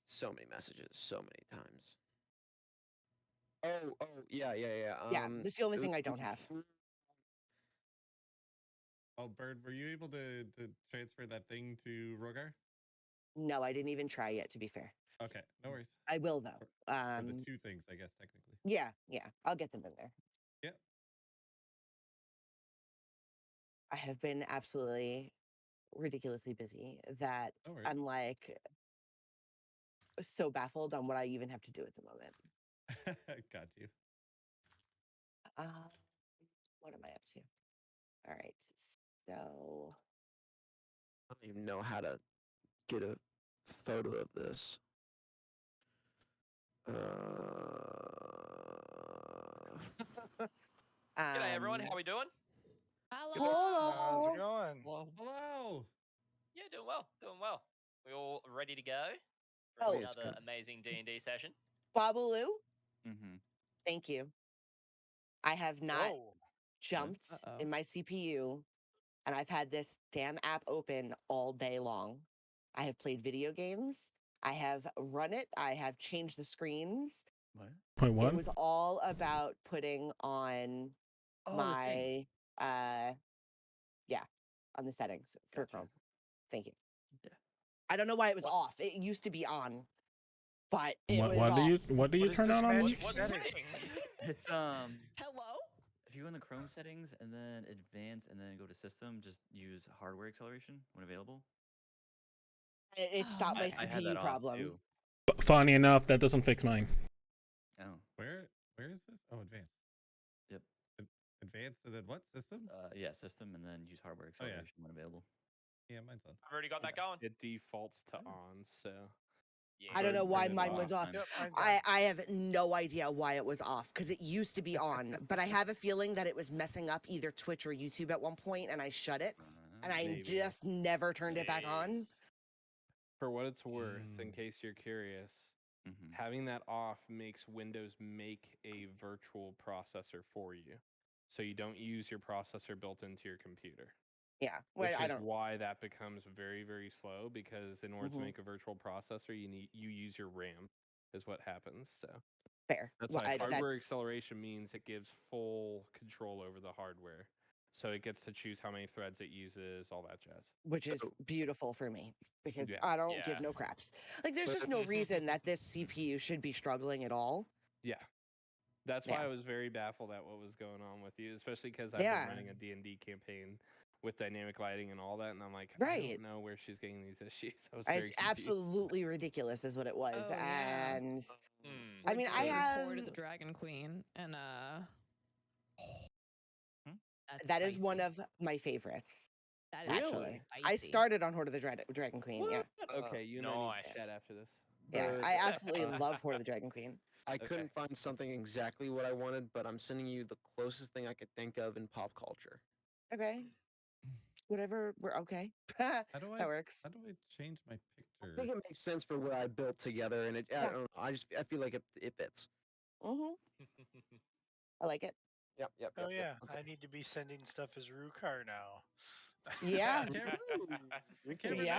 So many messages, so many times. Oh, yeah. Yeah, this is the only thing I don't have. Oh, Bird, were you able to transfer that thing to Rogar? No, I didn't even try yet, to be fair. Okay, no worries. I will, though. Or the two things, I guess, technically. Yeah, I'll get them in there. Yep. I have been absolutely ridiculously busy that No worries. I'm like so baffled on what I even have to do at the moment. Got you. What am I up to? All right, so I don't even know how to get a photo of this. G'day everyone, how we doing? Hello. How's it going? Hello. Yeah, doing well. We all ready to go for Oh. another amazing D&D session? Babalu, Mm-hmm. thank you. I have not Whoa. jumped in my CPU, and I've had this damn app open all day long. I have played video games. I have run it. I have changed the screens. What? Wait, what? It was all about putting on my on the settings for Gotcha. Chrome. Thank you. Yeah. I don't know why it was off. It used to be on, but it was What off. do you turn this on? magic What's setting? It's Hello? if you go in the Chrome settings and then advanced and then go to system, just use hardware acceleration when available. It stopped my I had CPU that off problem. too. Funny enough, that doesn't fix mine. Oh. Where is this? Oh, advanced. Yep. Advanced and then what? System? Yeah, system and then use hardware Oh, yeah. acceleration when available. Yeah, mine's on. I've already got that going. It defaults to on, so Yeah. I don't know Bird why turned it mine off. was off. Yep, mine's I have no idea why it was off because it used to be on, but I have a feeling that it was messing up either Twitch or YouTube at one point, and I shut it, and I Maybe. just never turned it back on. Jeez. For what it's worth, in case you're curious, Mm-hmm. having that off makes Windows make a virtual processor for you. So you don't use your processor built into your computer. Yeah, Which I is don't. why that becomes very, very slow, because in order to Mhm. make a virtual processor, you use your RAM, is what happens. So Fair. that's Well, why hardware acceleration means it gives full control over the hardware. So it gets to choose how many threads it uses, all that jazz. which is beautiful for me because Yeah. I don't Yeah. give no craps. Like, there's just no reason that this CPU should be struggling at all. Yeah. That's why Yeah. I was very baffled at what was going on with you, especially because I've Yeah. been running a D&D campaign with dynamic lighting and all that, and I'm like, I Right. don't know where she's getting these issues. I was very It's confused. absolutely ridiculous, is what it was. Oh, yeah. And Hmm. I mean, I We're doing have Horde of the Dragon Queen, and that's that is spicy. one of my favorites. That is Actually, I spicy. started on Horde of the Dragon Queen. Yeah, Okay, you and I need to Nice. chat after this. yeah, Bird, I absolutely love Horde of the Dragon Queen. I couldn't find something exactly what I wanted, but I'm sending you the closest thing I could think of in pop culture. Okay, whatever. We're okay. That works. How do I change my I picture? think it makes sense for what I built together, and I don't know. I feel like it fits. I like it. Yep. Oh yeah, Okay. I need to be sending stuff as Rukar now. Yeah. Can't Yeah.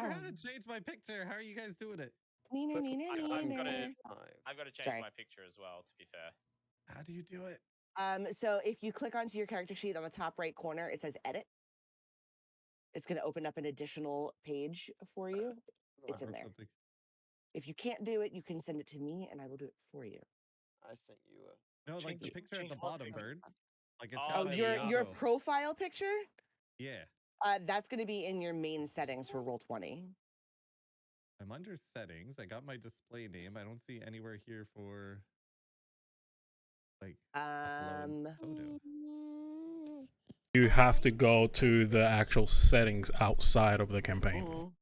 remember how to change my picture. How are you guys doing it? I've got to change Sorry. my picture as well, to be fair. How do you do it? So if you click onto your character sheet on the top right corner, it says edit. It's going to open up an additional page for you. It's in Or there. something. If you can't do it, you can send it to me and I will do it for you. I sent you No, like the Change- picture at change the what bottom, picture? Bird. Like it's Oh, got your a your logo. profile picture? Yeah. That's going to be in your main settings for Roll20. I'm under settings. I got my display name. I don't see anywhere here for like upload photo. You have to go to the actual settings outside of the campaign. Mhm.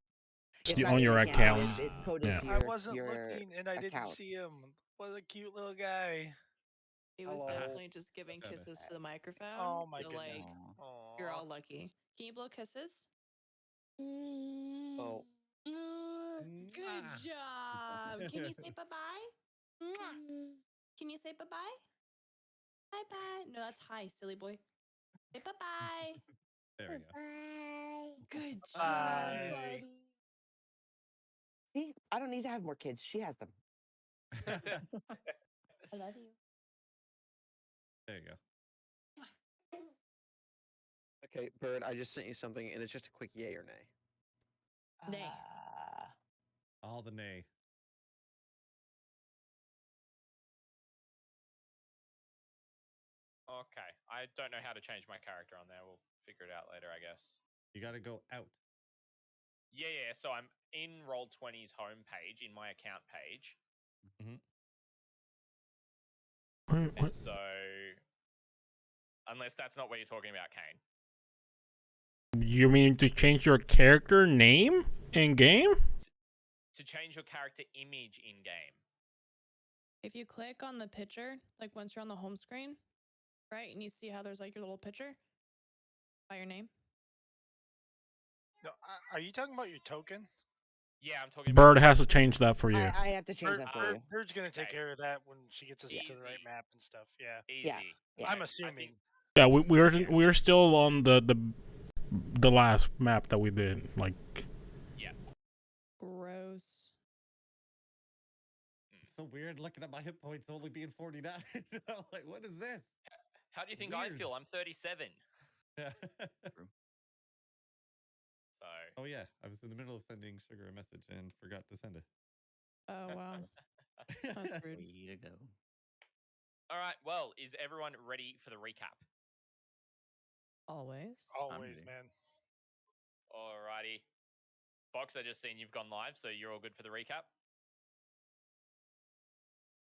It's It's not on in your the campaign, account. It's coded Yeah. to I your, wasn't your looking and I didn't account. see him. What a cute little guy. It was Hello. definitely just giving That's kisses to the microphone. Oh my so, goodness. like, you're all lucky. Can you blow kisses? Oh. Good job. Can you say bye-bye? Can you say bye-bye? Bye-bye. No, that's hi, silly boy. Say bye-bye. There we go. Good job. Bye. See, I don't need to have more kids. She has them. I love you. There you go. Okay, Bird, I just sent you something, and it's just a quick yay or nay. Nay. All the nay. Okay. I don't know how to change my character on there. We'll figure it out later, I guess. You got to go out. Yeah. So I'm in Roll20's homepage, in my account page. Mhm. And so, unless that's not what you're talking about, Kane. You mean to change your character name in game? To change your character image in game. If you click on the picture, like once you're on the home screen, right, and you see how there's like your little picture by your name. No, are you talking about your token? Yeah, I'm talking Bird about has to change that for you. I have to change that for you. Bird's gonna take Okay. care of that when she gets us to the right Easy. map and stuff. Yeah. Easy. Yeah. I'm I assuming. think Yeah, we're still on the last map that we did. Like, Gross. It's so weird looking at my hit points only being 49. Like, what is this? how do you It's think I weird. feel? I'm 37. Yeah. So. Oh yeah, I was in the middle of sending Sugar a message and forgot to send it. Oh wow. That's rude. Way to go. All right. Well, is everyone ready for the recap? Always. Always, ready. man. Alrighty. Box, I just seen you've gone live, so you're all good for the recap?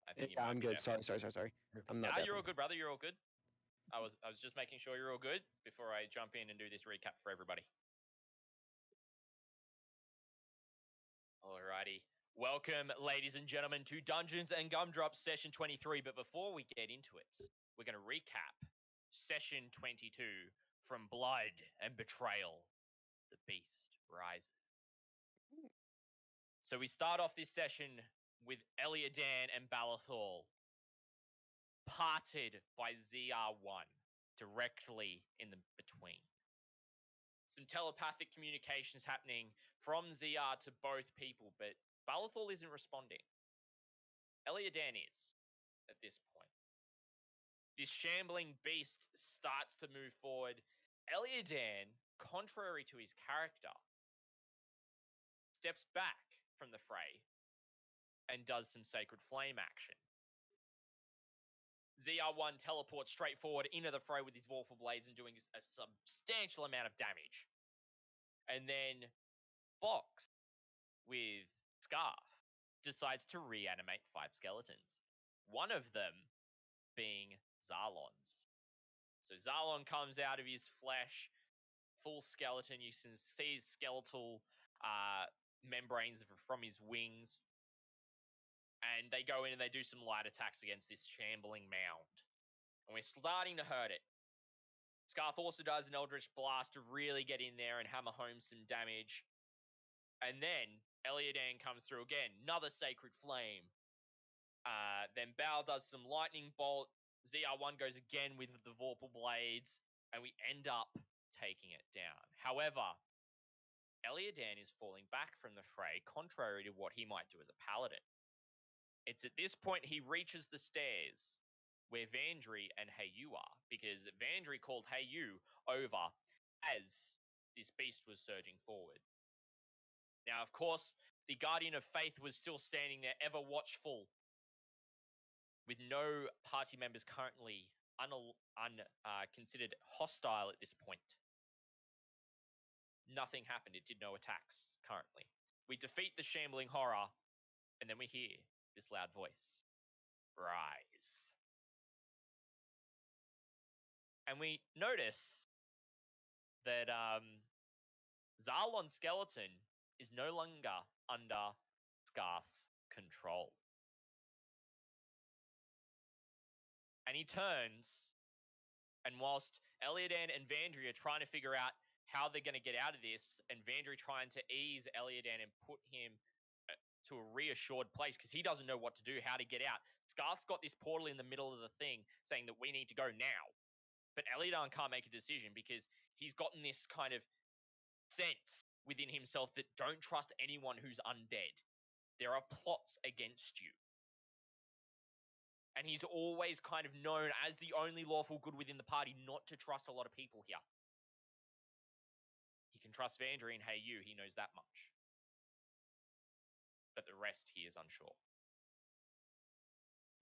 I think you Yeah, might I'm be good. deaf. Sorry. I'm not. You're all deafened. good, brother. You're all good. I was just making sure you're all good before I jump in and do this recap for everybody. Alrighty. Welcome, ladies and gentlemen, to Dungeons and Gumdrops Session 23. But before we get into it, we're going to recap Session 22 from Blood and Betrayal. The Beast Rises. So we start off this session with Eliadan and Balathor parted by ZR1 directly in the between. Some telepathic communications happening from ZR to both people, but Balathor isn't responding. Eliadan is at this point. This shambling beast starts to move forward. Eliadan, contrary to his character, steps back from the fray and does some Sacred Flame action. ZR1 teleports straight forward into the fray with his Vorpal Blades and doing a substantial amount of damage. And then Box, with Scarf, decides to reanimate 5 skeletons. One of them being Zarlon's. So Zarlon comes out of his flesh, full skeleton. You can see his skeletal membranes from his wings. And they go in and they do some light attacks against this shambling mound. And we're starting to hurt it. Scarf also does an Eldritch Blast to really get in there and hammer home some damage. And then Eliadan comes through again, another Sacred Flame. Then Bao does some Lightning Bolt. ZR1 goes again with the Vorpal Blades, and we end up taking it down. However, Eliadan is falling back from the fray, contrary to what he might do as a paladin. It's at this point he reaches the stairs where Vandry and Heyu are, because Vandry called Heyu over as this beast was surging forward. Now, of course, the Guardian of Faith was still standing there, ever watchful, with no party members currently considered hostile at this point. Nothing happened. It did no attacks currently. We defeat the shambling horror, and then we hear this loud voice. Rise. And we notice that Zarlon Skeleton is no longer under Scarth's control. And he turns, and whilst Eliadan and Vandry are trying to figure out how they're going to get out of this, and Vandry trying to ease Eliadan and put him to a reassured place because he doesn't know what to do, how to get out. Scarth's got this portal in the middle of the thing saying that we need to go now. But Eliadan can't make a decision because he's gotten this kind of sense within himself that don't trust anyone who's undead. There are plots against you. And he's always kind of known as the only lawful good within the party not to trust a lot of people here. He can trust Vandry and Hey You, he knows that much. But the rest he is unsure.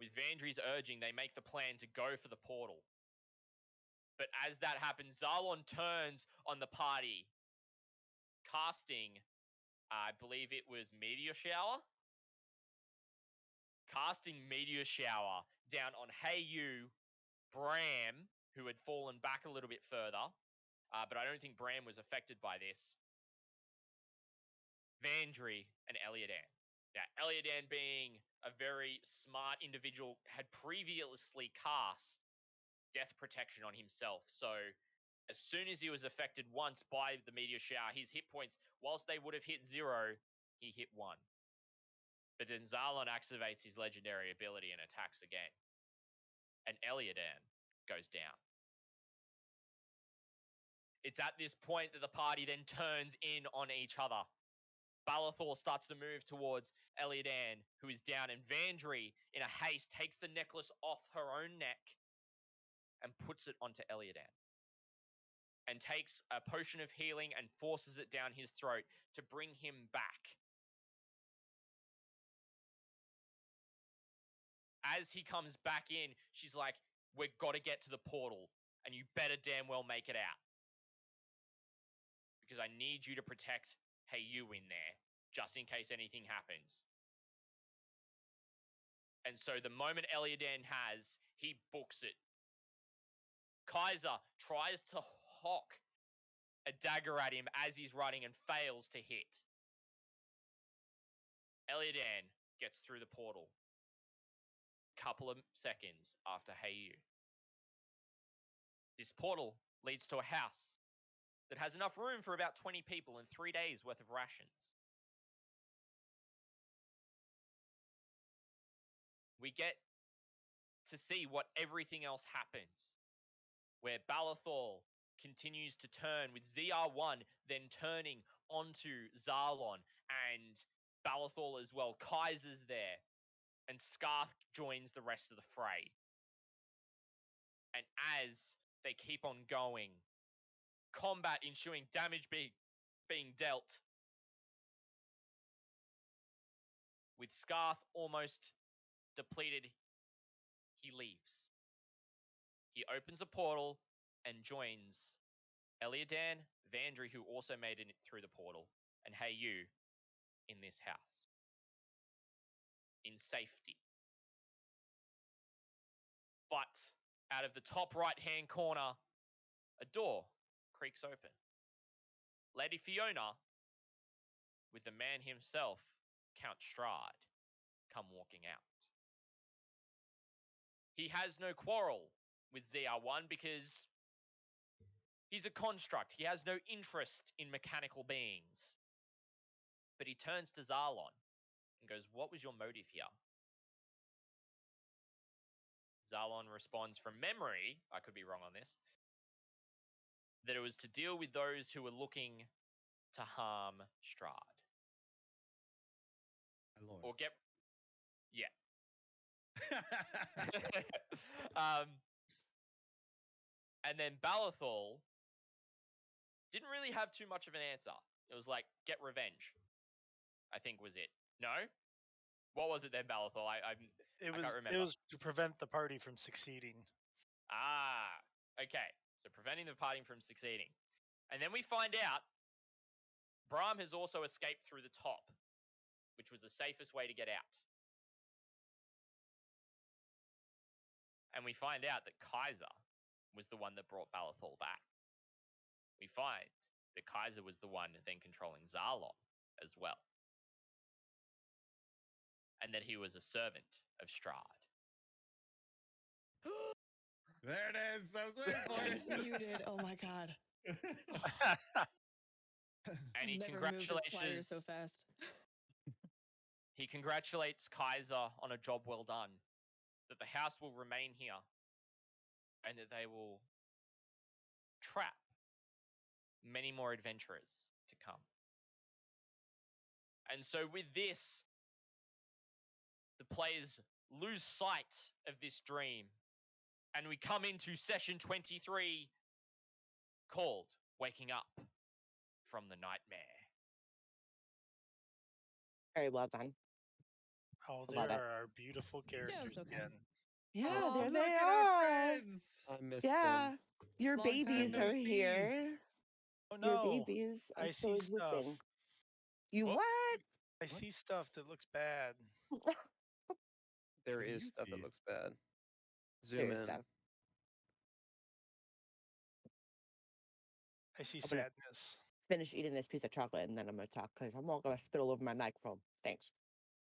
With Vandry's urging, they make the plan to go for the portal. But as that happens, Zalon turns on the party, casting, I believe it was Meteor Shower? Casting Meteor Shower down on Hey You, Bram, who had fallen back a little bit further, but I don't think Bram was affected by this, Vandry, and Eliadan. Now, Eliadan, being a very smart individual, had previously cast Death Protection on himself. So as soon as he was affected once by the Meteor Shower, his hit points, whilst they would have hit 0, he hit 1. But then Zalon activates his legendary ability and attacks again. And Eliadan goes down. It's at this point that the party then turns in on each other. Balathor starts to move towards Eliadan, who is down, and Vandry, in a haste, takes the necklace off her own neck and puts it onto Eliadan. And takes a potion of healing and forces it down his throat to bring him back. As he comes back in, she's like, we've got to get to the portal, and you better damn well make it out. Because I need you to protect Hey You in there, just in case anything happens. And so the moment Eliadan has, he books it. Kaiser tries to hock a dagger at him as he's running and fails to hit. Eliadan gets through the portal. Couple of seconds after Hey You. This portal leads to a house that has enough room for about 20 people and 3 days worth of rations. We get to see what everything else happens, where Balathor continues to turn with ZR1 then turning onto Zalon and Balathor as well. Kaiser's there, and Scarth joins the rest of the fray. And as they keep on going, combat ensuing, damage being dealt, with Scarth almost depleted, he leaves. He opens a portal and joins Eliadan, Vandry, who also made it through the portal, and Hey You in this house. In safety. But out of the top right-hand corner, a door creaks open. Lady Fiona, with the man himself, Count Strahd, come walking out. He has no quarrel with ZR1 because he's a construct. He has no interest in mechanical beings. But he turns to Zalon and goes, what was your motive here? Zalon responds from memory, I could be wrong on this, that it was to deal with those who were looking to harm Strahd. Or get... Yeah. And then Balathor didn't really have too much of an answer. It was like, get revenge, I think was it. No? What was it then, Balathor? I can't remember. It was to prevent the party from succeeding. Ah, okay. So preventing the party from succeeding. And then we find out Brahm has also escaped through the top, which was the safest way to get out. And we find out that Kaiser was the one that brought Balathor back. We find that Kaiser was the one then controlling Zalon as well. And that he was a servant of Strahd. There it is. I was waiting for I it. was muted. Oh my god. And he Never moved a slider congratulates so fast. He congratulates Kaiser on a job well done. That the house will remain here. And that they will trap many more adventurers to come. And so with this, the players lose sight of this dream, and we come into session 23 called Waking Up from the Nightmare. Very well done. Oh, I there love it. are our beautiful characters okay. again. Yeah, Oh, there look they at our are. friends. I missed Yeah, them. your Long time babies no are see. here. Oh Your no, babies are I still see stuff. existing. You Oh. what? I see stuff that looks bad. There What do is you stuff that see? looks bad. Zoom There in. is stuff. I see I'm gonna sadness. finish eating this piece of chocolate and then I'm gonna talk because I'm all gonna spit all over my microphone. Thanks.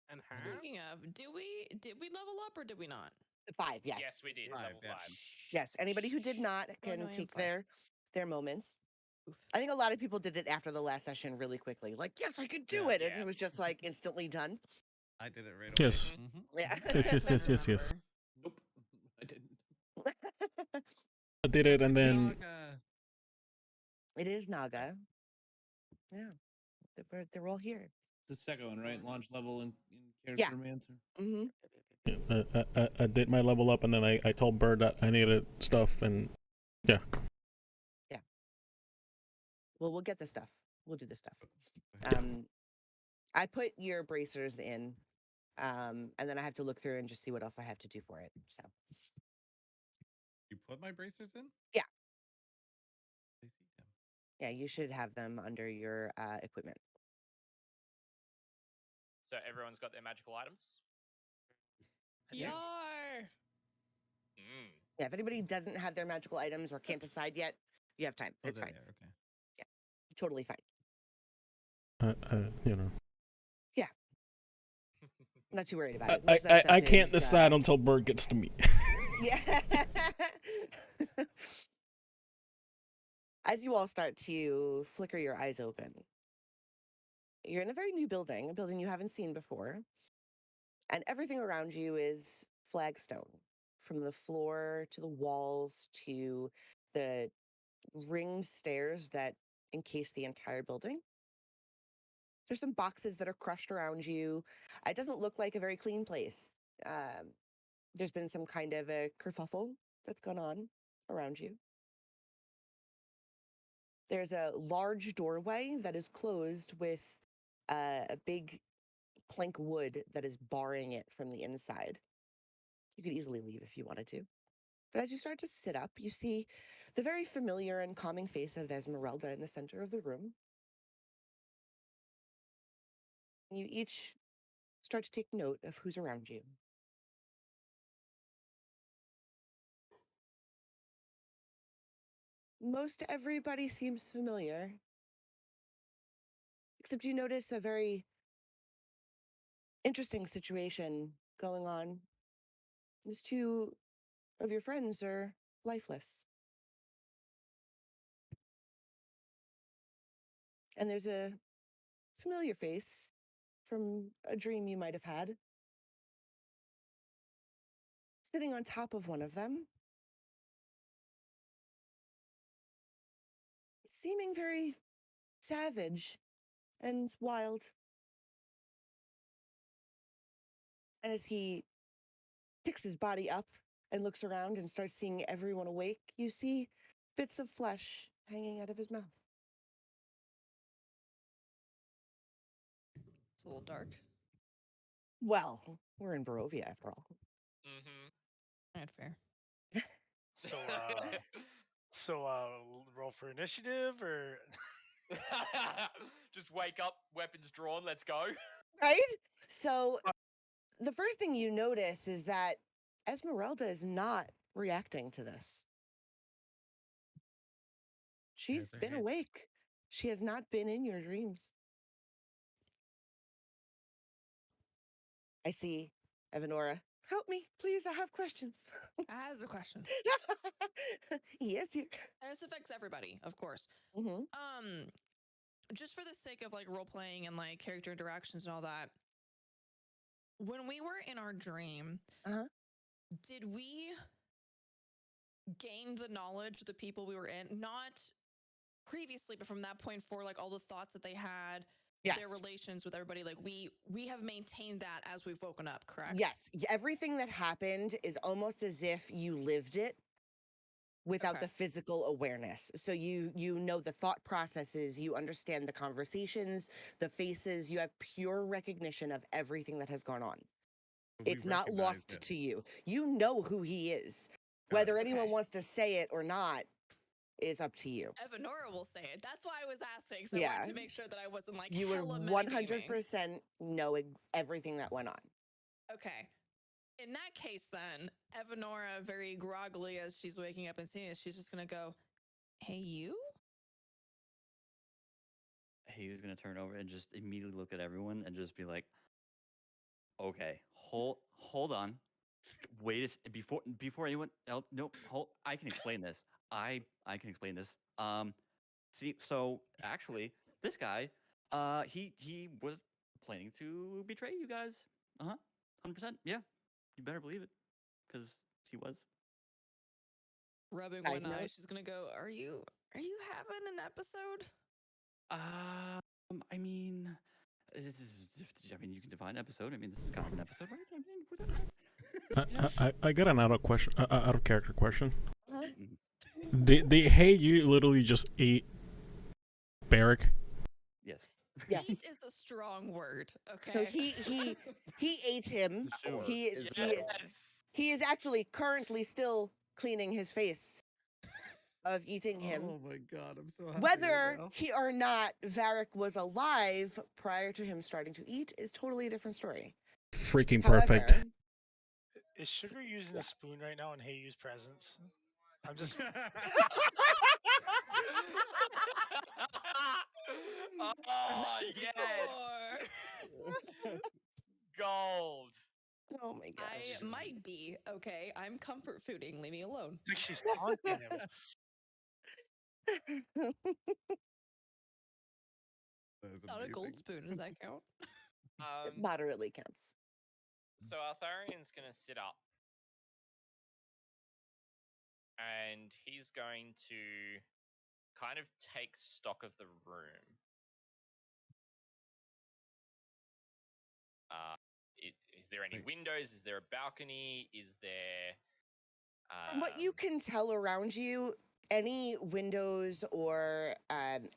And Speaking of, did we level up or did we not? 5, yes. Yes, we did. 5, Level yeah. 5. Yes. Anybody who did not Oh, can no, I am take 5. their moments. Oof. I think a lot of people did it after the last session really quickly. Like, yes, I could do Yeah. it. And Yeah. it was just like instantly done. I did it right away. Yes. Mhm. Yeah. Yes. Nope, I didn't. I did it, and then Naga. It is Naga. Yeah. They're all here. It's the second one, right? Launch level and Yeah. character mancer. Mm-hmm. I did my level up, and then I told Bird that I needed stuff, and yeah. Yeah. Well, we'll get the stuff. We'll do the stuff. I put your bracers in, and then I have to look through and just see what else I have to do for it. So. You put my bracers in? Yeah. I see them. Yeah, you should have them under your equipment. So everyone's got their magical items? Yar! Yeah, if anybody doesn't have their magical items or can't decide yet, you have time. Oh, It's they're fine. there, okay. Totally fine. You know. Yeah. I'm not too worried about it. Most of that I stuff can't is, decide until Bird gets to me. Yeah. As you all start to flicker your eyes open, you're in a very new building, a building you haven't seen before. And everything around you is flagstone, from the floor to the walls to the ringed stairs that encase the entire building. There's some boxes that are crushed around you. It doesn't look like a very clean place. There's been some kind of a kerfuffle that's gone on around you. There's a large doorway that is closed with a big plank wood that is barring it from the inside. You could easily leave if you wanted to. But as you start to sit up, you see the very familiar and calming face of Esmeralda in the center of the room. You each start to take note of who's around you. Most everybody seems familiar, except you notice a very interesting situation going on. These two of your friends are lifeless. And there's a familiar face from a dream you might have had. Sitting on top of one of them, seeming very savage and wild. And as he picks his body up and looks around and starts seeing everyone awake, you see bits of flesh hanging out of his mouth. It's a little dark. Well, we're in Barovia after all. Alright, fair. So, roll for initiative or Just wake up, weapons drawn, let's go. Right? So the first thing you notice is that Esmeralda is not reacting to this. She's her been head. awake. She has not been in your dreams. I see Evanora. Help me, please. I have questions. I has a question. Yes, dear. And this affects everybody, of course. Mm-hmm. Just for the sake of like role playing and like character interactions and all that, when we were in our dream, did we gain the knowledge of the people we were in? Not previously, but from that point forward, like all the thoughts that they had, Yes. their relations with everybody. Like we have maintained that as we've woken up, correct? Yes. Everything that happened is almost as if you lived it without Okay. the physical awareness. So you know the thought processes, you understand the conversations, the faces, you have pure recognition of everything that has gone on. We It's not recognize lost him. to you. You know who he is. Got Whether it. anyone Okay. wants to say it or not is up to you. Evanora will say it. That's why I was asking. So I Yeah. wanted to make sure that I wasn't like You would hella metagaming. 100% know everything that went on. Okay. In that case, then, Evanora, very groggily as she's waking up and seeing this, she's just going to go, hey, you? He was gonna turn over and just immediately look at everyone and just be like, "Okay, hold on, wait a before anyone else. Nope, hold. I can explain this. I can explain this. See, so actually, this guy, he was planning to betray you guys. 100%. Yeah, you better believe it, because he was. Rubbing Side one eye, note. she's going to go, are you having an episode? I mean, I mean, you can define episode. I mean, this is kind of an episode, right? I mean, I got an out of question, out of character question. Uh-huh. Did hey you literally just ate Barrick? yes. Yes. Eat is the strong word, okay? So he ate him. The sewer He is he is Yes. he is actually currently still cleaning his face of eating him. Oh my god, I'm so happy. Whether right now. he or not Varric was alive prior to him starting to eat is totally a different story. Freaking However, perfect. Is Sugar using a spoon right now in Heiyu's presence? I'm just. Oh yes, gold. oh my gosh. I might be, okay? I'm comfort fooding. Leave me alone. Like she's taunting him. That is It's not a gold amazing. spoon. Does that count? It moderately counts. So Artharian's gonna sit up, and he's going to kind of take stock of the room. Is there any Right. windows? Is there a balcony? Is there? From what you can tell around you, any windows or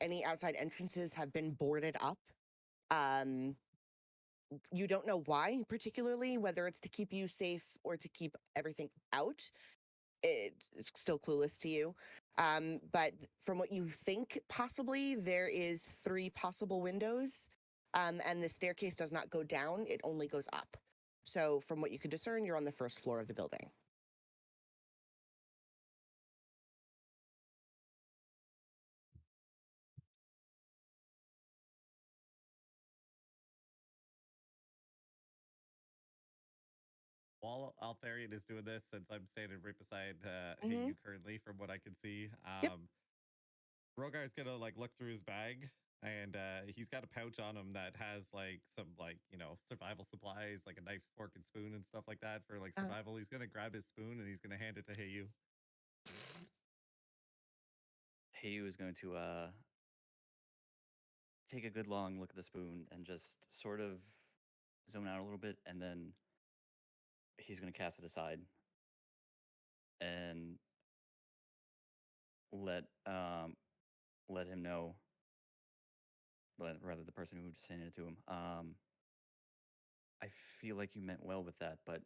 any outside entrances have been boarded up. You don't know why, particularly, whether it's to keep you safe or to keep everything out. It's still clueless to you. But from what you think, possibly, there is 3 possible windows, and the staircase does not go down, it only goes up. So from what you can discern, you're on the first floor of the building. While Altharian is doing this, since I'm standing right beside Mhm. Hey you currently, from what I can see, Yep. Rogar's gonna like look through his bag, and he's got a pouch on him that has like some like survival supplies, like a knife, fork, and spoon and stuff like that for like survival. He's gonna grab his spoon and he's gonna hand it to Heyu. Heyu is going to take a good long look at the spoon and just sort of zone out a little bit, and then he's going to cast it aside and let him know, rather the person who just handed it to him. I feel like you meant well with that, but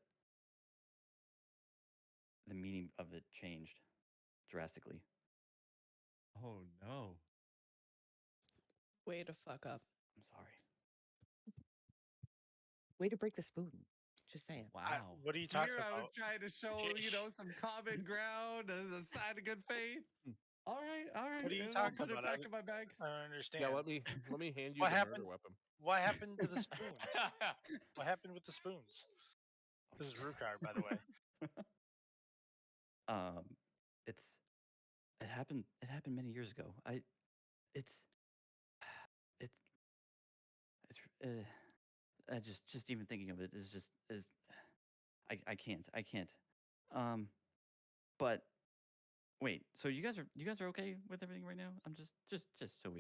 the meaning of it changed drastically. Oh no. Way to fuck up. I'm sorry. Way to break the spoon. Just saying. Wow. What are you talking Here I was about? trying to show, some common ground, a sign of good faith. All right. What are you and talking I'll put about? it back in my bag. I don't understand. Yeah, let me hand you What the happened? murder weapon. What happened to the spoons? What happened with the spoons? This is Rukar, by the way. It's it happened many years ago. It's it's I just even thinking of it is I can't. But wait, so you guys are okay with everything right now? I'm just so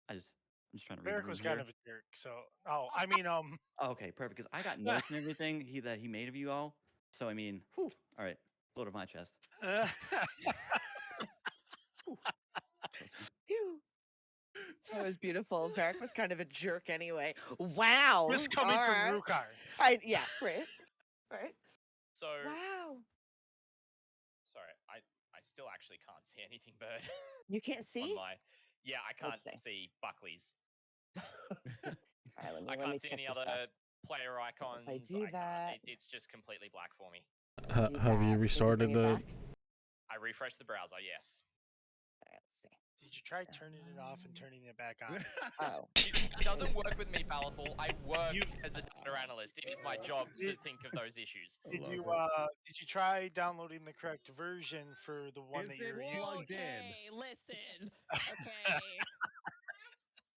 I'm just trying to read the Eric room was here. kind of a jerk. So, I mean, Oh, okay, perfect. Because I got notes and everything that he made of you all. So I mean, whew, all right, load of my chest. Whew, trust me. Phew. That was beautiful. Varric was kind of a jerk anyway. Wow. this coming all from right. Rukar. Yeah, right. Right. So Wow. sorry, I still actually can't see anything, Bird. You can't see? On my yeah, I can't Let's see Buckley's. All right, I let can't me see check any your other stuff. player icons. I do that, It's just completely black for me. do Have you that. Does it restarted bring it the? back? I refreshed the browser. Yes. All right, let's see. Did you try turning it off and turning it back on? Oh. It doesn't work with me, Balathal. I work You- as a data analyst. It is my job to think of those issues. Did you love it. did you try downloading the correct version for the one Is that it you're using? plugged in? Okay, listen. Okay.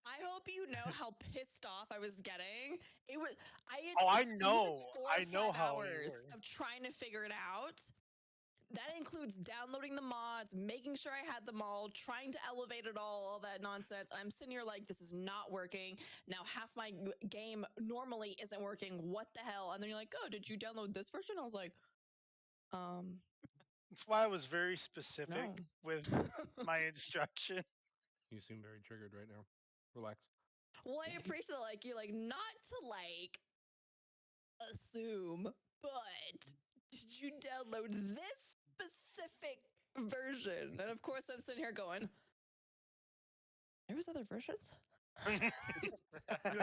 I hope you know how pissed off I was getting. It was I it know. was 4 I or 5 know how you hours were. of trying to figure it out. That includes downloading the mods, making sure I had them all, trying to elevate it all that nonsense. I'm sitting here like, this is not working. Now half my game normally isn't working. What the hell? And then you're like, oh, did you download this version? I was like, That's why I was very specific no. with my instruction. You seem very triggered right now. Relax. Well, I appreciate like you're like not to like assume, but did you download this specific version? And of course, I'm sitting here going, there was other versions. I was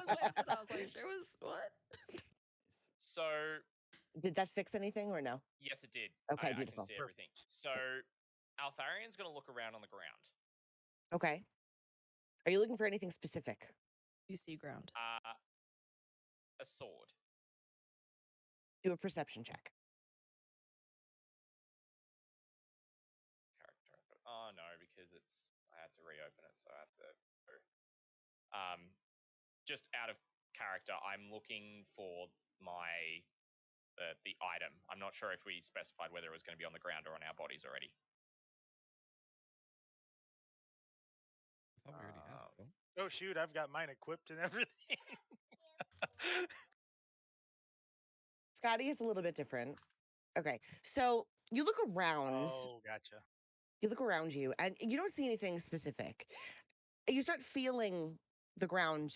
like, there was what? So Did that fix anything or no? yes, it did. Okay, I can beautiful. see everything. So Altharian's going to look around on the ground. Okay. Are you looking for anything specific? You see ground. A sword. Do a perception check. Character. Oh no, because I had to reopen it, so I have to. Just out of character, I'm looking for the item. I'm not sure if we specified whether it was going to be on the ground or on our bodies already. I thought we already had it. though. Oh shoot, I've got mine equipped and everything. Scotty, it's a little bit different. Okay. So you look around. Oh, gotcha. You look around you and you don't see anything specific. You start feeling the ground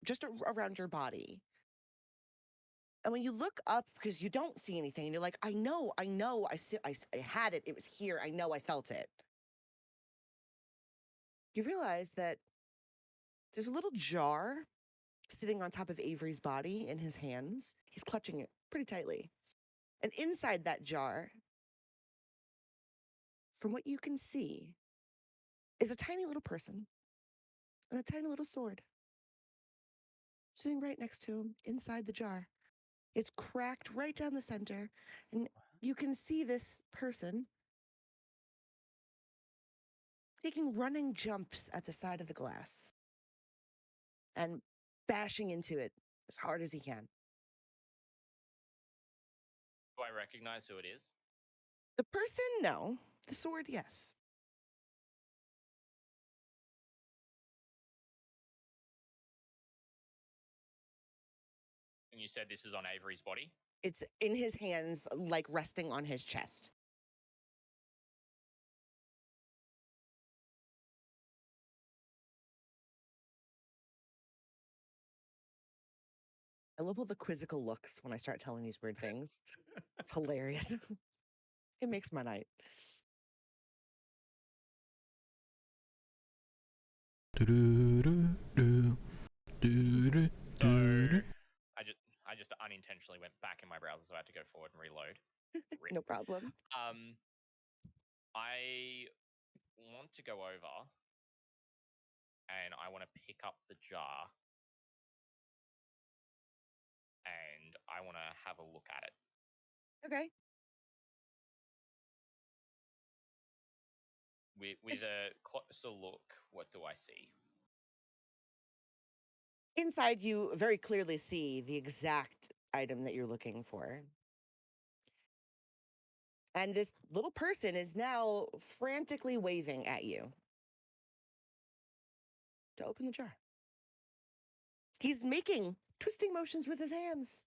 just around your body. And when you look up, because you don't see anything, you're like, I know, I had it. It was here. I know I felt it. You realize that there's a little jar sitting on top of Avery's body in his hands. He's clutching it pretty tightly. And inside that jar, from what you can see, is a tiny little person and a tiny little sword sitting right next to him inside the jar. It's cracked right down the center, and you can see this person taking running jumps at the side of the glass and bashing into it as hard as he can. Do I recognize who it is? The person, no. The sword, yes. And you said this is on Avery's body? It's in his hands, like resting on his chest. I love all the quizzical looks when I start telling these weird things. It's hilarious. It makes my night. So I just unintentionally went back in my browser, so I had to go forward and reload. No problem. I want to go over and I want to pick up the jar and I want to have a look at it. Okay. With a closer look, what do I see? Inside, you very clearly see the exact item that you're looking for. And this little person is now frantically waving at you to open the jar. He's making twisting motions with his hands.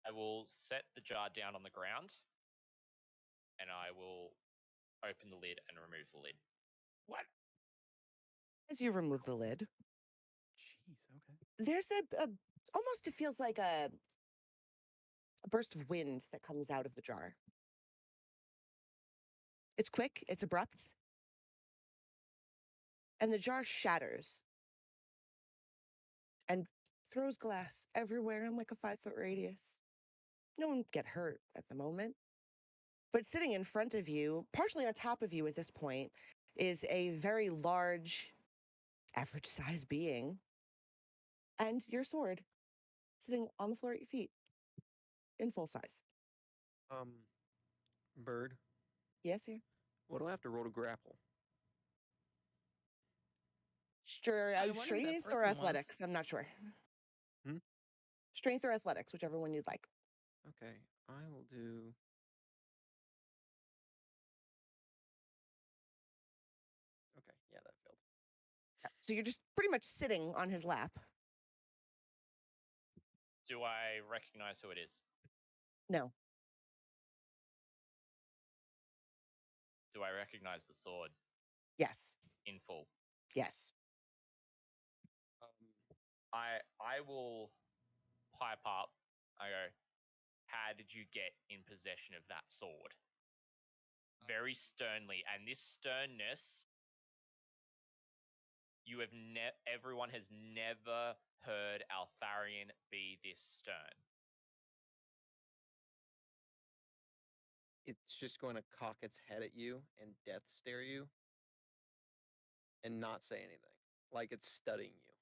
I will set the jar down on the ground, and I will open the lid and remove the lid. What? As you remove the lid, Jeez. Okay. there's a almost it feels like a burst of wind that comes out of the jar. It's quick, it's abrupt, and the jar shatters and throws glass everywhere in like a 5-foot radius. No one get hurt at the moment. But sitting in front of you, partially on top of you at this point, is a very large, average size being. And your sword sitting on the floor at your feet in full size. Bird, Yes, here. what do I have to roll to grapple? Sure, I wonder who that strength or person was. athletics? I'm not sure. Hmm? Strength or athletics, whichever one you'd like. Okay, I will do. Okay, yeah, that failed. So you're just pretty much sitting on his lap. Do I recognize who it is? No. Do I recognize the sword Yes. in full? Yes. I will pipe up. I go, how did you get in possession of that sword? Very sternly, and this sternness, everyone has never heard Altharian be this stern. It's just going to cock its head at you and death stare you and not say anything, like it's studying you.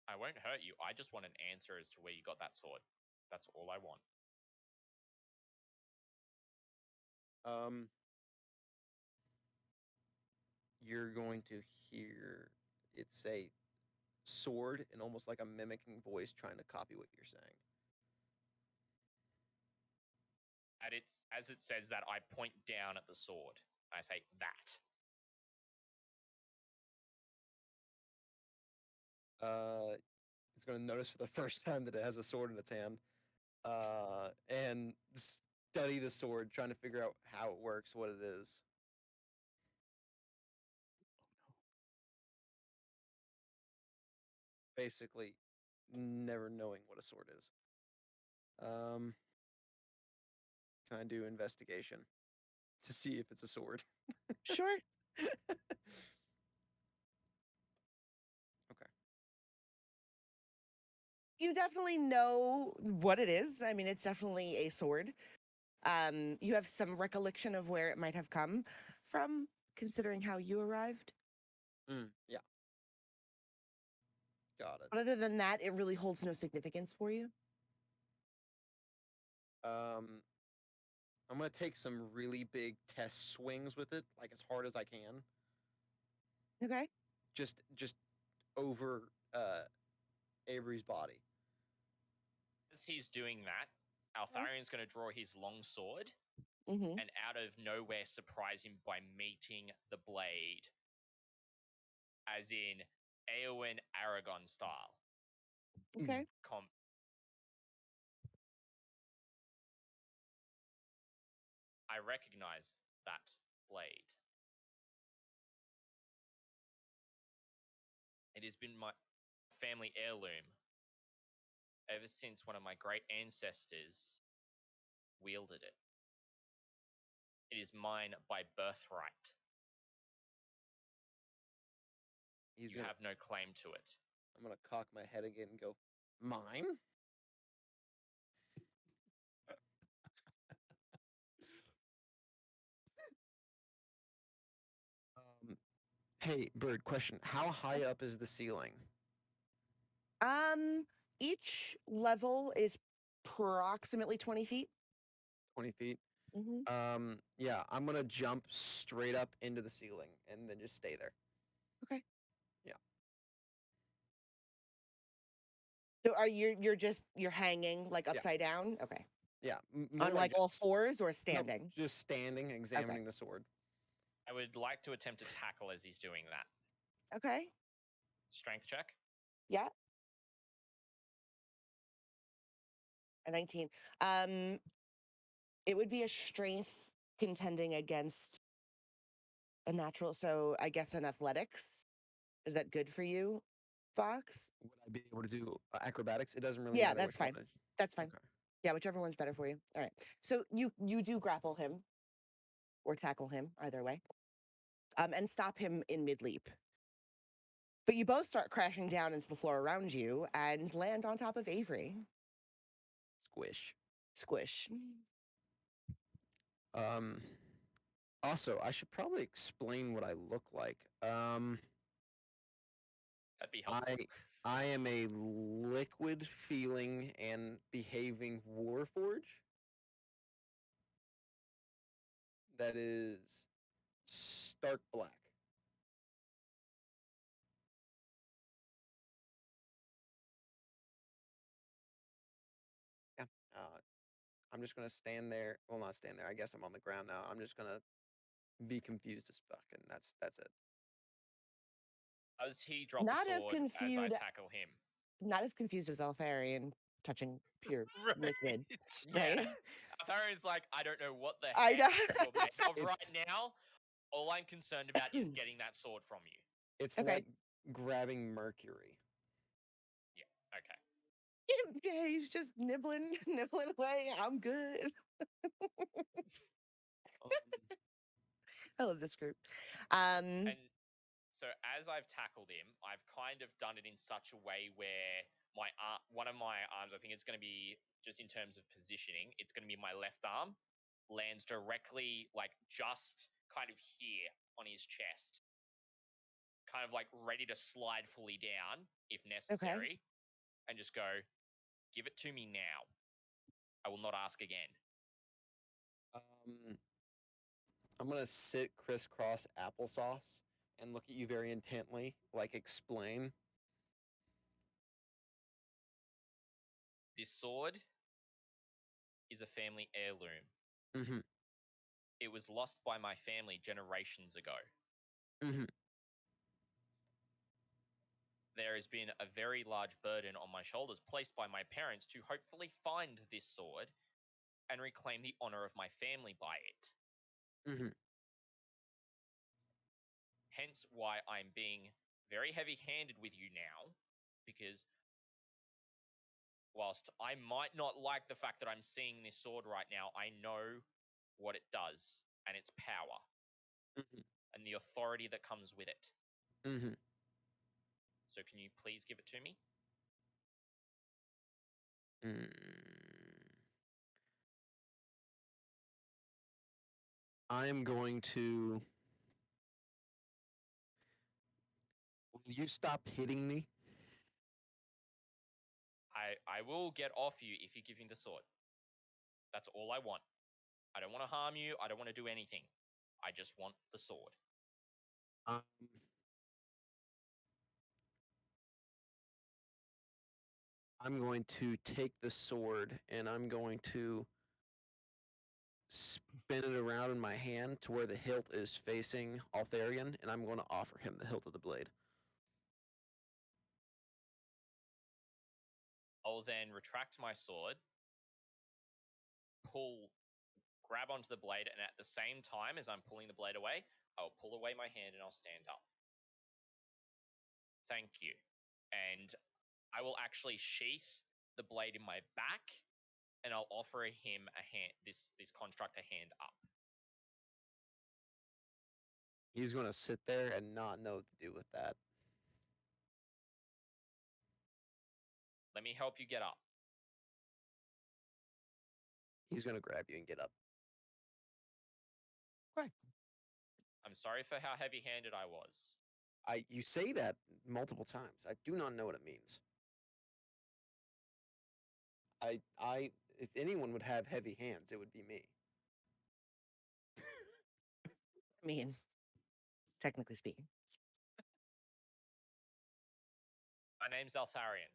I won't hurt you. I just want an answer as to where you got that sword. That's all I want. You're going to hear it say sword in almost like a mimicking voice trying to copy what you're saying. As it says that, I point down at the sword. I say, that. It's going to notice for the first time that it has a sword in its hand, and study the sword, trying to figure out how it works, what it is. Basically, never knowing what a sword is. Can I do investigation to see if it's a sword? Sure. Okay. You definitely know what it is. I mean, it's definitely a sword. You have some recollection of where it might have come from, considering how you arrived. Yeah. Got it. But other than that, it really holds no significance for you. I'm gonna take some really big test swings with it, like as hard as I can. Okay. Just over Avery's body. As he's doing that, Altharian's going to draw his long sword Mm-hmm. and out of nowhere surprise him by meeting the blade, as in Eowyn Aragon style. Okay. I recognize that blade. It has been my family heirloom ever since one of my great ancestors wielded it. It is mine by birthright. You have no claim to it. I'm gonna cock my head again and go, mine? Hey, Bird, question. How high up is the ceiling? Each level is approximately 20 feet. 20 feet? Mm-hmm. Yeah, I'm gonna jump straight up into the ceiling and then just stay there. Okay. Yeah. So you're hanging like upside down? Okay. Yeah. On like all fours or standing? Just standing, examining the sword. I would like to attempt to tackle as he's doing that. Okay. Strength check. Yeah. A 19. It would be a strength contending against a natural. So I guess an athletics. Is that good for you, Fox? Would I be able to do acrobatics? It doesn't really Yeah, matter that's which one fine. it is. That's fine. Okay. Yeah, whichever one's better for you. All right. So you do grapple him or tackle him, either way, and stop him in mid leap. But you both start crashing down into the floor around you and land on top of Avery. Squish. Squish. Also, I should probably explain what I look like. That'd be helpful. I am a liquid feeling and behaving warforge that is stark black. Yeah. I'm just gonna stand there. Well, not stand there. I guess I'm on the ground now. I'm just gonna be confused as fuck, and that's it. Does he drop Not the as sword as I confused. tackle him? Not as confused as Altharian touching pure Right. liquid, Yeah. right? Altharian's like, I don't know what the I heck know. you're made of It's- right now. All I'm concerned about is getting that sword from you. It's Okay. like grabbing mercury. Okay. Yeah, he's just nibbling away. I'm good. Um, I love this group. And so as I've tackled him, I've kind of done it in such a way where one of my arms, I think it's going to be just in terms of positioning, it's going to be my left arm, lands directly like just kind of here on his chest, kind of like ready to slide fully down if necessary, and just go, give it to me now. I will not ask again. I'm gonna sit crisscross applesauce and look at you very intently, like explain. This sword is a family heirloom. Mm-hmm. It was lost by my family generations ago. Mm-hmm. There has been a very large burden on my shoulders placed by my parents to hopefully find this sword and reclaim the honor of my family by it. Mm-hmm. Hence why I'm being very heavy handed with you now, because whilst I might not like the fact that I'm seeing this sword right now, I know what it does and its power Mm-hmm. and the authority that comes with it. Mm-hmm. So can you please give it to me? Mm. I'm going to. Will you stop hitting me? I will get off you if you give me the sword. That's all I want. I don't want to harm you. I don't want to do anything. I just want the sword. Um, I'm going to take the sword and I'm going to spin it around in my hand to where the hilt is facing Altharian, and I'm going to offer him the hilt of the blade. I'll then retract my sword, grab onto the blade, and at the same time as I'm pulling the blade away, I'll pull away my hand and I'll stand up. Thank you. And I will actually sheath the blade in my back, and I'll offer him a hand. This construct a hand up. He's going to sit there and not know what to do with that. Let me help you get up. He's going to grab you and get up. I'm sorry for how heavy-handed I was. You say that multiple times. I do not know what it means. If anyone would have heavy hands, it would be me. I mean, technically speaking. My name's Altharian.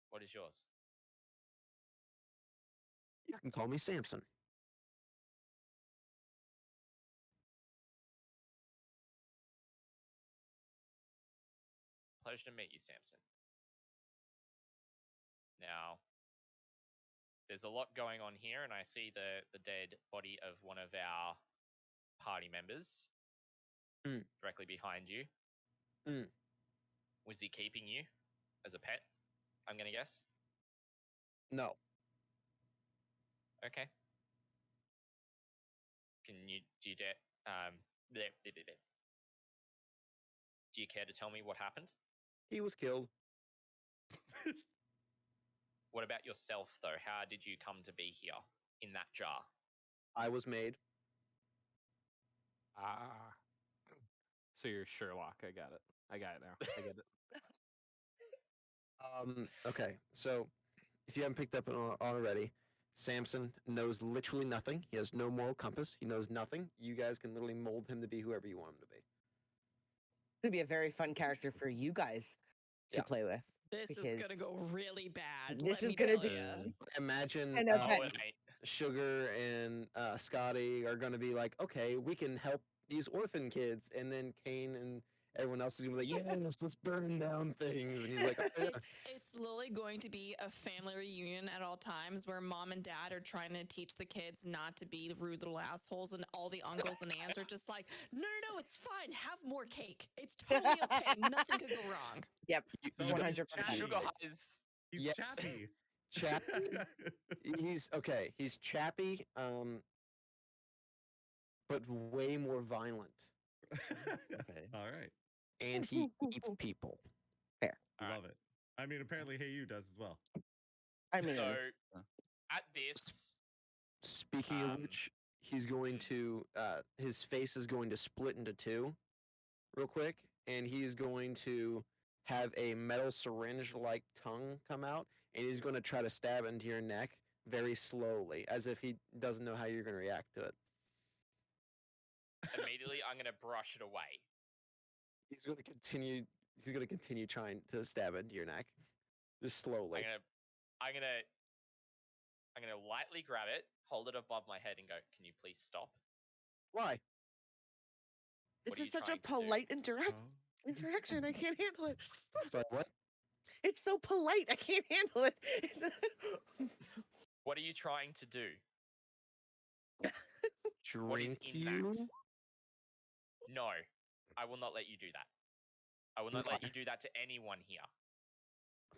What is yours? You can call me Samson. Pleasure to meet you, Samson. Now, there's a lot going on here, and I see the dead body of one of our party members directly behind you. Was he keeping you as a pet? I'm gonna guess. No. Okay. Do you dare do you care to tell me what happened? He was killed. What about yourself, though? How did you come to be here in that jar? I was made. Ah. So you're Sherlock. I got it. I got it now. I get it. Okay, so if you haven't picked up on already, Samson knows literally nothing. He has no moral compass. He knows nothing. You guys can literally mold him to be whoever you want him to be. It's gonna be a very fun character for you guys to play with. This is because gonna go really bad. this let is me gonna tell be- ya. Imagine I know, Oh, Penny. it ain't. Sugar and Scotty are going to be like, okay, we can help these orphan kids. And then Kane and everyone else is going to be like, yes, let's burn down things. And he's like, oh, yeah. It's literally going to be a family reunion at all times where mom and dad are trying to teach the kids not to be rude little assholes, and all the uncles and aunts are just like, no, it's fine. Have more cake. It's totally okay. Nothing could go wrong. Yep, So 100%. Sugar highs. He's Yes. Chappy. Chappy. He's okay. He's chappy, but way more violent. Okay. All right. And he eats people. Love it. I mean, apparently Hey You does as well. I mean, So, at this, Speaking of which, he's going to his face is going to split into two real quick, and he's going to have a metal syringe like tongue come out, and he's going to try to stab into your neck very slowly, as if he doesn't know how you're going to react to it. immediately I'm gonna brush it away. He's going to continue trying to stab into your neck, just slowly. I'm gonna lightly grab it, hold it above my head, and go, "Can you please stop?" Why? this What are is you such a trying to do? polite interaction. I can't handle it. Sorry, what? It's so polite. I can't handle it. What are you trying to do? Drink What is in you? that? No, I will not let you do that. I will not let you do that to anyone here.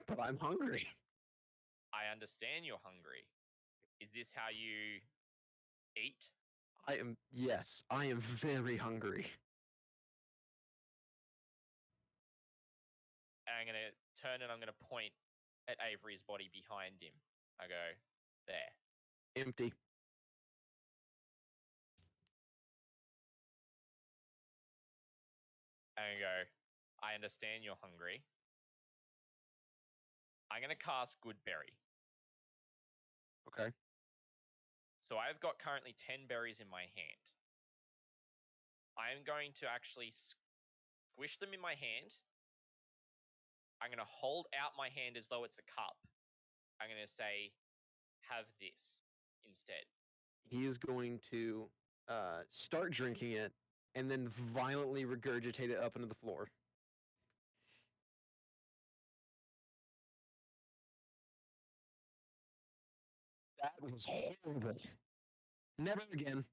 But I'm hungry. I understand you're hungry. Is this how you eat? Yes, I am very hungry. And I'm gonna turn and I'm gonna point at Avery's body behind him. I go, there. Empty. And I go, I understand you're hungry. I'm gonna cast Goodberry. Okay. So I've got currently 10 berries in my hand. I'm going to actually squish them in my hand. I'm going to hold out my hand as though it's a cup. I'm going to say, have this instead. He is going to start drinking it and then violently regurgitate it up into the floor. That was horrible. Never again.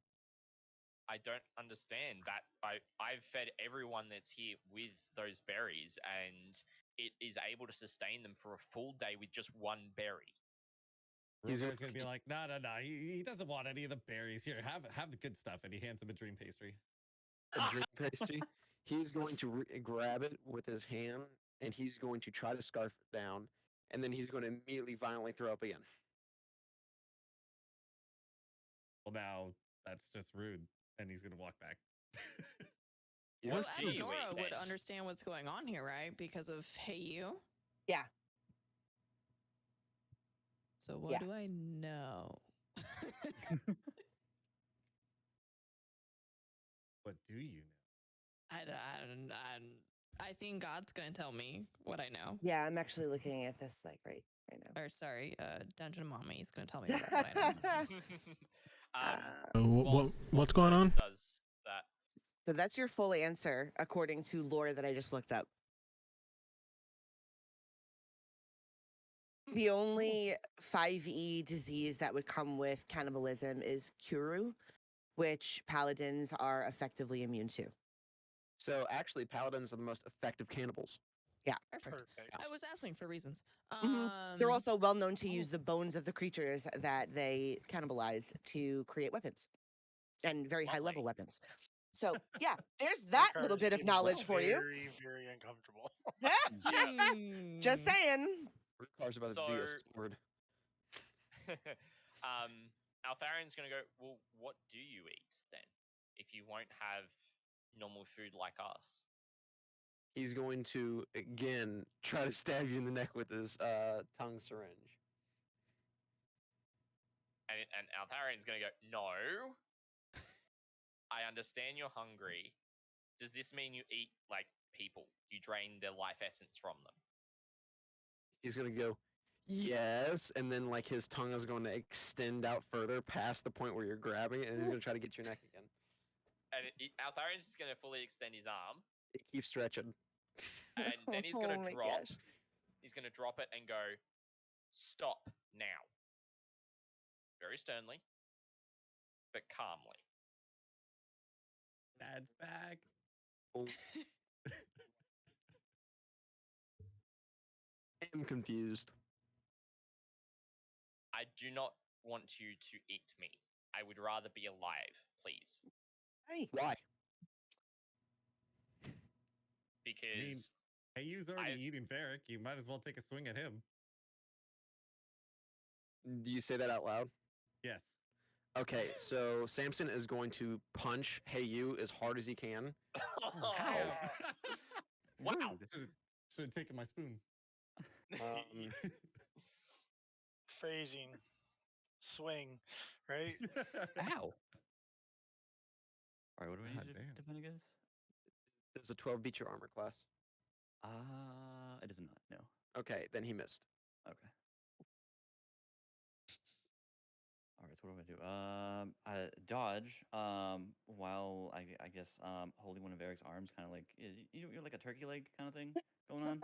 I don't understand that. I've fed everyone that's here with those berries, and it is able to sustain them for a full day with just one berry. He's going to be like, no. He doesn't want any of the berries. Here, have the good stuff. And he hands him a dream pastry. A dream pastry. He's going to grab it with his hand, and he's going to try to scarf it down, and then he's going to immediately violently throw up again. Well, now that's just rude. And he's going to walk back. So What do you Adora eat, would Bess? understand what's going on here, right? Because of Hey You? Yeah. So what Yeah. do I know? What do you know? I think God's going to tell me what I know. Yeah, I'm actually looking at this like right now. Or sorry, Dungeon Mommy is going to tell me what I know. What's going on? Does that? So that's your full answer according to lore that I just looked up. The only 5e disease that would come with cannibalism is Kuru, which paladins are effectively immune to. So actually, paladins are the most effective cannibals. Perfect. Perfect. I was asking for reasons. They're also well known to use the bones of the creatures that they cannibalize to create weapons and very high level weapons. So yeah, there's that Rukar little is bit of getting knowledge for you. Very, very uncomfortable. Yeah. Just saying. Rukar's about to do a sword. Altharian's gonna go, well, what do you eat then? If you won't have normal food like us. He's going to again try to stab you in the neck with his tongue syringe. And Altharian's gonna go, no. I understand you're hungry. Does this mean you eat like people? You drain their life essence from them? He's gonna go, yes, and then like his tongue is going to extend out further past the point where you're grabbing it, and he's gonna try to get your neck again. And Altharian's just gonna fully extend his arm, It keeps stretching. and then he's Oh gonna my drop. gosh. He's gonna drop it and go, stop now. Very sternly, but calmly. Dad's back. Oh. I'm confused. I do not want you to eat me. I would rather be alive, please. Hey. Why? Because Hey, you's already eating Varric. You might as well take a swing at him. Do you say that out loud? Yes. Okay, so Samson is going to punch Hey You as hard as he can. Wow. Should have taken my spoon. Phrasing. Swing. Right? Ow. All right, what do I God need to damn. defend against? Does a 12 beat your armor class? It does not. No. Okay, then he missed. Okay. All right. So what do I do? Dodge. While I guess holding one of Eric's arms, kind of like you're like a turkey leg kind of thing going on.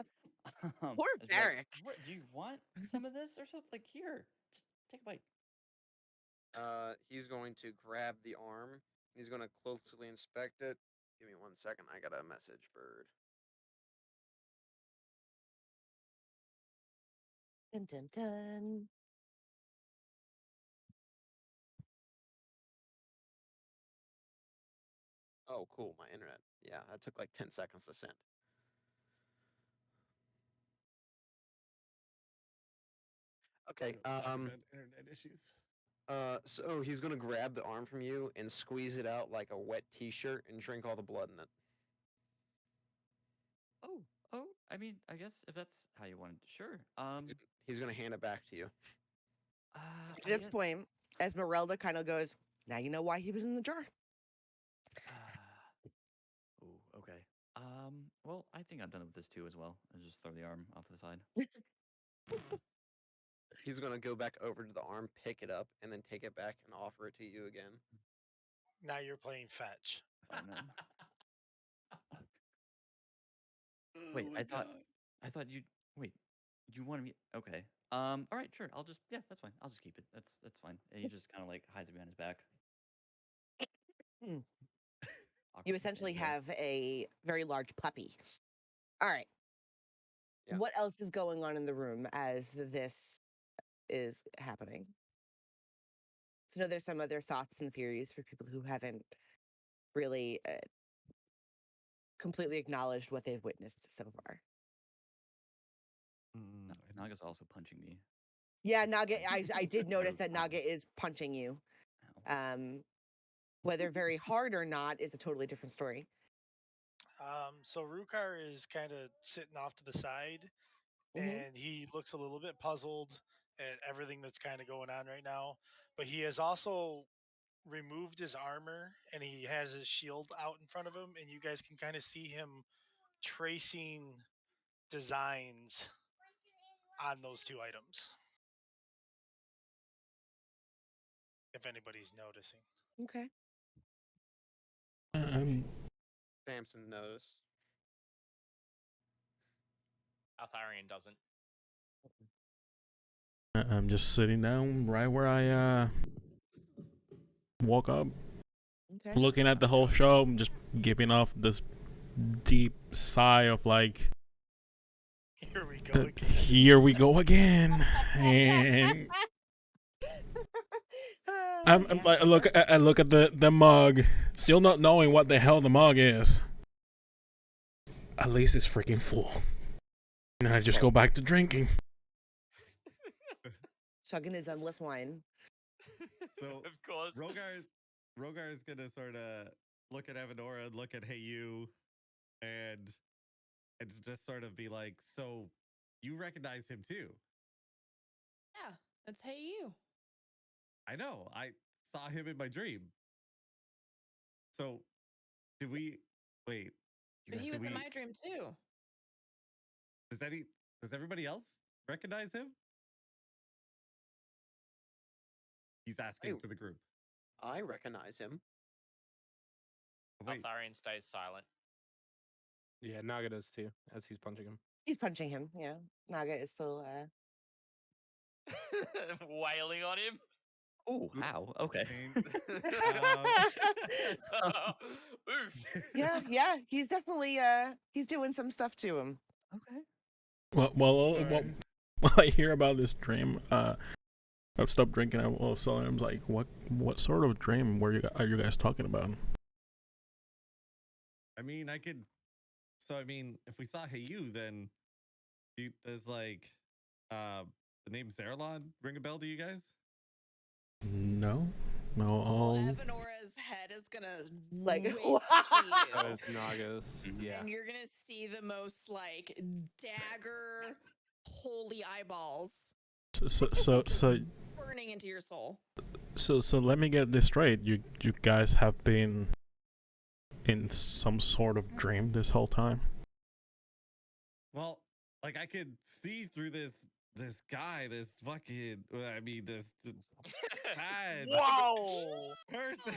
Poor It's like, Varric. what, do you want some of this or something? Like here, just take a bite. He's going to grab the arm. He's going to closely inspect it. Give me 1 second. I got a message, bird. Dun, dun, dun. Oh, cool. My internet. Yeah, that took like 10 seconds to send. Okay. Internet issues. So he's gonna grab the arm from you and squeeze it out like a wet T-shirt and drink all the blood in it. Oh. I mean, I guess if that's how you want it, sure. He's gonna hand it back to you. At this point, Esmeralda kind of goes, now you know why he was in the jar. Oh, okay. Well, I think I'm done with this too as well. I'll just throw the arm off to the side. He's gonna go back over to the arm, pick it up, and then take it back and offer it to you again. Now you're playing fetch. Fine then. Wait, I thought you wait. You wanted me? Okay. All right, sure. Yeah, that's fine. I'll just keep it. That's fine. And he just kind of like hides it behind his back. You Awkwardly essentially stands there. have a very large puppy. All right. Yeah. What else is going on in the room as this is happening? So, there's some other thoughts and theories for people who haven't really completely acknowledged what they've witnessed so far. Naga's also punching me. Yeah, Naga, I did notice Oh, that Naga is punching you. Whether very hard or not is a totally different story. So Rukar is kind of sitting off to the side, and he looks a little bit puzzled at everything that's kind of going on right now. But he has also removed his armor, and he has his shield out in front of him, and you guys can kind of see him tracing designs on those two items. If anybody's noticing. Okay. Samson noticed. Altharian doesn't. I'm just sitting down right where I woke up, Okay. looking at the whole show, just giving off this deep sigh of like, Here we go again. here we go again. And I look at the mug, still not knowing what the hell the mug is. At least it's freaking full. And I just go back to drinking. Chugging his endless wine. So Of course. Rogar is gonna sort of look at Evanora and look at Hey You, and just sort of be like, "So, you recognize him too?" Yeah, that's Hey You. I know. I saw him in my dream. So, did we wait? you But guys, he did was in we- my dream too. Does everybody else recognize him? He's asking I- to the group. I recognize him. Wait, Altharian stays silent. Yeah, Naga does too, as he's punching him. He's punching him. Yeah. Naga is still. Wailing on him. Oh, how? Okay. Oof. Yeah. He's definitely he's doing some stuff to him. Okay. Well, while I hear about this dream, I've stopped drinking. I was like, what sort of dream are you guys talking about? I mean, I could. So, I mean, if we saw Hey You, then there's like, the name Zerlon ring a bell to you guys? No, Oh, all Evanora's head is gonna Like, whip wow. to That you. is Naga's. Yeah. And you're gonna see the most like dagger holy eyeballs so burning into your soul. So let me get this straight. You guys have been in some sort of dream this whole time? Well, like I could see through this guy, this fucking, I mean, this bad Whoa! person.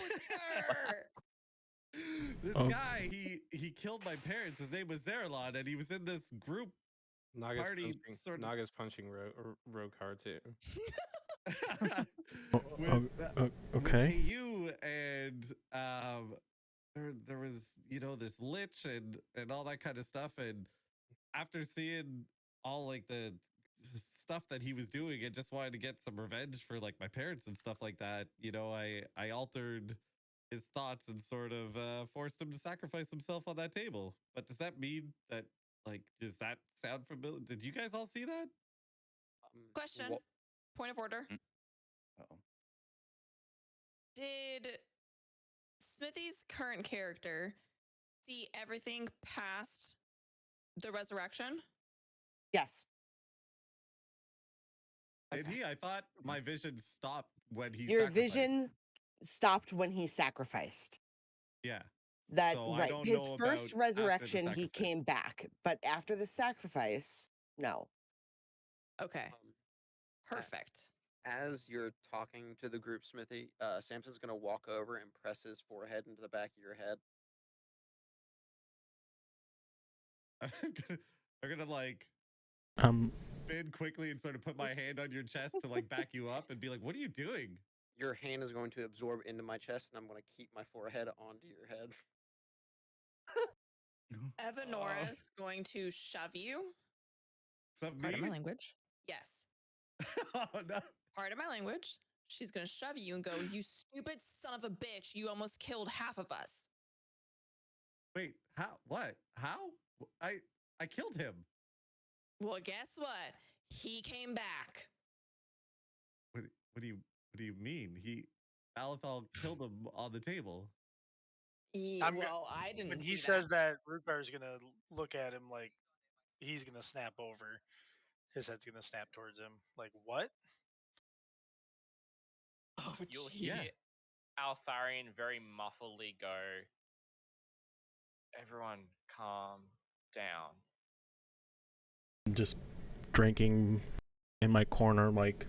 This Oh. guy, he killed my parents. His name was Zerlon, and he was in this group Naga's party. punching, Sort of. Naga's punching Rokar too. with okay. you and there was this lich and all that kind of stuff, and after seeing all like the stuff that he was doing and just wanted to get some revenge for like my parents and stuff like that, I altered his thoughts and sort of forced him to sacrifice himself on that table. But does that mean that, like, does that sound familiar? Did you guys all see that? Question. Wha- Point of order. Uh-oh. Did Smithy's current character see everything past the resurrection? Yes. Did he? I thought my vision stopped when he Your sacrificed. vision stopped when he sacrificed. Yeah. That So I right. don't His know first about after the resurrection, he sacrifice. came back, but after the sacrifice, no. Okay. Um, Perfect. as you're talking to the group, Smithy, Samson's gonna walk over and press his forehead into the back of your head. I'm gonna like bend quickly and sort of put my hand on your chest to like back you up and be like, "What are you doing?" Your hand is going to absorb into my chest, and I'm going to keep my forehead onto your head. Evanora's going to shove you. Some Pardon my me? language. Yes. Oh no! Part of my language. She's going to shove you and go, "You stupid son of a bitch. You almost killed half of us." Wait, how? What? How? I killed him. Well, guess what? He came back. What do you mean? Alethal killed him on the table. I'm go- Well, I didn't When see he says that, Rukar's gonna look at him like he's gonna snap over. His head's gonna snap towards him. Like, what? Oh, You'll jeez. hear Altharian very muffledly go, "Everyone calm down." just drinking in my corner. Like,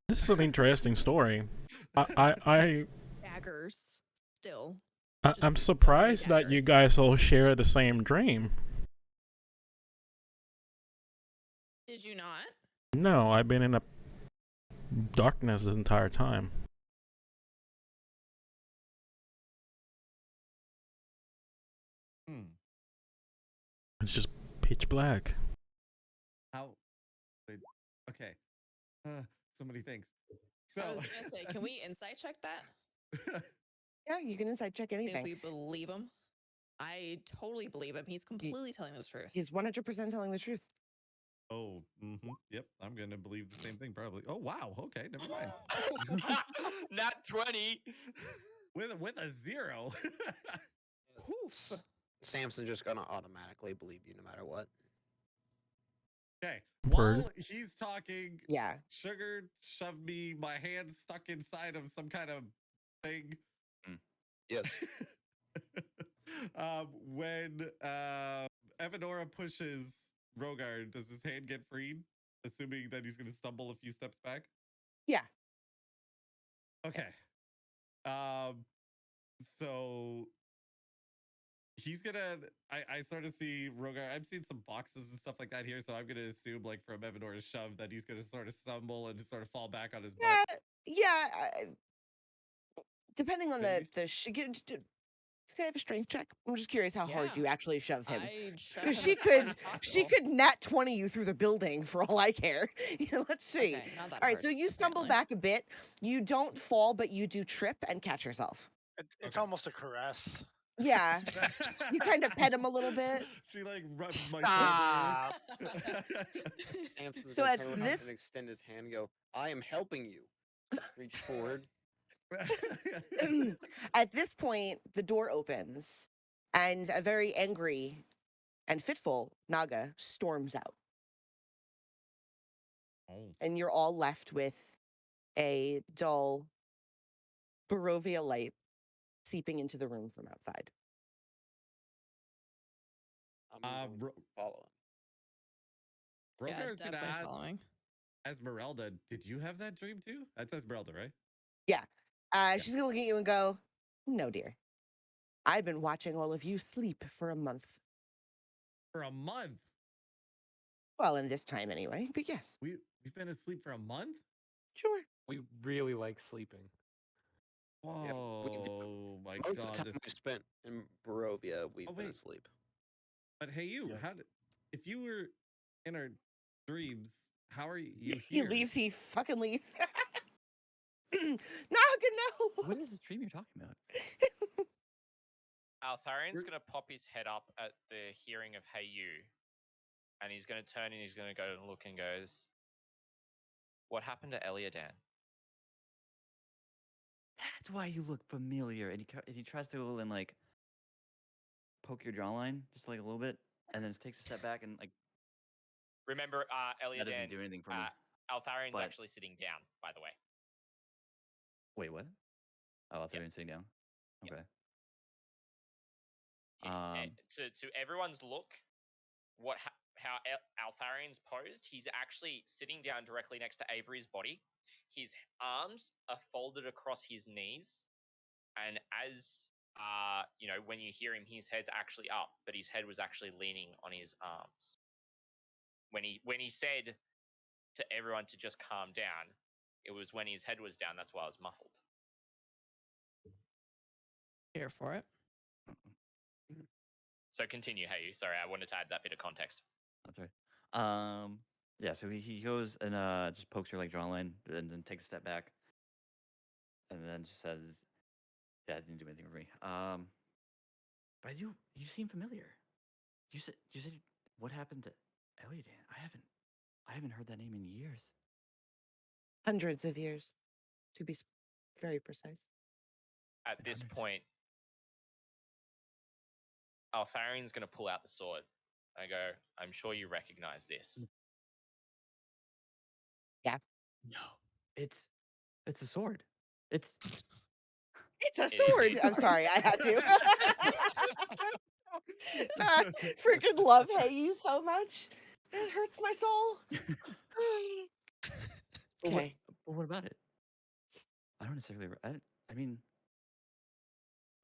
this is an interesting story. I Daggers. Still. I'm Just surprised still that you daggers. guys all share the same dream. Did you not? No, I've been in a darkness the entire time. Hmm. It's just pitch black. How? Okay. So many things. So I was gonna say, can we insight check that? Yeah, you can inside check See if anything. we believe him. I totally believe him. He's completely telling the truth. He's 100% telling the truth. Oh, yep. I'm gonna believe the same thing probably. Oh wow. Okay, never mind. Nat 20. with a 0. Oof. Samson just gonna automatically believe you no matter what. Okay. Word. While he's talking, Yeah. Sugar shoved me, my hand stuck inside of some kind of thing. Yes. When Evanora pushes Rogar, does his hand get freed? Assuming that he's gonna stumble a few steps back? Yeah. Okay. So he's gonna I sort of see Rogar. I'm seeing some boxes and stuff like that here, so I'm gonna assume like from Evanora's shove that he's gonna sort of stumble and sort of fall back on his Yeah. butt. Yeah. Depending on Maybe. can I have a strength check? I'm just curious how hard Yeah. you actually shove him. I shove Because him she as hard could as she possible. could nat 20 you through the building for all I care. Let's see. Okay, not that All right, hard, so you stumble apparently. back a bit. You don't fall, but you do trip and catch yourself. It's Okay. almost a caress. Yeah. You kind of pet him a little bit. She like rubs my Stop. shoulder. Samson's So gonna at turn around this and extend his hand and go, I am helping you. Reach forward. at this point, the door opens and a very angry and fitful Naga storms out. Oh. And you're all left with a dull Barovia light seeping into the room from outside. I'm going to follow him. Yeah, Rogar's gonna definitely ask following. Esmeralda, did you have that dream too? That's Esmeralda, right? Yeah. She's going to look at you and go, no, dear. I've been watching all of you sleep for a month. For a month. Well, in this time anyway, but yes, We've been asleep for a month? sure. We really like sleeping. Whoa, we do. my Most of god. the time we spent in Barovia, we've Oh, been wait. asleep. But hey, you, Yeah. if you were in our dreams, how are you He here? leaves, he fucking leaves. Naga, no. What is this dream you're talking about? Altharian's gonna pop his head up at the hearing of Hey You, and he's gonna turn and he's gonna go and look and goes, "What happened to Eliadan?" That's why you look familiar. And he tries to go and like poke your jawline just like a little bit, and then takes a step back and like Remember, that doesn't Eliadan. do anything for me. Altharian's but- actually sitting down, by the way. Wait, what? Oh, I thought you Yep. were sitting down. Yep. Okay. To everyone's look, how Altharian's posed, he's actually sitting down directly next to Avery's body. His arms are folded across his knees, and as when you hear him, his head's actually up, but his head was actually leaning on his arms. When he said to everyone to just calm down, it was when his head was down. That's why I was muffled. Here for it. So continue, Hey You. Sorry, I wanted to add that bit of context. That's right. Yeah, so he goes and just pokes your like jawline and then takes a step back. And then just says, yeah, it didn't do anything for me. But you seem familiar. You said what happened to Eliadan? I haven't heard that name in years. Hundreds of years, to be very precise. At this point, Altharian's going to pull out the sword. I go, I'm sure you recognize this. Yeah. No. It's a sword. It's It's a It is sword. indeed. I'm sorry, I had to. I freaking love Hey You so much. It hurts my soul. Okay. But what about it? I don't necessarily I mean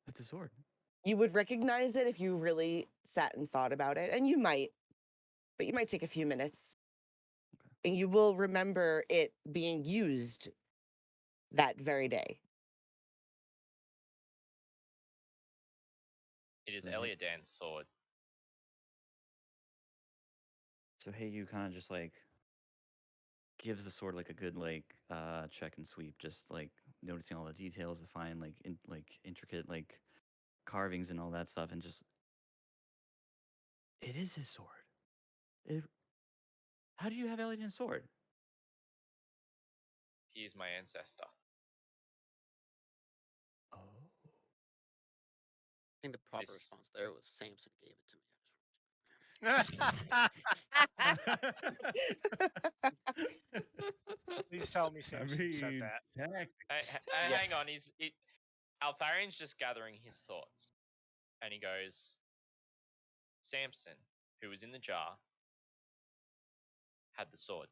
it's a sword. You would recognize it if you really sat and thought about it, and you might, but you might take a few minutes. and you will remember it being used that very day. It is Mhm. Eliadan's sword. So hey, you kind of just like gives the sword like a good like check and sweep, just like noticing all the details to find like intricate like carvings and all that stuff, and just it is his sword. It, how do you have Elliot's sword? He is my ancestor. Oh, I think the proper This- response there was Samson gave it to me. Please tell me I Samson said mean, that. Hang on, Yes. Altharian's just gathering his thoughts, and he goes, Samson, who was in the jar, had the sword,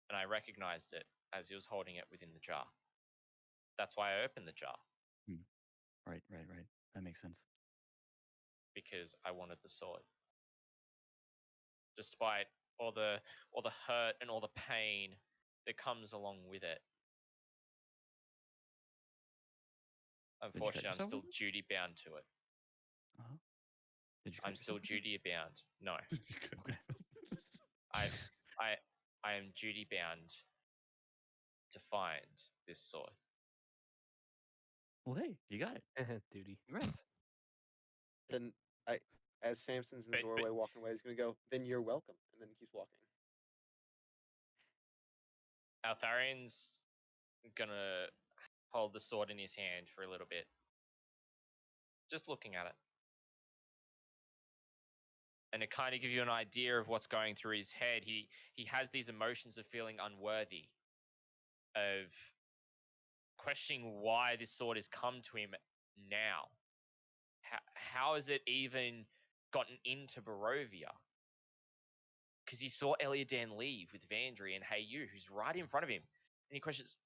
and I recognized it as he was holding it within the jar. That's why I opened the jar, right. That makes sense. because I wanted the sword. Despite all the hurt and all the pain that comes along with it. you cut Unfortunately, I'm yourself still with it? duty bound to it. Uh-huh. Did you cut I'm still yourself with it? duty bound. No, Did you cut Okay. yourself? I am duty bound to find this sword. Well, hey, you got it. Duty. Congrats. Then as Samson's in the But- doorway walking away, he's gonna go, "Then you're welcome," and then he keeps walking. Altharian's gonna hold the sword in his hand for a little bit, just looking at it. And to kind of give you an idea of what's going through his head, he has these emotions of feeling unworthy, of questioning why this sword has come to him now. How has it even gotten into Barovia? Because he saw Eliadan leave with Vandry and Heyu, who's right in front of him, and he questions,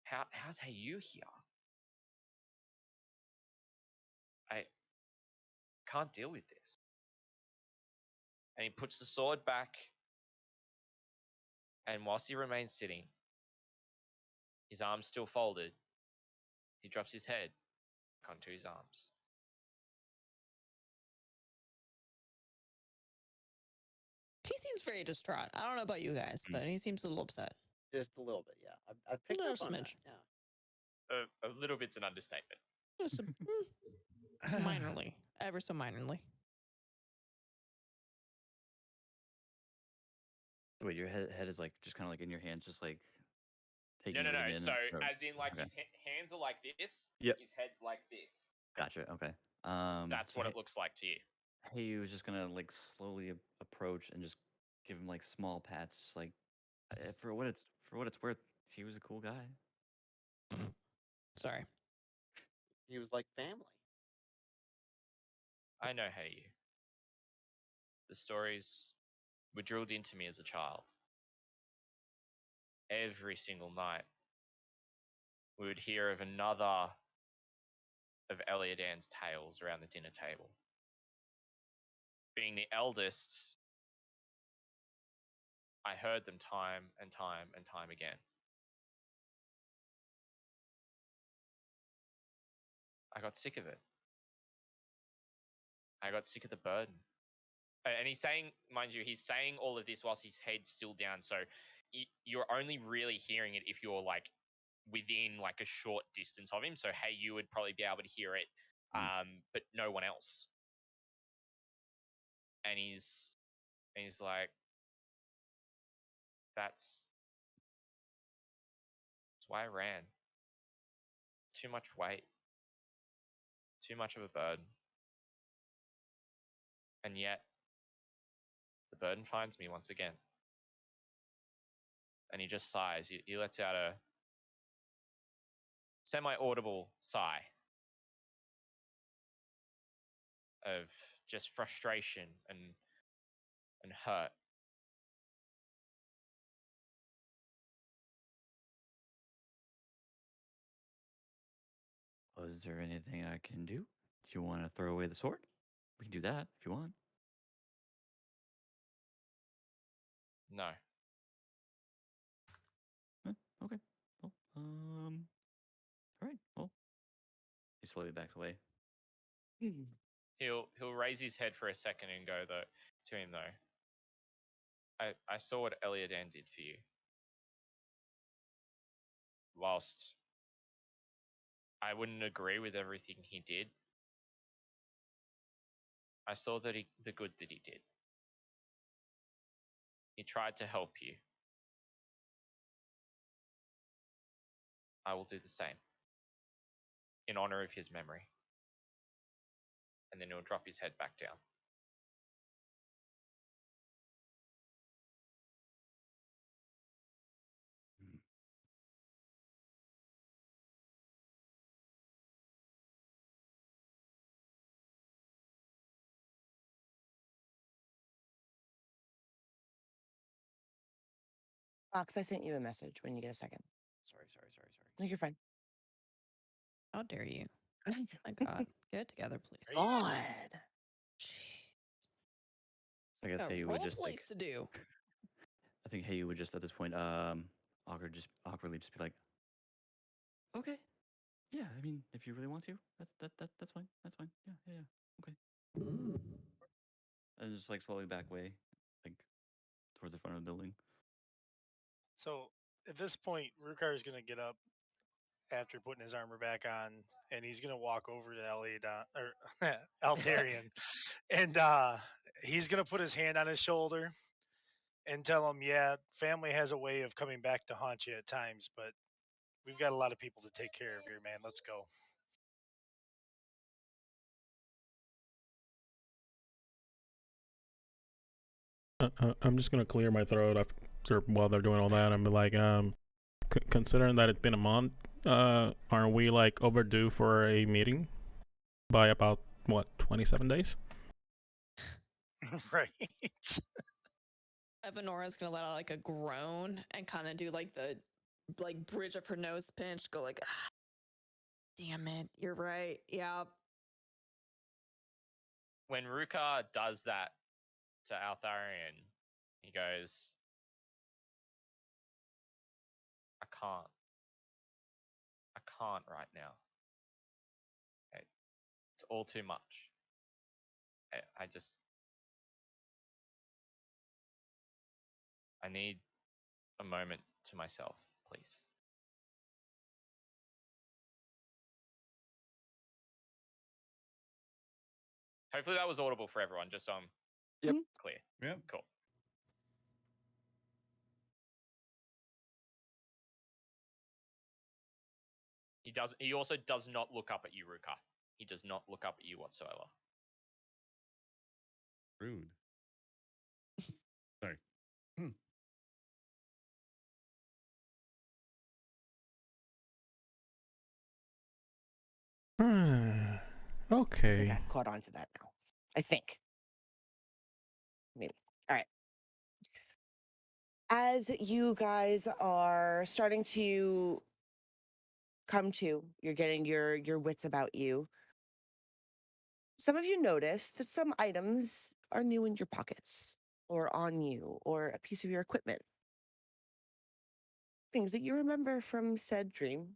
how's Heyu here? I can't deal with this. And he puts the sword back, and whilst he remains sitting, his arms still folded, he drops his head onto his arms. He seems very distraught. I don't know about you guys, but he seems a little upset. Just a little bit, yeah. I've picked Just up a on that. smidge. Yeah. A little bit's an understatement. Just minorly, ever so minorly. Wait, your head is like just kind of like in your hands, just like taking No. everything in. So, or- as in, like, okay. his hands are like this, Yep. his head's like this. Gotcha. Okay. That's so what it looks like to you. He was just gonna like slowly approach and just give him like small pats, just like for what it's worth. He was a cool guy. Sorry. He was like family. I know Heyu. The stories were drilled into me as a child. Every single night, we would hear of another of Eliadan's tales around the dinner table. Being the eldest, I heard them time and time and time again. I got sick of it. I got sick of the burden. And he's saying, mind you, he's saying all of this whilst his head's still down. So you're only really hearing it if you're like within like a short distance of him. So hey, you would probably be able to hear it, but no one else. And he's like, that's why I ran. Too much weight. Too much of a burden. And yet, the burden finds me once again. And he just sighs. He lets out a semi-audible sigh of just frustration and hurt. Was there anything I can do? Do you want to throw away the sword? We can do that if you want. No. Okay. Well, all right. Well, he slowly backs away. He'll raise his head for a second and go to him though. I saw what Eliadan did for you. Whilst I wouldn't agree with everything he did, I saw that the good that he did. He tried to help you. I will do the same in honor of his memory. And then he'll drop his head back down. Fox, I sent you a message when you get a second. Sorry. No, you're fine. How dare you? My God, get it together, please. God. I guess Got Hey role would just plays like. to do. I think Hey would just at this point awkwardly just be like, okay, yeah. I mean, if you really want to, that's fine. That's fine. Yeah. Okay. And just like slowly back away, like towards the front of the building. So at this point, Rukar is going to get up after putting his armor back on, and he's going to walk over to Altharian, and he's going to put his hand on his shoulder and tell him, yeah, family has a way of coming back to haunt you at times, but we've got a lot of people to take care of here, man. Let's go. I'm just gonna clear my throat after while they're doing all that. I'm like, considering that it's been a month, aren't we like overdue for a meeting by about what 27 days? Right. Evanora's gonna let out like a groan and kind of do like the bridge of her nose pinch, go like, ah, damn it, you're right. Yeah. When Rukar does that to Altharian, he goes, I can't right now. It's all too much. I need a moment to myself, please. Hopefully that was audible for everyone, just so I'm clear. Yep. Cool. He also does not look up at you, Ruka. He does not look up at you whatsoever. Rude. Sorry. I think Okay. I've caught on to that now. I think. Maybe. All right. As you guys are starting to come to, you're getting your wits about you. Some of you notice that some items are new in your pockets or on you or a piece of your equipment. Things that you remember from said dream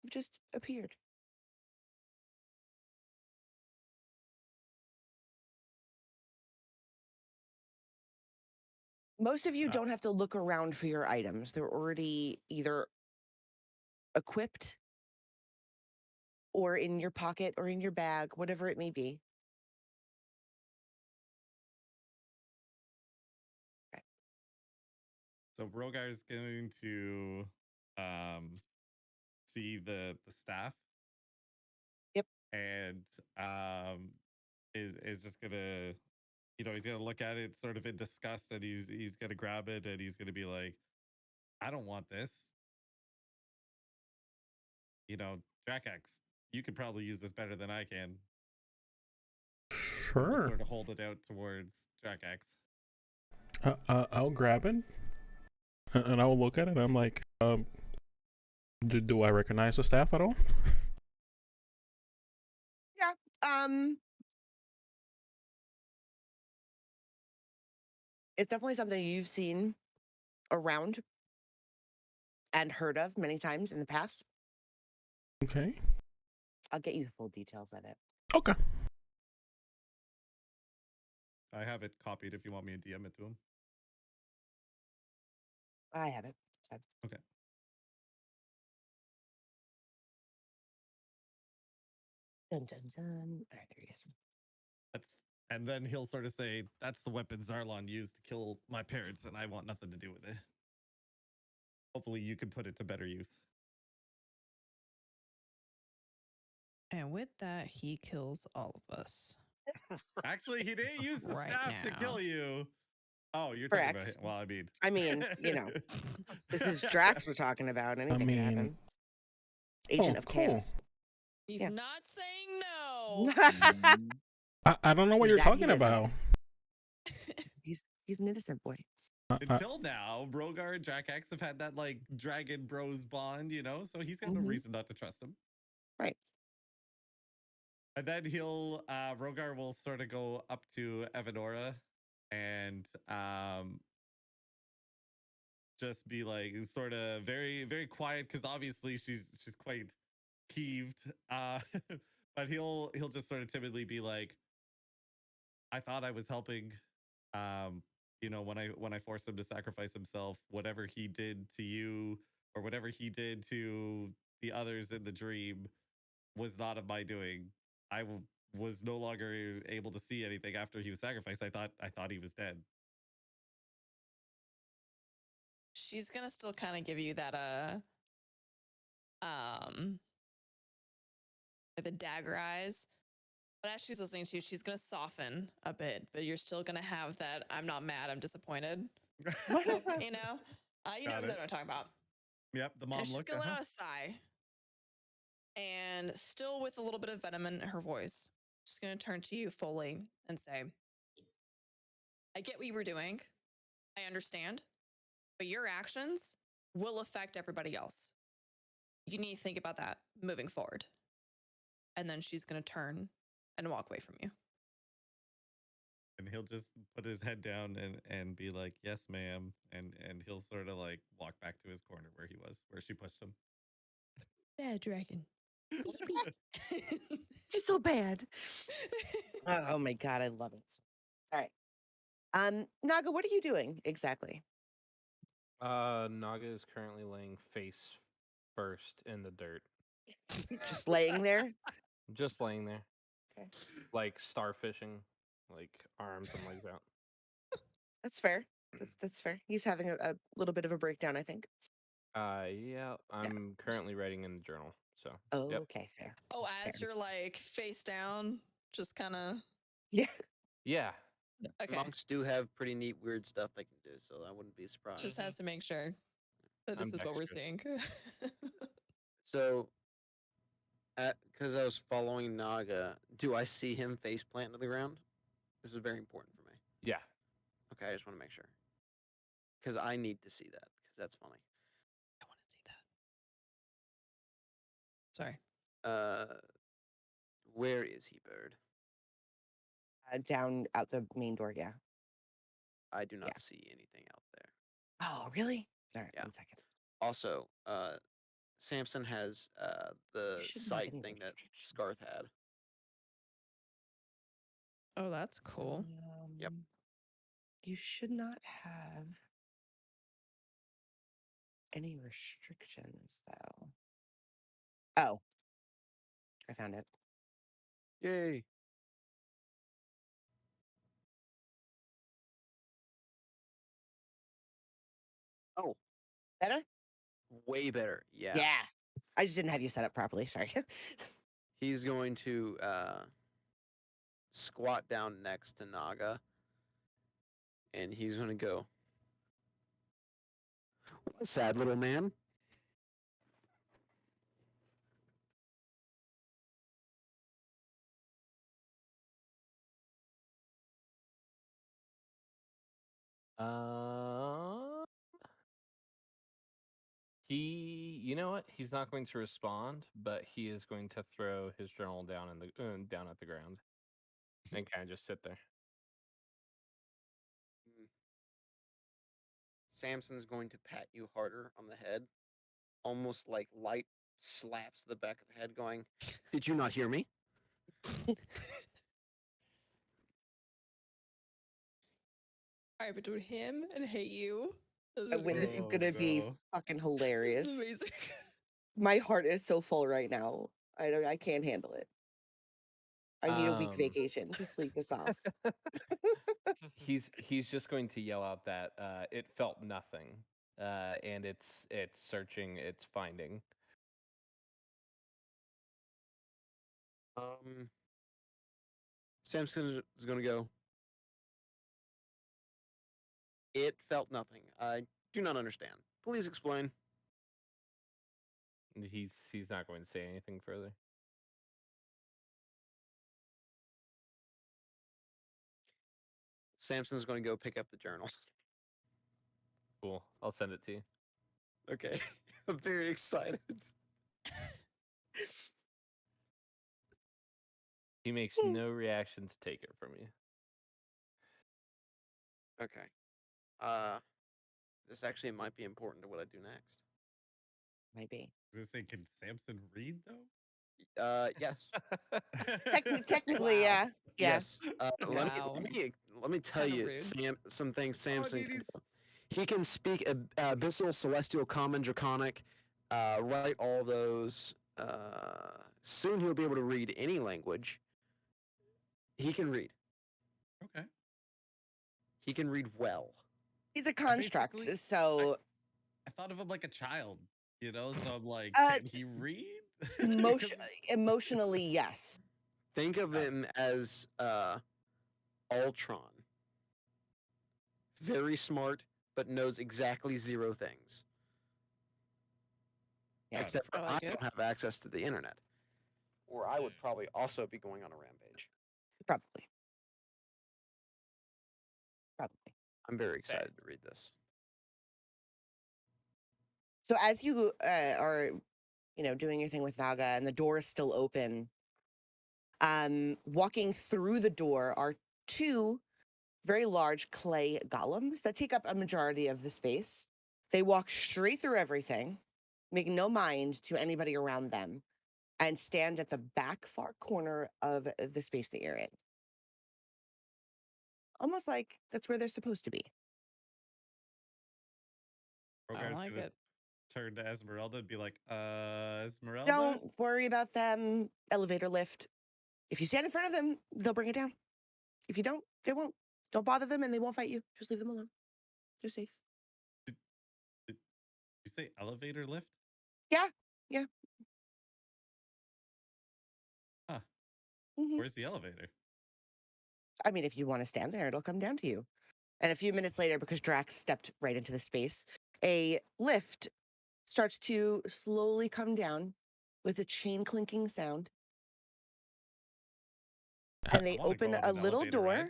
have just appeared. Most of you don't have to look around for your items. They're already either equipped or in your pocket or in your bag, whatever it may be. Okay. So Rogar's going to see the staff. Yep. And is just gonna, he's gonna look at it sort of in disgust, and he's gonna grab it and he's gonna be like, I don't want this. Drakax, you could probably use this better than I can. So we'll Sure. sort of hold it out towards Drakax. I'll grab it, and I'll look at it. I'm like, do I recognize the staff at all? Yeah. It's definitely something you've seen around and heard of many times in the past. Okay. I'll get you the full details of it. Okay. I have it copied if you want me to DM it to him. I have it. It's fine. Okay. Dun, dun, dun. All right, there he is. And then he'll sort of say, "That's the weapon Zarlon used to kill my parents, and I want nothing to do with it. Hopefully, you can put it to better use." And with that, he kills all of us. Actually, he didn't use the Right staff to now. kill you. Oh, you're talking about Correct. him. Well, I mean, you know, this is Drax we're talking about. Anything can happen. Agent of cool. Chaos. He's Yeah. not saying no. I don't know what you're That he talking isn't. about. He's an innocent boy. Until now, Rogar and Dracax have had that like dragon bros bond, you know, so he's got no Mhm. reason not to trust him. Right. And then Rogar will sort of go up to Evanora and just be like sort of very, very quiet because obviously she's quite peeved. But he'll just sort of timidly be like, "I thought I was helping. You know, when I forced him to sacrifice himself, whatever he did to you or whatever he did to the others in the dream was not of my doing. I was no longer able to see anything after he was sacrificed. I thought he was dead." She's gonna still kind of give you that the dagger eyes. But as she's listening to you, she's gonna soften a bit, but you're still gonna have that I'm not mad, I'm disappointed. You know? You know Got exactly it. what I'm talking about. Yep, the And mom she's look. gonna let out a sigh. And still with a little bit of venom in her voice, she's gonna turn to you fully and say, I get what you were doing. I understand. But your actions will affect everybody else. You need to think about that moving forward. And then she's going to turn and walk away from you. And he'll just put his head down and be like, "Yes, ma'am," and he'll sort of like walk back to his corner where she pushed him. Bad dragon. She's so bad. Oh my god, I love it. All right. Naga, what are you doing exactly? Naga is currently laying face first in the dirt. Just laying there? Just laying there. Okay. Like starfishing, like arms and legs out. That's fair. That's fair. He's having a little bit of a breakdown, I think. Yeah, I'm currently writing in the journal. So Oh, yep. okay, fair. Oh, as Fair. you're like face down, just kind of. Yeah. Yeah. Okay. Monks do have pretty neat, weird stuff they can do, so I wouldn't be surprised. Just has to make sure that this I'm is what we're dexterous. seeing. So, because I was following Naga, do I see him face plant to the ground? This is very important for me. Yeah. Okay, I just want to make sure. Because I need to see that, because that's funny. I want to see that. Sorry. Where is he, Bird? Down out the main door, yeah. I do not Yeah. see anything out there. Oh, really? All right, Yeah. 1 second. Also, Samson has the You should not sight get any thing that notification. Scarth had. Oh, that's cool. Yep. You should not have any restrictions, though. Oh. I found it. Yay! Oh, Better? way better. Yeah. Yeah. I just didn't have you set up properly. Sorry. He's going to squat down next to Naga, and he's going to go, "What a sad little man." You know what? He's not going to respond, but he is going to throw his journal down in the down at the ground, and kind of just sit there. Samson's going to pat you harder on the head, almost like light slaps the back of the head, going, "Did you not hear me?" All right, between him and Hate You, this is Wait, this is great. gonna be no. fucking This hilarious. is amazing. My heart is so full right now. I can't handle it. I need a week vacation to sleep this off. He's just going to yell out that it felt nothing, and it's searching, it's finding. Samson is going to go. It felt nothing. I do not understand. Please explain. He's not going to say anything further. Samson's going to go pick up the journal. Cool. I'll send it to you. Okay. I'm very excited. He makes no reaction to take it from you. Okay. This actually might be important to what I do next. Maybe. I was gonna say, can Samson read though? Yes. Technically, Wow. yeah. Yeah. Yes. Wow. Let me tell Kinda you rude. some things Oh, I Samson mean, can he's do. He can speak abyssal, celestial, common, draconic, write all those. Soon he'll be able to read any language. He can read. okay. He can read well. He's a I construct, basically- so I thought of him like a child, you know. So I'm like, Uh, can he read? emotion, 'Cause- emotionally, yes. Think of Oh. him as Ultron. Very smart, but knows exactly zero things. Yeah. Except for I I like it. don't have access to the internet. Or I would probably also be going on a rampage. Probably. Probably. I'm very excited to read this. So as you are, doing your thing with Naga and the door is still open, walking through the door are two very large clay golems that take up a majority of the space. They walk straight through everything, make no mind to anybody around them, and stand at the back far corner of the space that you're in. Almost like that's where they're supposed to be. I Rogar's like gonna it. turn to Esmeralda and be like, Esmeralda? Don't worry about them. Elevator lift. If you stand in front of them, they'll bring it down. If you don't, they won't. Don't bother them and they won't fight you. Just leave them alone. They're safe. You say elevator lift? Yeah. Yeah. Huh. Mhm. Where's the elevator? I mean, if you want to stand there, it'll come down to you. And a few minutes later, because Drax stepped right into the space, a lift starts to slowly come down with a chain clinking sound. And they wanna open go on a an little elevator ride. door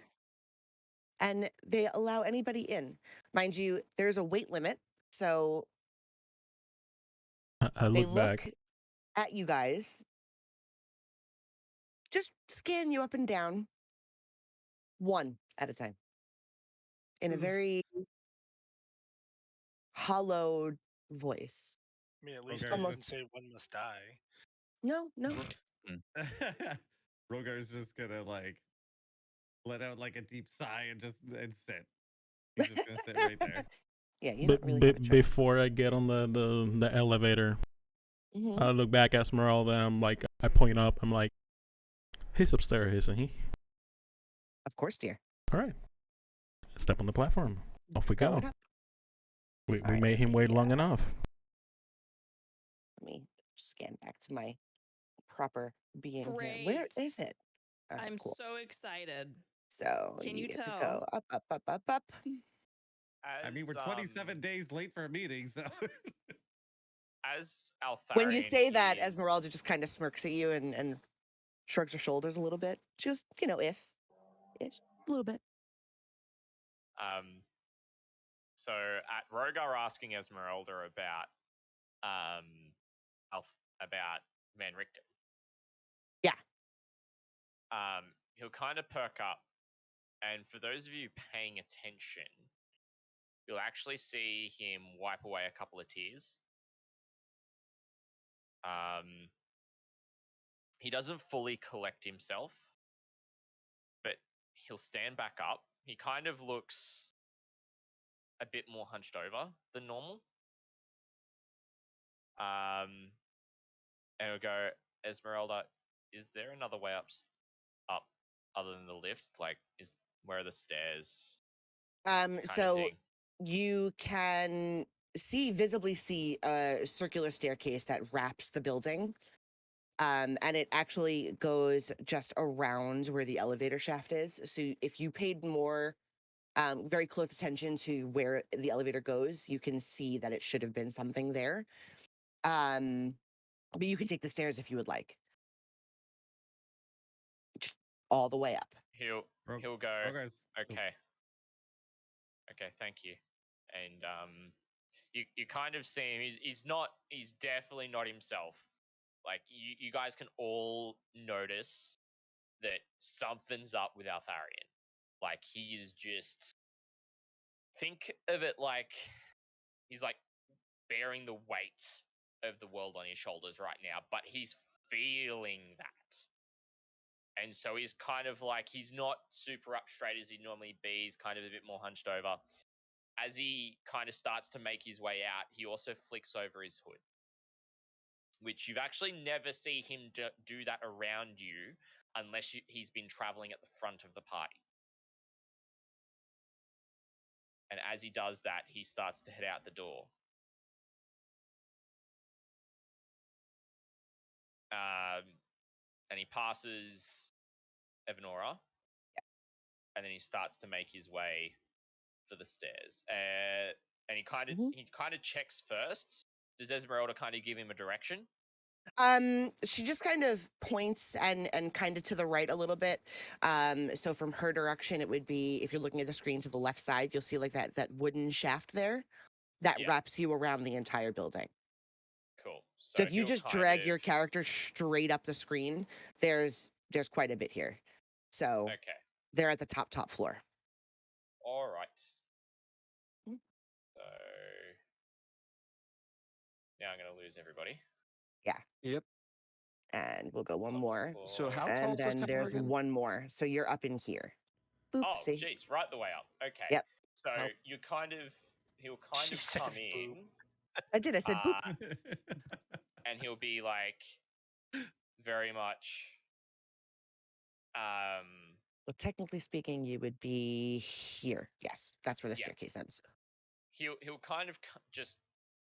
and they allow anybody in. Mind you, there's a weight limit. So I they look look back. at you guys, just scan you up and down, one at a time, in a Oof. very hollow voice. I mean, at least Rogar's they Almost- didn't say one must die. No, no. Rogar's just gonna like let out like a deep sigh and sit. He's just gonna sit right there. Yeah, you But don't really have a choice. before I get on the elevator, Mhm. I look back at Esmeralda. I'm like, I point up. I'm like, he's upstairs, isn't he? Of course, dear. All right. Step on the platform. Off we go. Going up. We All right, made him wait long yeah. enough. Let me scan back to my proper being here. Where Great. is it? All right, I'm cool. so excited. So Can you you get to tell? go up, up, up, up, up. I mean, we're 27 days late for a meeting, so As Altharian When you say that, is- Esmeralda just kind of smirks at you and shrugs her shoulders a little bit. Just, if. It's a little bit. So at Rogar asking Esmeralda about Man Richter. Yeah. He'll kind of perk up, and for those of you paying attention, you'll actually see him wipe away a couple of tears. He doesn't fully collect himself, but he'll stand back up. He kind of looks a bit more hunched over than normal. And he'll go, Esmeralda, is there another way up other than the lift? Like, where are the stairs? So you can visibly see a circular staircase that wraps the building. And it actually goes just around where the elevator shaft is. So if you paid more, very close attention to where the elevator goes, you can see that it should have been something there. But you can take the stairs if you would like. Just all the way up. He'll go, Rogar's, okay. Okay, thank you. And you kind of see him. He's definitely not himself. Like you guys can all notice that something's up with Altharian. Like he is just, think of it like he's like bearing the weight of the world on his shoulders right now, but he's feeling that. And so he's kind of like, he's not super up straight as he'd normally be. He's kind of a bit more hunched over. As he kind of starts to make his way out, he also flicks over his hood, which you've actually never see him do that around you unless he's been traveling at the front of the party. And as he does that, he starts to head out the door. And he passes Evanora, and then he starts to make his way for the stairs. And he kind of checks first. Does Esmeralda kind of give him a direction? She just kind of points and kind of to the right a little bit. So from her direction, it would be, if you're looking at the screen to the left side, you'll see like that wooden shaft there that wraps you around the entire building. Cool. So if you just drag your character straight up the screen, there's quite a bit here. So okay, they're at the top floor. All right. Hmm. So now I'm going to lose everybody. Yeah. Yep. And we'll go one more. So how tall And is this then tower there's again? one more. So you're up in here. Boop, Oh, see? jeez, right the way up. Okay. Yep. So he'll kind She of said come boop. in. I did. I said boop. And he'll be like very much Well, technically speaking, you would be here. Yes, that's where the staircase ends. He'll kind of just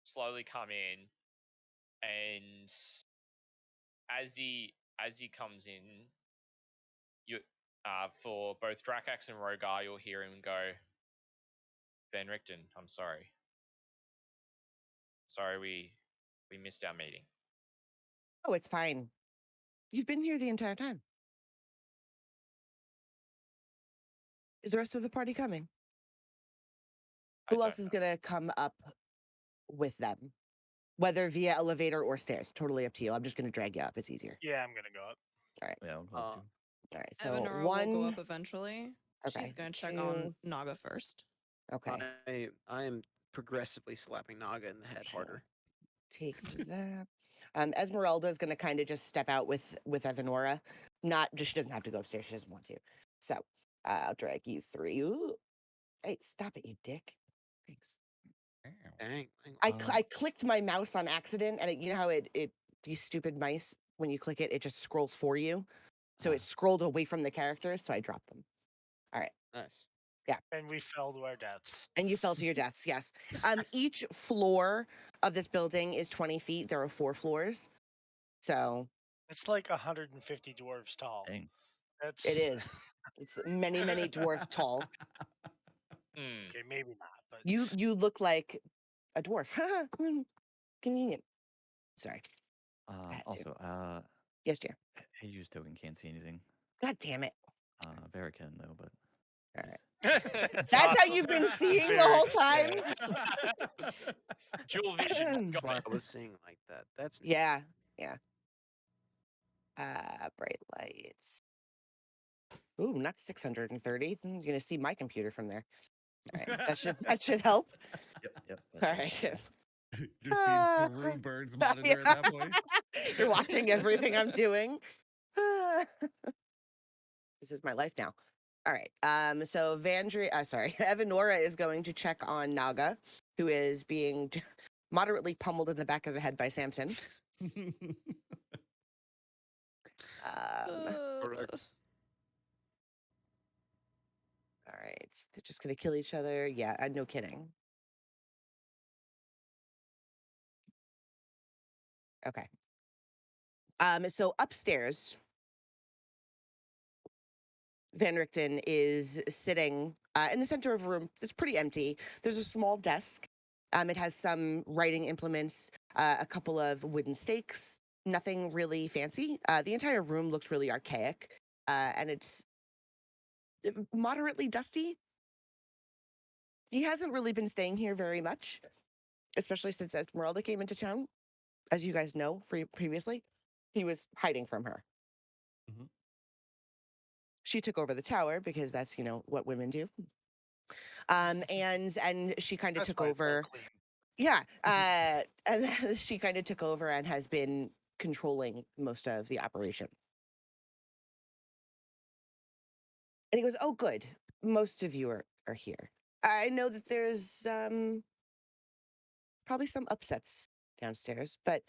slowly come in, and as he comes in, you for both Drakax and Rogar, you'll hear him go, Ben Richten, I'm sorry. Sorry we missed our meeting. Oh, it's fine. You've been here the entire time. Is the rest of the party coming? Who else is going to come up with them? Whether via elevator or stairs. Totally up to you. I'm just going to drag you up. It's easier. Yeah, I'm gonna go up. All right. Yeah, I'll go up too. All right. So Evanora one will go up eventually. Okay, She's gonna check two. on Naga first. Okay. I am progressively slapping Naga in the head harder. Take that. Esmeralda is going to kind of just step out with Evanora. She doesn't have to go upstairs. She doesn't want to. So I'll drag you three. Ooh. Hey, stop it, you dick. Thanks. Dang. I clicked my mouse on accident, and you know how it these stupid mice, when you click it, it just scrolls for you. So it scrolled away from the characters, so I dropped them. All right. Nice. Yeah. And we fell to our deaths. And you fell to your deaths, yes. Each floor of this building is 20 feet. There are 4 floors. So It's like 150 dwarves tall. Dang. That's it is. It's many, many dwarf tall. Okay, maybe not, but You look like a dwarf. Convenient. Sorry. I had to. Also, Yes, dear. Heiju's token can't see anything. God damn it. Vera can though, but All right. That's how you've been seeing the whole time? Dual vision. That's why I was seeing like that. That's Yeah. Bright lights. Ooh, not 630. You're gonna see my computer from there. All right, that should help. Yep. Yep. All That's right. You're seeing through Bird's monitor at that point. You're watching everything I'm doing. This is my life now. All right. So sorry, Evanora is going to check on Naga, who is being moderately pummeled in the back of the head by Samson. Correct. All right. They're just gonna kill each other. Yeah, no kidding. Okay. So upstairs, Van Richten is sitting in the center of a room that's pretty empty. There's a small desk. It has some writing implements, a couple of wooden stakes, nothing really fancy. The entire room looks really archaic, and it's moderately dusty. He hasn't really been staying here very much, especially since Esmeralda came into town. As you guys know, previously, he was hiding from her. Mhm. She took over the tower because that's what women do. And she kind of That's took why it's so over. clean. Yeah, and then she kind of took over and has been controlling most of the operation. And he goes, "Oh, good. Most of you are here. I know that there's probably some upsets downstairs, but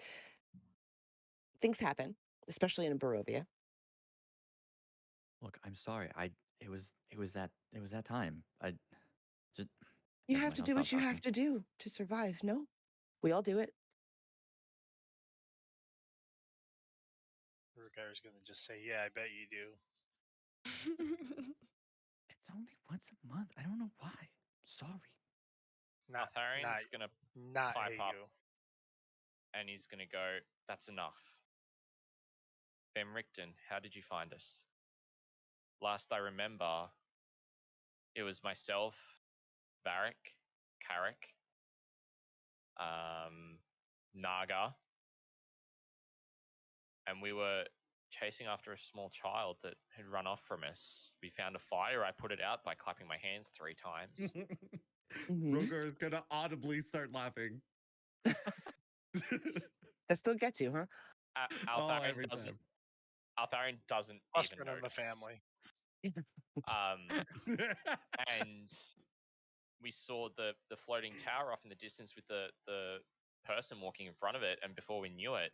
things happen, especially in Barovia. Look, I'm sorry. It was that time. I just You never have mind. to I'll do stop what you have talking. to do to survive. No, we all do it." Rugar's gonna just say, "Yeah, I bet you do." It's only once a month. I don't know why. Sorry. Not, Altharian's gonna not pipe hate up you. and he's gonna go, "That's enough. Van Richten, how did you find us? Last I remember, it was myself, Varric, Carrick, Naga, and we were chasing after a small child that had run off from us. We found a fire. I put it out by clapping my hands 3 times. Rogar is gonna audibly start laughing. That still gets you, huh? Oh, every doesn't. time. Altharian doesn't Must even been in the notice. family. And we saw the floating tower off in the distance with the person walking in front of it, and before we knew it,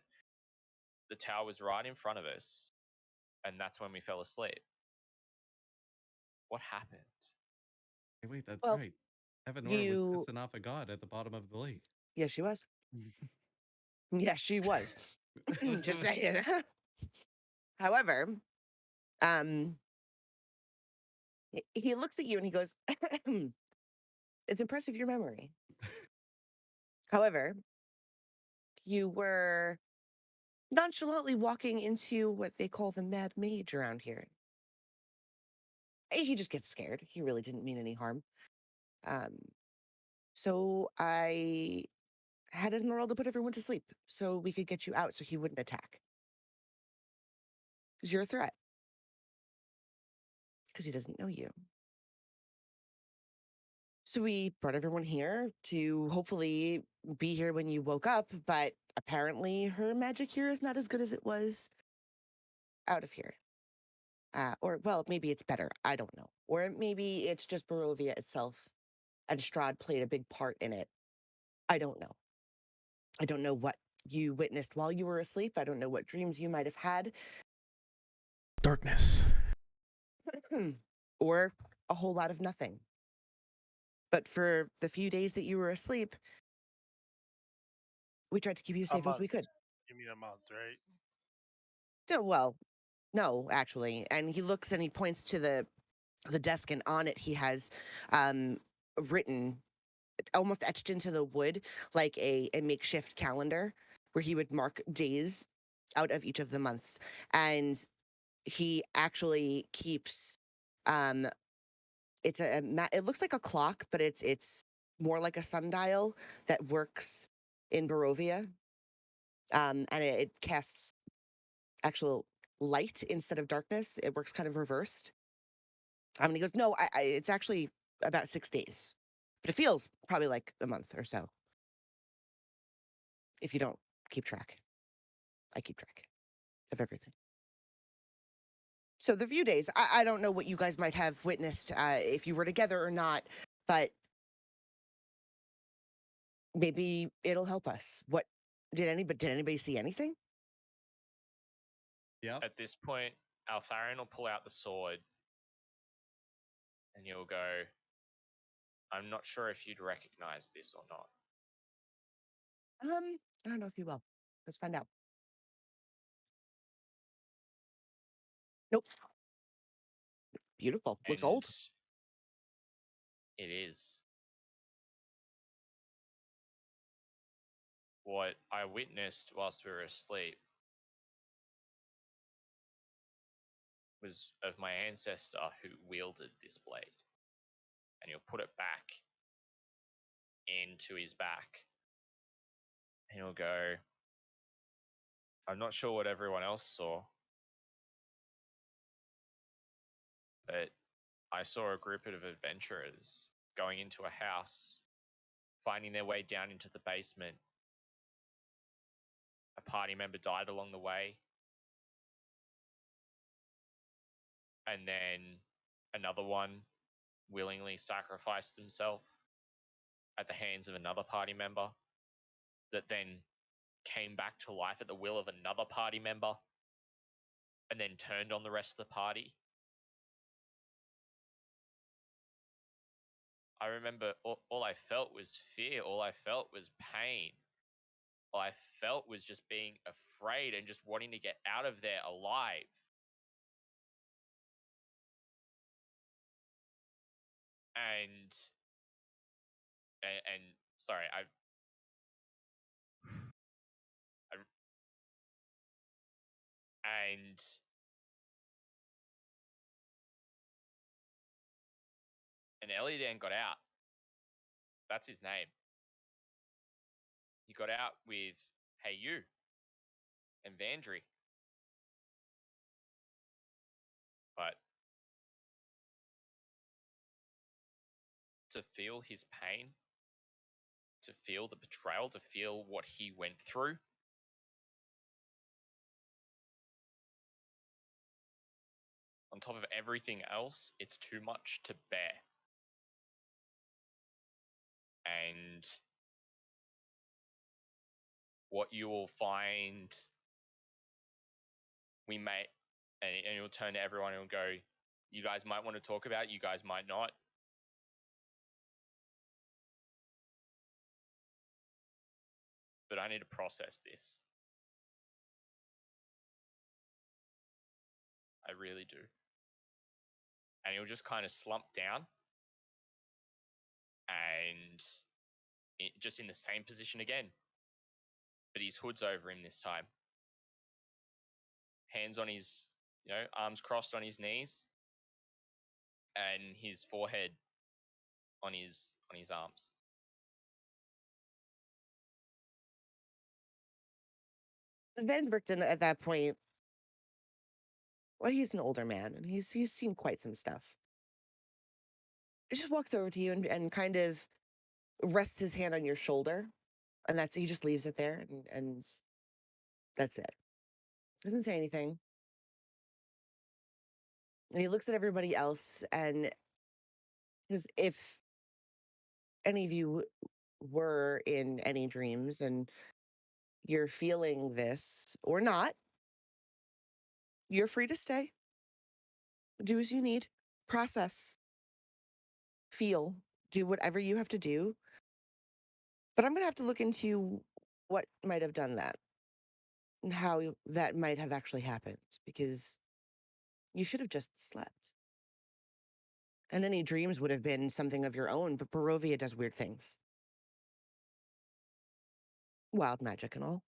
the tower was right in front of us, and that's when we fell asleep. What happened? Hey, wait, that's Well, right. Evanora was you. pissing off a god at the bottom of the lake. Yes, she was. Yes, she was. Just saying. However, um, he looks at you and he goes, "It's impressive your memory. However, you were nonchalantly walking into what they call the Mad Mage around here." He just gets scared. He really didn't mean any harm. Um, so I had Esmeralda put everyone to sleep so we could get you out so he wouldn't attack. Because you're a threat. Because he doesn't know you. So we brought everyone here to hopefully be here when you woke up, but apparently her magic here is not as good as it was out of here. Or, well, maybe it's better. I don't know. Or maybe it's just Barovia itself and Strahd played a big part in it. I don't know. I don't know what you witnessed while you were asleep. I don't know what dreams you might have had. Darkness. Or a whole lot of nothing. But for the few days that you were asleep, we tried to keep you as A safe as month. we could. You mean a month, right? No, well, no, actually. And he looks and he points to the desk, and on it he has written, almost etched into the wood, like a makeshift calendar where he would mark days out of each of the months. And he actually keeps it's it looks like a clock, but it's more like a sundial that works in Barovia. And it casts actual light instead of darkness. It works kind of reversed. And he goes, "No, it's actually about 6 days. But it feels probably like a month or so. If you don't keep track. I keep track of everything. So the few days, I don't know what you guys might have witnessed if you were together or not, but maybe it'll help us. What did anybody see anything? Yep. At this point, Altharion will pull out the sword and he'll go, I'm not sure if you'd recognize this or not. I don't know if you will. Let's find out. Nope. Beautiful. Looks old. It is. What I witnessed whilst we were asleep was of my ancestor who wielded this blade. And he'll put it back into his back. And he'll go, I'm not sure what everyone else saw, but I saw a group of adventurers going into a house, finding their way down into the basement. A party member died along the way. And then another one willingly sacrificed himself at the hands of another party member that then came back to life at the will of another party member and then turned on the rest of the party. I remember all I felt was fear. All I felt was pain. All I felt was just being afraid and just wanting to get out of there alive. And sorry, and Eliadan got out. That's his name. He got out with Hey You and Vandry. But to feel his pain, to feel the betrayal, to feel what he went through, on top of everything else, it's too much to bear. And what you will find, we may, and you'll turn to everyone and go, you guys might want to talk about it, you guys might not. But I need to process this. I really do. And he'll just kind of slump down and just in the same position again. But his hood's over him this time. Hands on his, arms crossed on his knees and his forehead on his arms. Van Verten at that point, well, he's an older man and he's seen quite some stuff. He just walks over to you and kind of rests his hand on your shoulder, and he just leaves it there, and that's it. Doesn't say anything. And he looks at everybody else, and because if any of you were in any dreams and you're feeling this or not, you're free to stay. Do as you need. Process. Feel. Do whatever you have to do. But I'm going to have to look into what might have done that and how that might have actually happened, because you should have just slept. And any dreams would have been something of your own, but Barovia does weird things. Wild magic and all.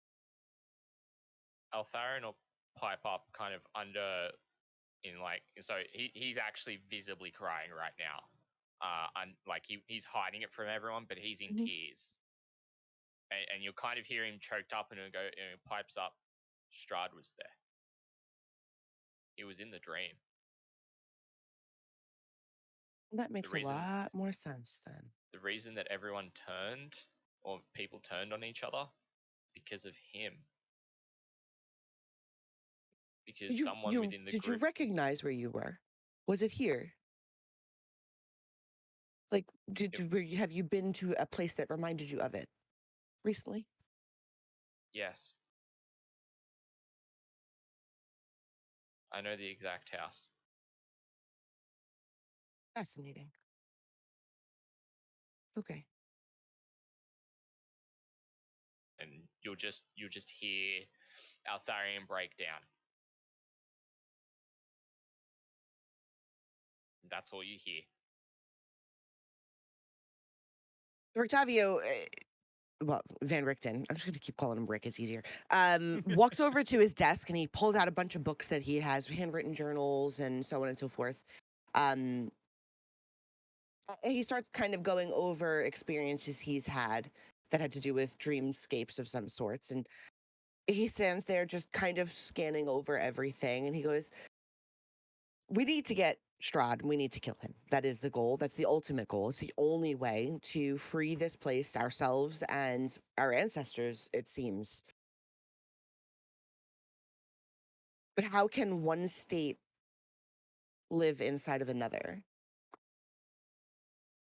Altharion will pipe up kind of under so he's actually visibly crying right now. And he's hiding it from everyone, but he's in tears. And you'll kind of hear him choked up and he'll go, pipes up. Strahd was there. He was in the dream. That makes a reason- lot more sense then. The reason that everyone turned, or people turned on each other, because of him. Because Did you, someone you within the did you group. recognize where you were? Was it here? Like, have you been to a place that reminded you of it recently? Yes. I know the exact house. Fascinating. Okay. And you'll just hear Altharian breakdown. That's all you hear. Rictavio, well, Van Richten, I'm just going to keep calling him Rick, it's easier, walks over to his desk and he pulls out a bunch of books that he has, handwritten journals and so on and so forth. And he starts kind of going over experiences he's had that had to do with dreamscapes of some sorts. And he stands there just kind of scanning over everything. And he goes, we need to get Strahd. We need to kill him. That is the goal. That's the ultimate goal. It's the only way to free this place, ourselves and our ancestors, it seems. But how can one state live inside of another?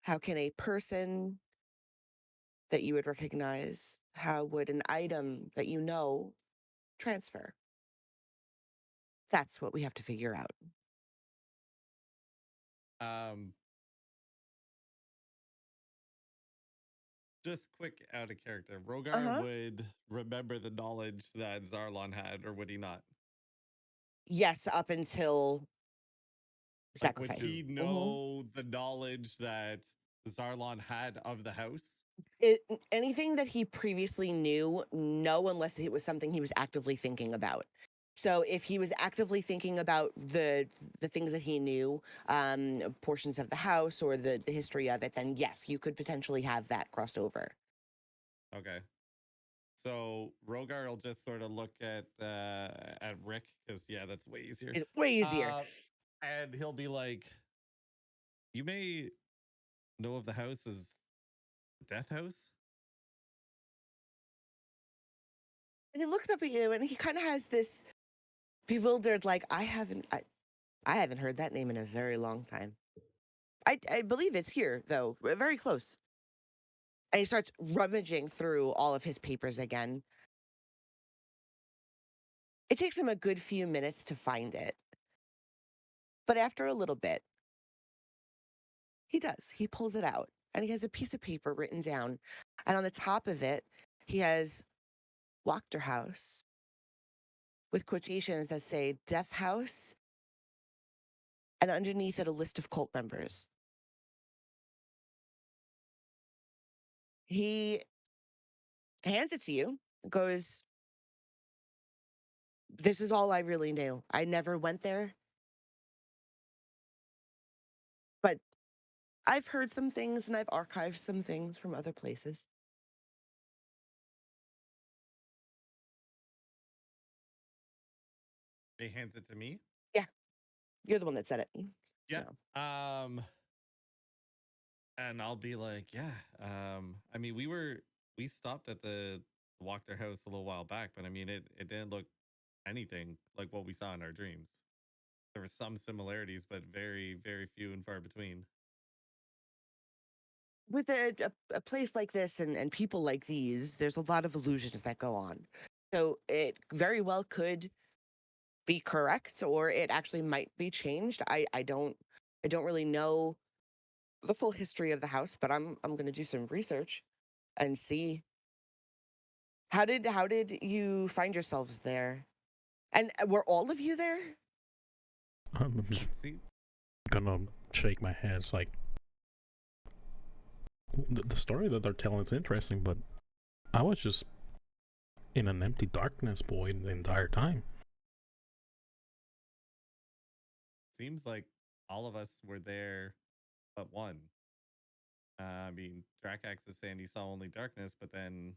How can a person that you would recognize, how would an item that you know transfer? That's what we have to figure out. Just quick out of character. Rogar Uh-huh. would remember the knowledge that Zarlon had, or would he not? Yes, up until Like, sacrifice. would he know the knowledge that Zarlon had of the house? Anything that he previously knew, no, unless it was something he was actively thinking about. So if he was actively thinking about the things that he knew, portions of the house or the history of it, then yes, you could potentially have that crossed over. Okay. So Rogar will just sort of look at Rick, because yeah, that's way easier. It's way easier. And he'll be like, "You may know of the house as the Death House." And he looks up at you and he kind of has this bewildered, like, I haven't heard that name in a very long time. I believe it's here, though, very close. And he starts rummaging through all of his papers again. It takes him a good few minutes to find it. But after a little bit, he does. He pulls it out and he has a piece of paper written down. And on the top of it, he has Wachter House with quotations that say Death House, and underneath it, a list of cult members. He hands it to you, goes, this is all I really knew. I never went there, but I've heard some things and I've archived some things from other places. He hands it to me. Yeah, you're the one that said it. Yeah. So. And I'll be like, yeah. I mean, we stopped at the Wachter House a little while back, but I mean, it didn't look anything like what we saw in our dreams. There were some similarities, but very, very few and far between. With a place like this and people like these, there's a lot of illusions that go on. So it very well could be correct, or it actually might be changed. I don't really know the full history of the house, but I'm gonna do some research and see. How did you find yourselves there? And were all of you there? I'm just See, gonna shake my head. It's like the story that they're telling is interesting, but I was just in an empty darkness, boy, the entire time. seems like all of us were there, but one. I mean, Drakax is saying he saw only darkness, but then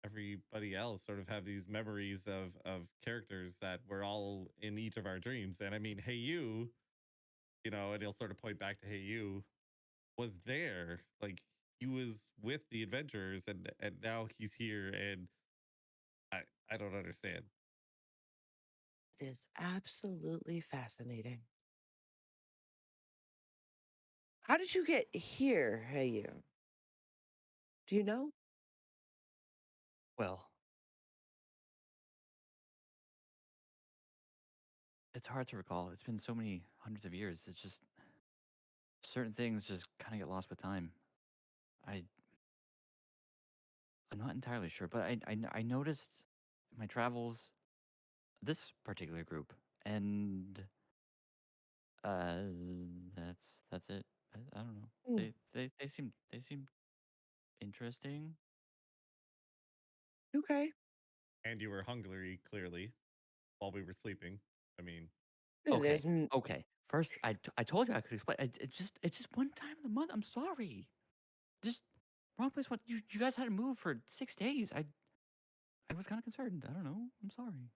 everybody else sort of have these memories of characters that were all in each of our dreams. And I mean, hey, you know, and he'll sort of point back to hey, you. was there. Like he was with the adventurers, and now he's here, and I don't understand. It is absolutely fascinating. How did you get here, hey you? Do you know? Well, it's hard to recall. It's been so many hundreds of years. It's just certain things just kind of get lost with time. I I'm not entirely sure, but I noticed in my travels this particular group, and uh, that's it. I don't know. Hmm. They seem interesting. Okay. And you were hungry, clearly, while we were sleeping. I mean, Okay, There's okay. First, I told you I could explain. It's just one time in the month. I'm sorry. Just wrong place. What you guys had to move for 6 days. I was kind of concerned. I don't know. I'm sorry.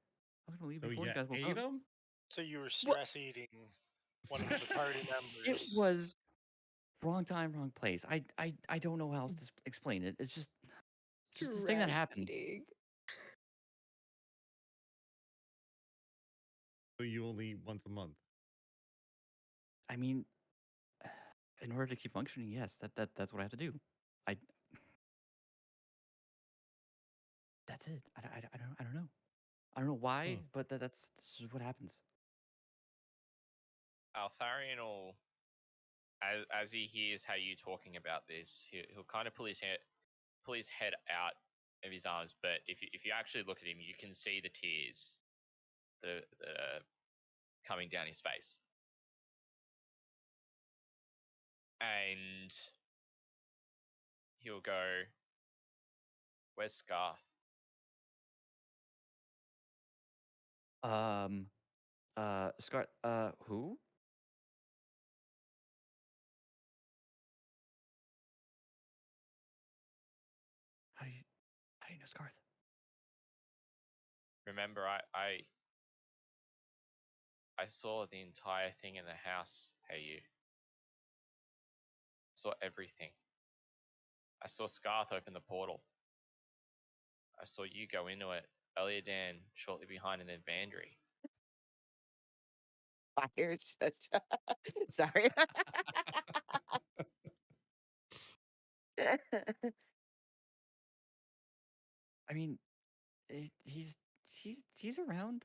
I was gonna leave so before you you guys woke ate up. them? So you were What? stress eating one of the party It members. was wrong time, wrong place. I don't know how else to explain it. It's just this thing that Stress happens. eating. So you only eat once a month. I mean, in order to keep functioning, yes, that's what I have to do. I That's it. I don't know. I don't know why, but that's just what happens. Altharion will, as he hears how you talking about this, he'll kind of pull his head out of his arms. But if you actually look at him, you can see the tears that are coming down his face, and he'll go, "Where's Scarth?" Um, Scar, who? How do you how do you know Scarth? Remember, I saw the entire thing in the house. Hey, you saw everything. I saw Scarth open the portal. I saw you go into it. Eliadan shortly behind, and then Vandry. fire. Sorry. I mean, he's around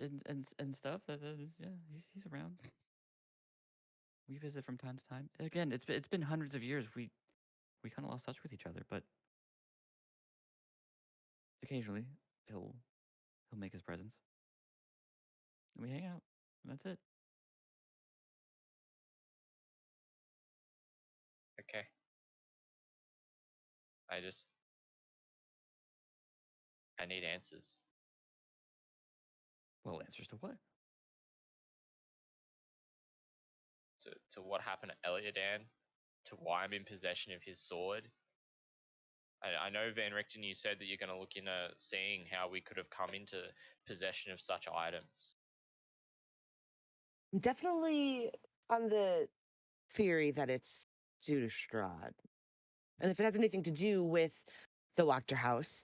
and stuff. Yeah, he's around. We visit from time to time. Again, it's been hundreds of years. We kind of lost touch with each other, but occasionally he'll he'll make his presence, and we hang out. And that's it. Okay. I need answers Well, answers to what? to what happened to Eliadan, to why I'm in possession of his sword. I know, Van Richten, you said that you're going to look into seeing how we could have come into possession of such items. Definitely on the theory that it's due to Strahd. And if it has anything to do with the Wachter House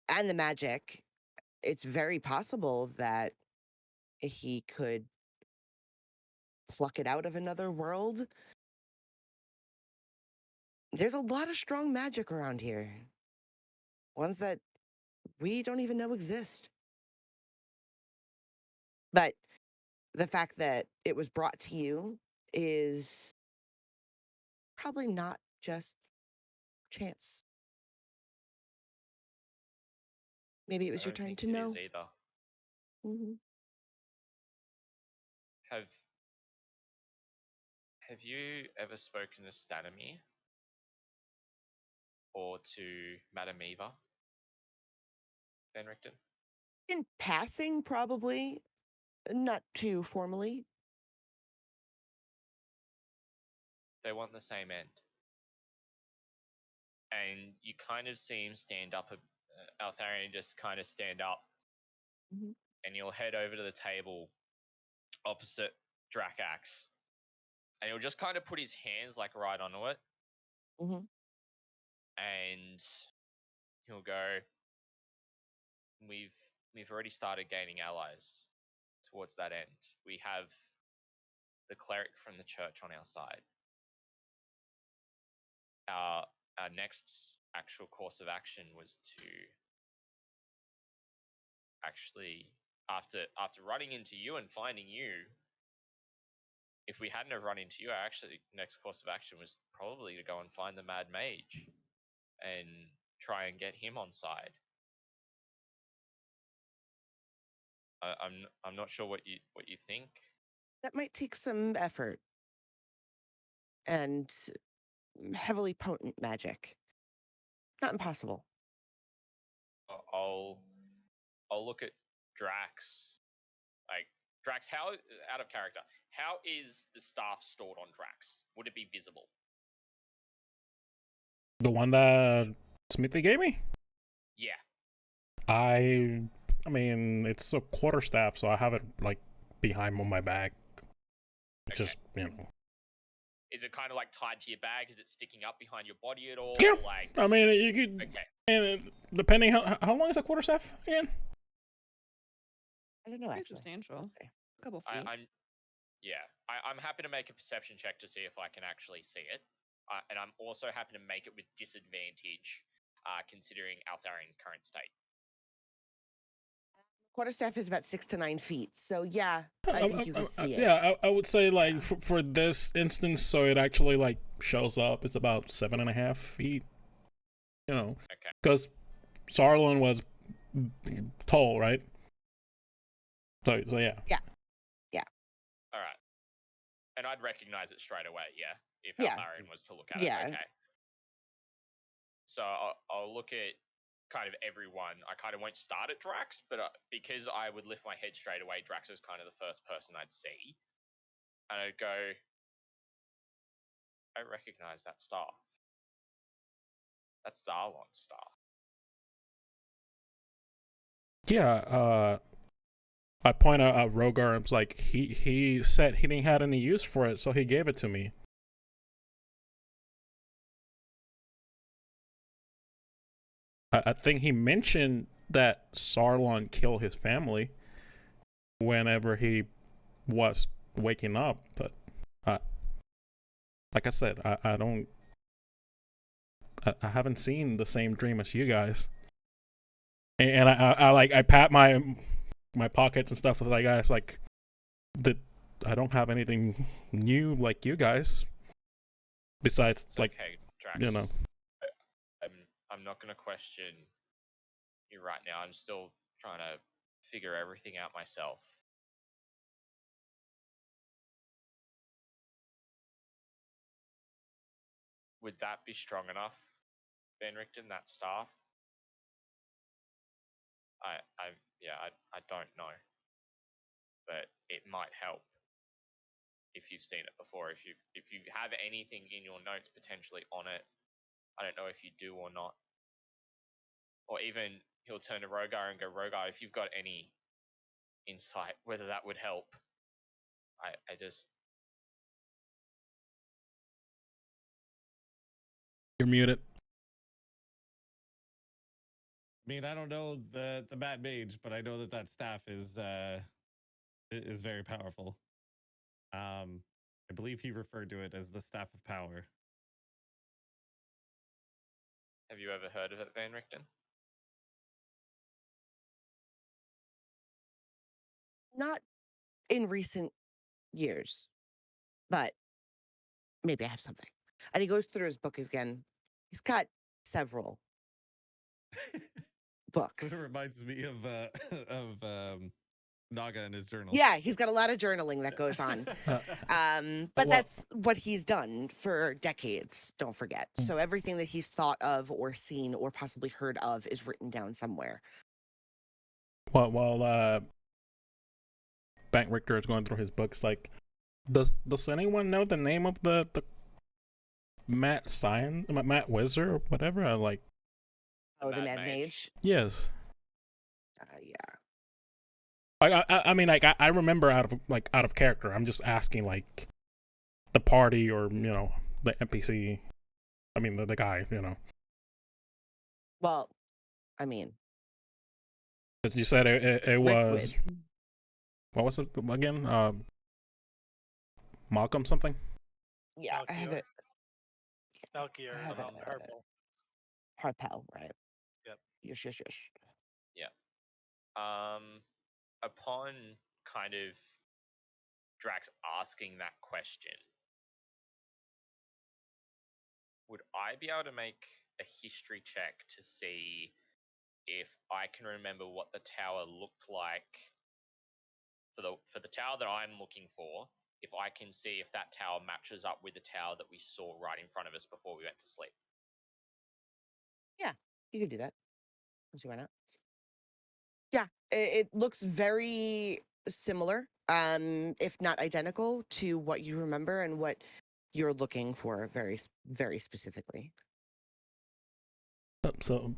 and the magic, it's very possible that he could pluck it out of another world. There's a lot of strong magic around here, ones that we don't even know exist. But the fact that it was brought to you is probably not just chance. Maybe it I was your don't time think to it is know. either. Mhm. Have Have you ever spoken to Stanimir or to Madame Eva, Van Richten? In passing, probably, not too formally. They want the same end. And you kind of see him stand up, Altharion just kind of stand up, Mhm. and you'll head over to the table opposite Drakax. and he'll just kind of put his hands like right onto it, Mhm. and he'll go, we've already started gaining allies towards that end. We have the cleric from the church on our side. Our next actual course of action was to actually, after running into you and finding you, if we hadn't have run into you, our actually next course of action was probably to go and find the Mad Mage and try and get him on side. I'm not sure what you think. That might take some effort and heavily potent magic. Not impossible. I'll look at Drax. Like, Drax, how, out of character, how is the staff stored on Drax? Would it be visible? The one that Smithy gave me? Yeah. I mean, it's a quarterstaff, so I have it like behind on my back. It's Okay. just, you know. Is it kind of like tied to your bag? Is it sticking up behind your body at all? Yeah. Like, I mean, you could. okay. And depending how long is a quarterstaff again? I don't know. Pretty Actually, substantial. A couple feet. I'm happy to make a perception check to see if I can actually see it. And I'm also happy to make it with disadvantage, considering Altharian's current state. quarterstaff is about 6 to 9 feet. So yeah, I think you can see it. Yeah, I would say like for this instance, so it actually like shows up. It's about 7.5 feet. You know, Okay. because Sarlon was tall, right? So yeah. Yeah. All right. And I'd recognize it straight away, yeah, if Yeah. Altharian was to look at Yeah. it. Okay. So I'll look at kind of everyone. I kind of won't start at Drax, but because I would lift my head straight away, Drax is kind of the first person I'd see. And I'd go, I recognize that staff. That's Zarlon's staff. Yeah, I point out at Rogar. I'm like, he said he didn't have any use for it, so he gave it to me. I think he mentioned that Sarlon killed his family whenever he was waking up, but like I said, I don't. I haven't seen the same dream as you guys, and I pat my pockets and stuff like guys like that. I don't have anything new like you guys. Besides, It's like, okay, Drax. you know. I'm not going to question you right now. I'm still trying to figure everything out myself. Would that be strong enough, Van Richten, that staff? I don't know. But it might help if you've seen it before. If you have anything in your notes potentially on it, I don't know if you do or not. Or even he'll turn to Rogar and go, Rogar, if you've got any insight whether that would help. I just... You're muted. I mean, I don't know the Mad Mage, but I know that staff is very powerful. I believe he referred to it as the Staff of Power. Have you ever heard of it, Van Richten? Not in recent years, but maybe I have something. And he goes through his book again. He's got several books. So it reminds me of Naga and his journal. Yeah, he's got a lot of journaling that goes on. But that's what he's done for decades, don't forget. So everything that he's thought of or seen or possibly heard of is written down somewhere. While Bank Richter is going through his books, like, does anyone know the name of the Matt Wizard or whatever? The Mad Mage? Yes. Yeah. I mean, like, I remember out of character. I'm just asking, like, the party or the NPC. I mean the guy. Well, I mean, Because you said it was liquid. what was it again? Malcolm something. Yeah, I have Melchior. it. Melchior, I have it. Harpel. Harpel, right? Yep. Yes. Upon kind of Drax asking that question, would I be able to make a history check to see if I can remember what the tower looked like for the tower that I'm looking for? If I can see if that tower matches up with the tower that we saw right in front of us before we went to sleep. Yeah, you could do that. Let's see why not. Yeah, it looks very similar, if not identical, to what you remember and what you're looking for very specifically. So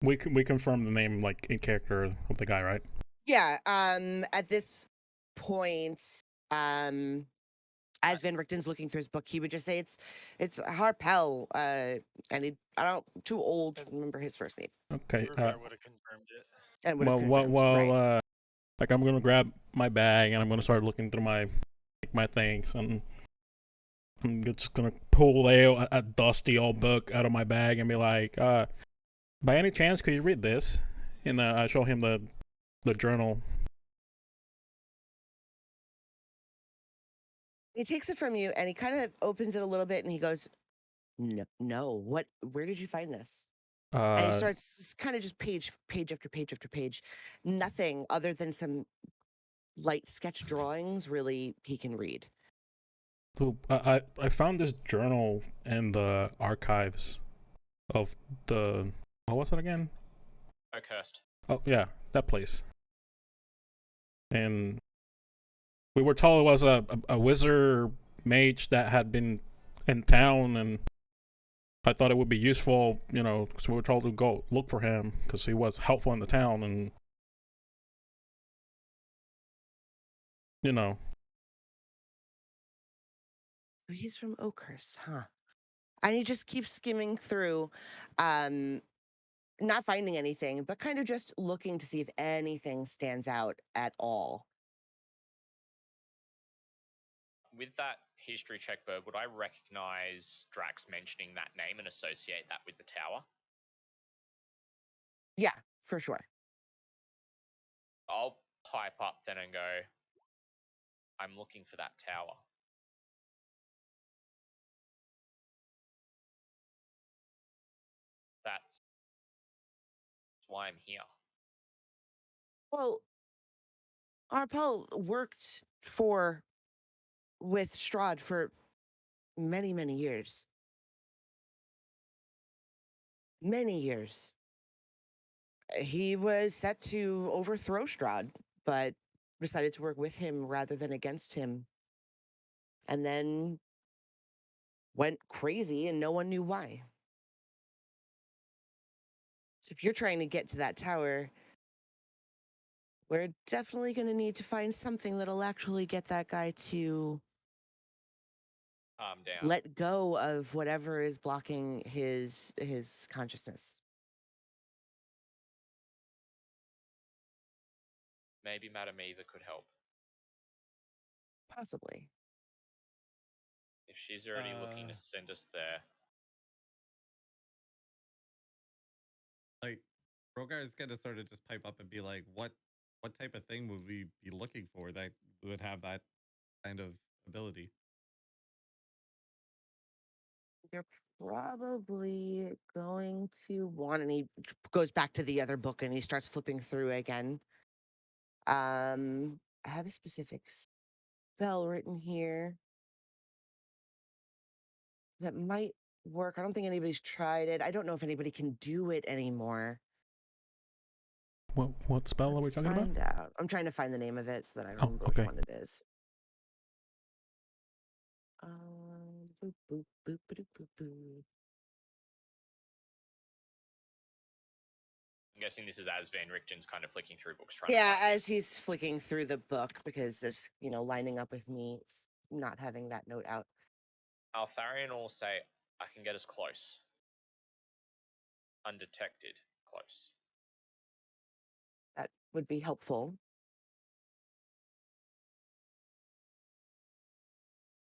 we confirmed the name like in character of the guy, right? Yeah, at this point, as Van Richten's looking through his book, he would just say it's Harpel, and I don't too old to remember his first name. Okay. Rukar would have confirmed it. And would have confirmed, right. Like I'm gonna grab my bag and I'm gonna start looking through my things, and I'm just gonna pull a dusty old book out of my bag and be like, by any chance, could you read this? And I show him the journal. He takes it from you and he kind of opens it a little bit and he goes, no, where did you find this? And he starts kind of just page after page after page. Nothing other than some light sketch drawings really he can read. So I found this journal in the archives of the what was it again? Oakhurst. Oh yeah, that place. And we were told it was a wizard mage that had been in town, and I thought it would be useful, because we were told to go look for him because he was helpful in the town, and He's from Oakhurst, huh? And he just keeps skimming through, not finding anything, but kind of just looking to see if anything stands out at all. With that history check, Bird, would I recognize Drax mentioning that name and associate that with the tower? Yeah, for sure. I'll pipe up then and go, I'm looking for that tower. That's why I'm here. Well, Arpel worked with Strahd for many, many years. Many years. He was set to overthrow Strahd, but decided to work with him rather than against him. And then went crazy and no one knew why. So if you're trying to get to that tower, we're definitely going to need to find something that'll actually get that guy to Calm down. let go of whatever is blocking his consciousness. Maybe Madame Eva could help. Possibly. If she's already looking to send us there. Like, Rogar is gonna sort of just pipe up and be like, what type of thing would we be looking for that would have that kind of ability? You're probably going to want, and he goes back to the other book and he starts flipping through again. I have a specific spell written here that might work. I don't think anybody's tried it. I don't know if anybody can do it anymore. what spell are we talking about? Find out. I'm trying to find the name of it so that I Oh, remember okay. which one it is. Boop, boop, boop, boop, boop, boop. I'm guessing this is as Van Richten's kind of flicking through books trying Yeah, to find as he's flicking through the book because it's, lining up with me not having that note out. Altharion will say, I can get us close. Undetected close. That would be helpful.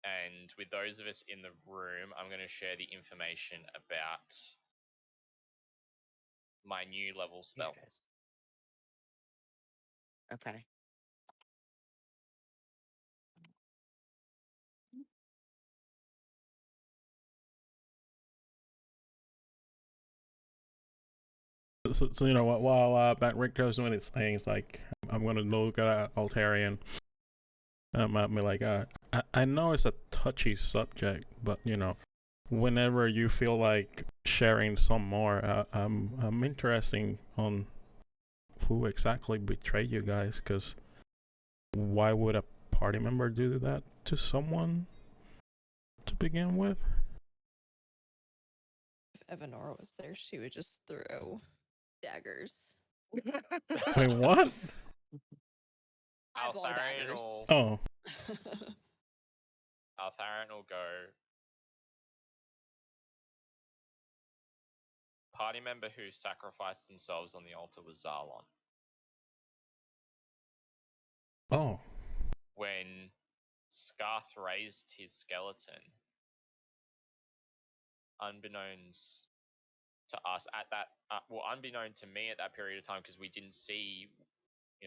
And with those of us in the room, I'm going to share the information about my new level spell. Here it is. Okay. So you know what? While Rick goes doing his things, like I'm gonna look at Altarian. I'll be like, I know it's a touchy subject, but you know, whenever you feel like sharing some more, I'm interested on who exactly betrayed you guys. Because why would a party member do that to someone to begin with? If Evanora was there, she would just throw daggers. Wait, what? Eyeball Altharion daggers. will, Oh, Altharion will go. Party member who sacrificed themselves on the altar was Zarlon. oh, When Scarth raised his skeleton, unbeknownst to us at that, unbeknown to me at that period of time, because we didn't see,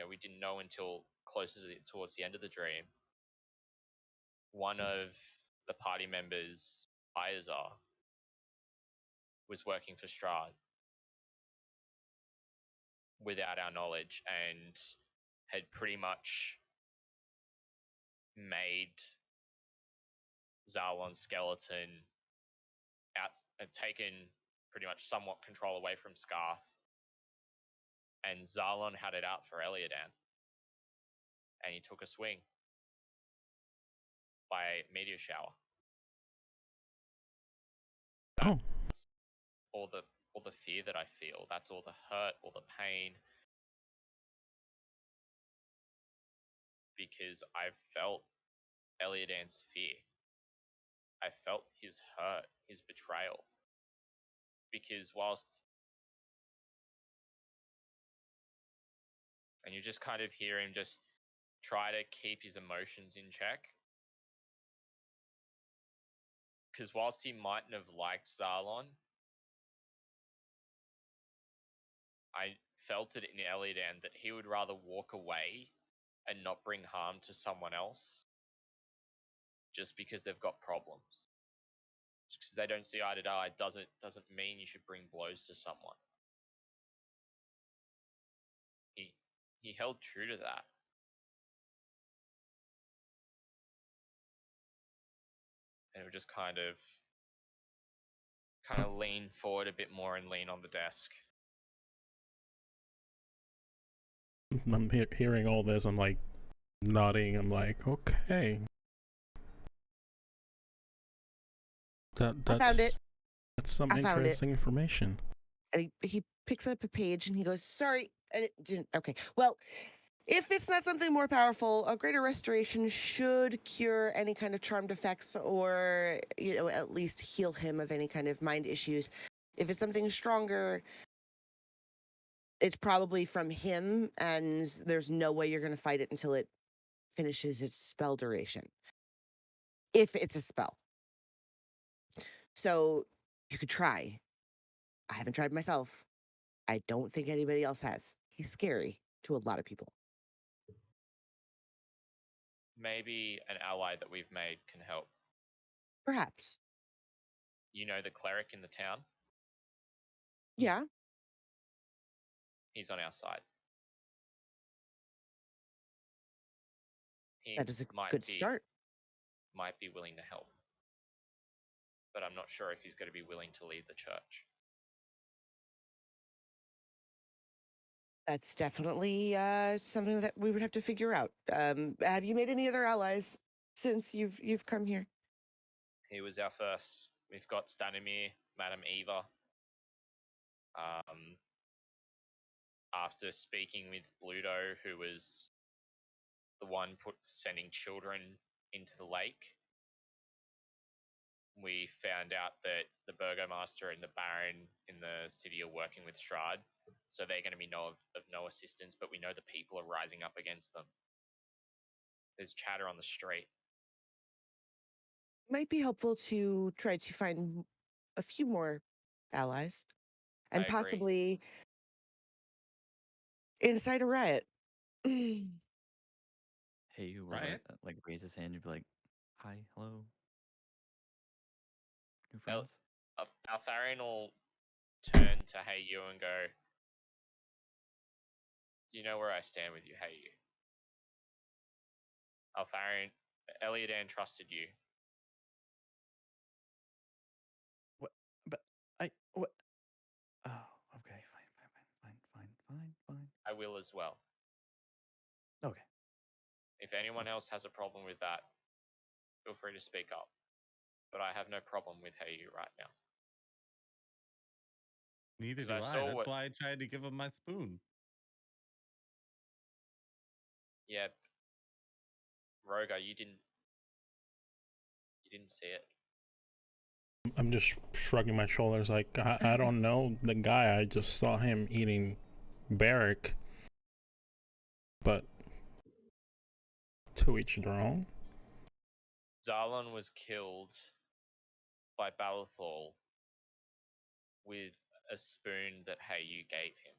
we didn't know until closer towards the end of the dream. One of the party members, Izar, was working for Strahd without our knowledge and had pretty much made Zarlon's skeleton out and taken pretty much somewhat control away from Scarth. And Zarlon had it out for Eliadan. And he took a swing by meteor shower. oh. That's all the fear that I feel. That's all the hurt, all the pain. Because I felt Eliadan's fear. I felt his hurt, his betrayal. Because and you just kind of hear him just try to keep his emotions in check. Because whilst he mightn't have liked Zarlon, I felt it in Eliadan that he would rather walk away and not bring harm to someone else just because they've got problems. Just because they don't see eye to eye doesn't mean you should bring blows to someone. He held true to that. And it would just kind of lean forward a bit more and lean on the desk. I'm hearing all this. I'm like nodding. I'm like, okay. I found That's it. That's some I found it. interesting information. And he picks up a page and he goes, sorry. And it didn't. Okay. Well, if it's not something more powerful, a greater restoration should cure any kind of charmed effects or, at least heal him of any kind of mind issues. If it's something stronger, it's probably from him, and there's no way you're going to fight it until it finishes its spell duration. If it's a spell. So you could try. I haven't tried myself. I don't think anybody else has. He's scary to a lot of people. Maybe an ally that we've made can help. Perhaps. You know the cleric in the town? Yeah. He's on our side. He That is a good start. Might be willing to help. But I'm not sure if he's going to be willing to leave the church. That's definitely something that we would have to figure out. Have you made any other allies since you've come here? He was our first. We've got Stanimir, Madame Eva. After speaking with Bluto, who was the one sending children into the lake, we found out that the Burgomaster and the Baron in the city are working with Strahd, so they're going to be of no assistance, but we know the people are rising up against them. There's chatter on the street. Might be helpful to try to find a few more allies and I agree. possibly incite a riot. Hey, you will Riot? like raise his hand. You'd be like, "Hi, hello, new El- friends." Altharion will turn to Hey You and go, "Do you know where I stand with you, Hey You? Altharion, Eliadan trusted you. What? But what? Oh, okay, fine. I will as well. Okay. If anyone else has a problem with that, feel free to speak up. But I have no problem with Hey You right now." Neither 'Cause do I I. saw That's what- why I tried to give him my spoon. Yeah, Rogar, you didn't see it. I'm just shrugging my shoulders like, I don't know the guy. I just saw him eating Barrack. But to each their own. Zarlon was killed by Balathol with a spoon that Hey You gave him.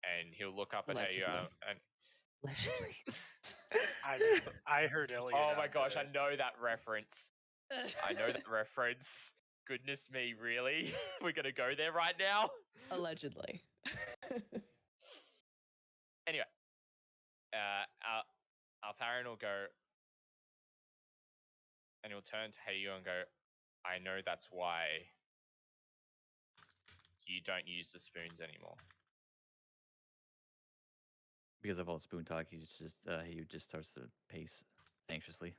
And he'll look up at Hey You Allegedly. and Allegedly. I mean, I heard Elliot. oh my gosh, I know that reference. I know that reference. Goodness me, really? We're gonna go there right now? Allegedly. Anyway, Altharion will go, and he'll turn to Hey You and go, "I know that's why you don't use the spoons anymore." Because of all the spoon talk, he just starts to pace anxiously.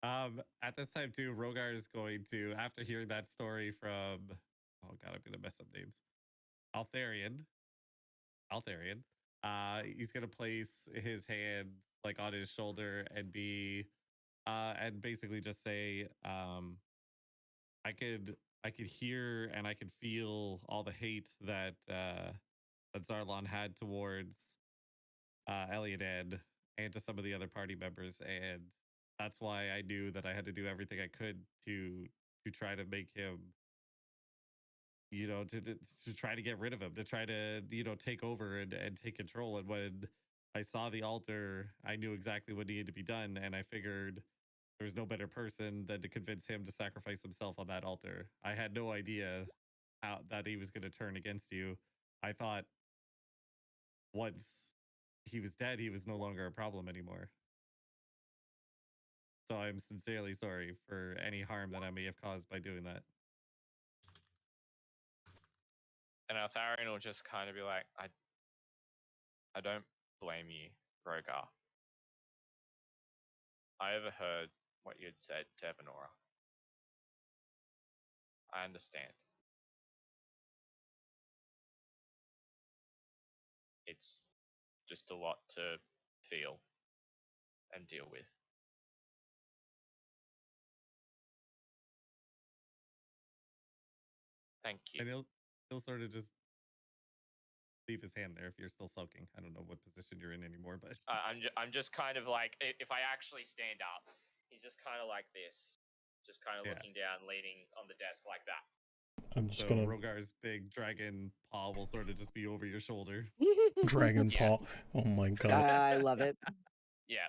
At this time too, Rogar is going to, after hearing that story from, oh god, I'm gonna mess up names. Altharion. He's gonna place his hand like on his shoulder and and basically just say, I could hear and I could feel all the hate that Zarlon had towards Eliadan and to some of the other party members, and that's why I knew that I had to do everything I could to try to make him, to try to get rid of him, to try to take over and take control. And when I saw the altar, I knew exactly what needed to be done, and I figured there was no better person than to convince him to sacrifice himself on that altar. I had no idea that he was going to turn against you. I thought once he was dead, he was no longer a problem anymore. So I'm sincerely sorry for any harm that I may have caused by doing that. And Altharion will just kind of be like, I don't blame you, Rogar. I overheard what you'd said to Evanora. I understand. It's just a lot to feel and deal with. Thank you. And he'll sort of just leave his hand there if you're still soaking. I don't know what position you're in anymore, but I'm just kind of like, if I actually stand up, he's just kind of like this, just kind of looking down, leaning on the desk like that. I'm just so gonna Rogar's big dragon paw will sort of just be over your shoulder. Dragon Yeah. Paw. Oh my god. I love it. Yeah.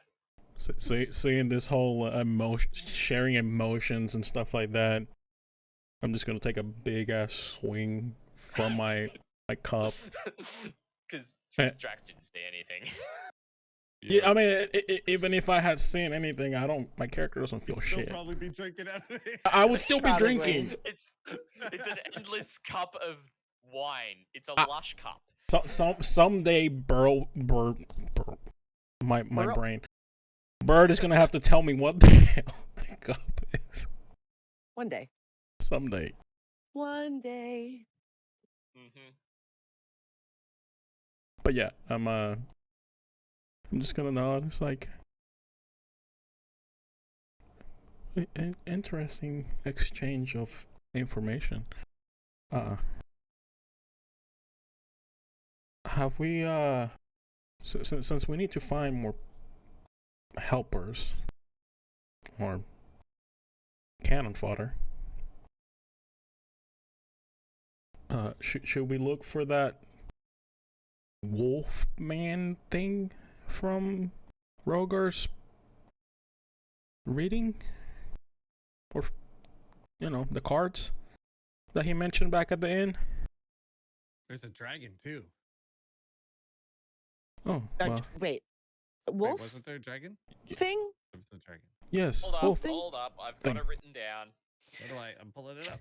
Seeing this whole emotion, sharing emotions and stuff like that, I'm just gonna take a big ass swing from my cup. Because Drax didn't say anything. Yeah, I mean, even if I had seen anything, my character doesn't feel You'd still shit. probably be drinking out of it. I would still be Probably. drinking. It's an endless cup of wine. It's a lush cup. Someday, my Burl. brain. Bird is gonna have to tell me what the hell the cup is. One day. Someday. One day. Mm-hmm. But yeah, I'm I'm just gonna nod. It's like an interesting exchange of information. Have we since we need to find more helpers or cannon fodder, should we look for that wolf man thing from Rogar's reading, or the cards that he mentioned back at the inn? There's a dragon too. Oh, well, Wait, Wait, wolf wasn't there a dragon? thing? There was a dragon. yes. Hold up, Wolf. thing? hold up. I've thing. got it written down. So do I. I'm pulling it up.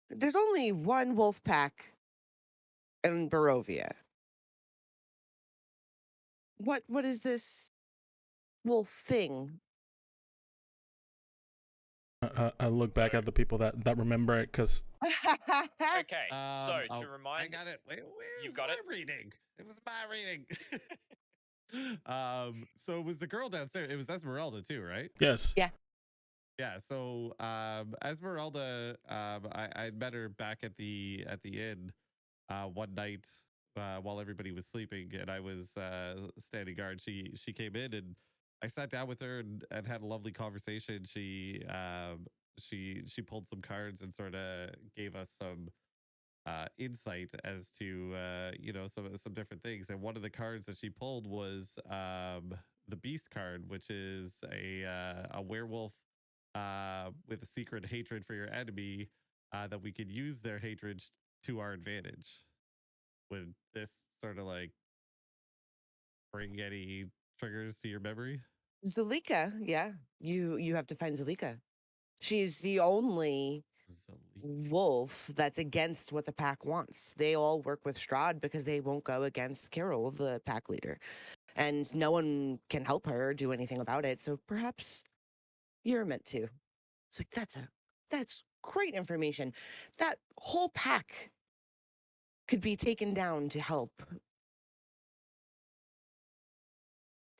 There's only one wolf pack in Barovia. What is this wolf thing? I look back at the people that remember it, because Okay, so I to remind, got it. Wait, where's got my it? reading? It was my reading. So it was the girl downstairs. It was Esmeralda too, right? yes. Yeah. Yeah. So Esmeralda, I met her back at the inn one night while everybody was sleeping, and I was standing guard. She came in, and I sat down with her and had a lovely conversation. She pulled some cards and sort of gave us some insight as to some different things. And one of the cards that she pulled was the Beast card, which is a werewolf with a secret hatred for your enemy, that we could use their hatred to our advantage. Would this sort of like bring any triggers to your memory? Zulika, yeah. You have to find Zulika. She's the only wolf that's against what the pack wants. They all work with Strahd because they won't go against Carol, the pack leader. And no one can help her do anything about it. So perhaps you're meant to. It's like that's great information. That whole pack could be taken down to help.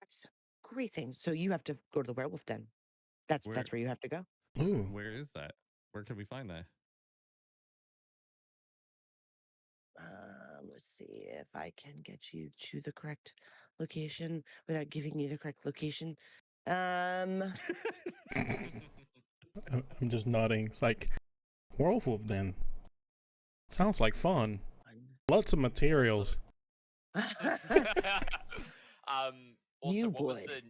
That's a great thing. So you have to go to the werewolf den. That's where you have to go. Ooh. Where is that? Where can we find that? Let's see if I can get you to the correct location without giving you the correct location. I'm just nodding. It's like, werewolf then. Sounds like fun. Lots of materials. Also, You what was would. the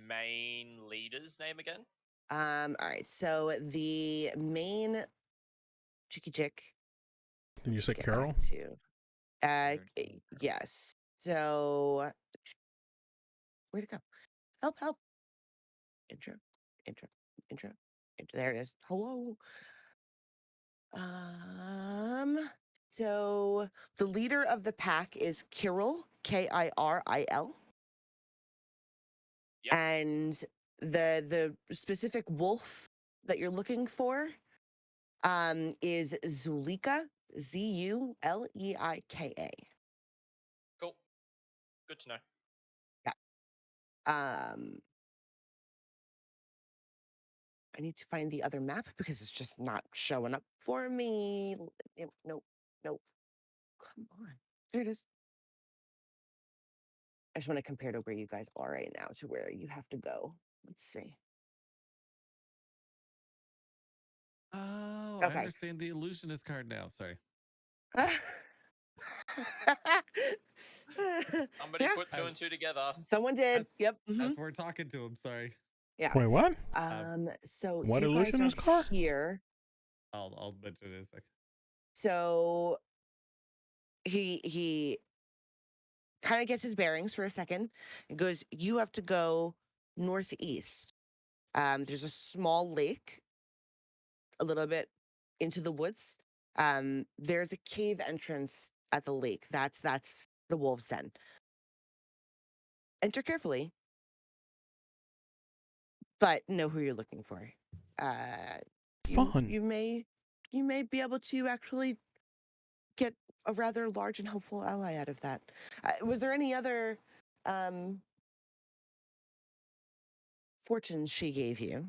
main leader's name again? All right. So the main Chicky Chick. Did you say get Carol? back to. Yes. So where'd it go? Help. Intro. There it is. Hello. So the leader of the pack is Kirill, Kiril. Yep. And the specific wolf that you're looking for is Zulika, Zuleika. Cool. Good to know. I need to find the other map because it's just not showing up for me. Nope. Come on. There it is. I just want to compare to where you guys are right now to where you have to go. Let's see. Oh, Okay. I understand the illusionist card now. Sorry. Somebody Yeah. put two and two together. Someone did. Yep. As we're talking to him, sorry. Yeah. Wait, what? So What you guys illusionist are car? here. I'll mention it in a second. So he kind of gets his bearings for a second and goes, you have to go northeast. There's a small lake a little bit into the woods. There's a cave entrance at the lake. That's the wolf's den. Enter carefully, but know who you're looking for. Fun. You may be able to actually get a rather large and helpful ally out of that. Was there any other fortunes she gave you.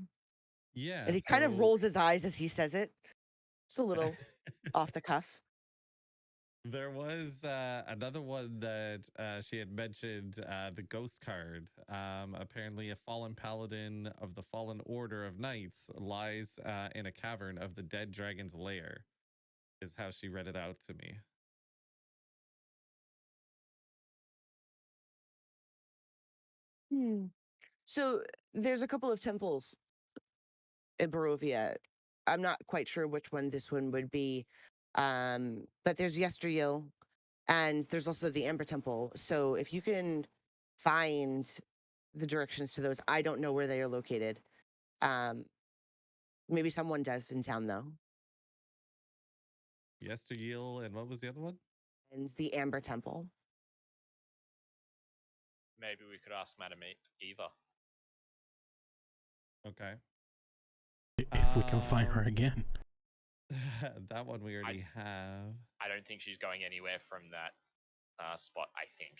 Yeah. And he kind of so- rolls his eyes as he says it. Just a little off the cuff. There was another one that she had mentioned, the ghost card. Apparently, a fallen paladin of the fallen order of knights lies in a cavern of the dead dragon's lair, is how she read it out to me. So there's a couple of temples in Barovia. I'm not quite sure which one this one would be. But there's Yesteryield, and there's also the Amber Temple. So if you can find the directions to those, I don't know where they are located. Maybe someone does in town though. Yesteryield, and what was the other one? And the Amber Temple. Maybe we could ask Madame Eva. Okay. If we can find her again. That one we already have. I don't think she's going anywhere from that spot, I think.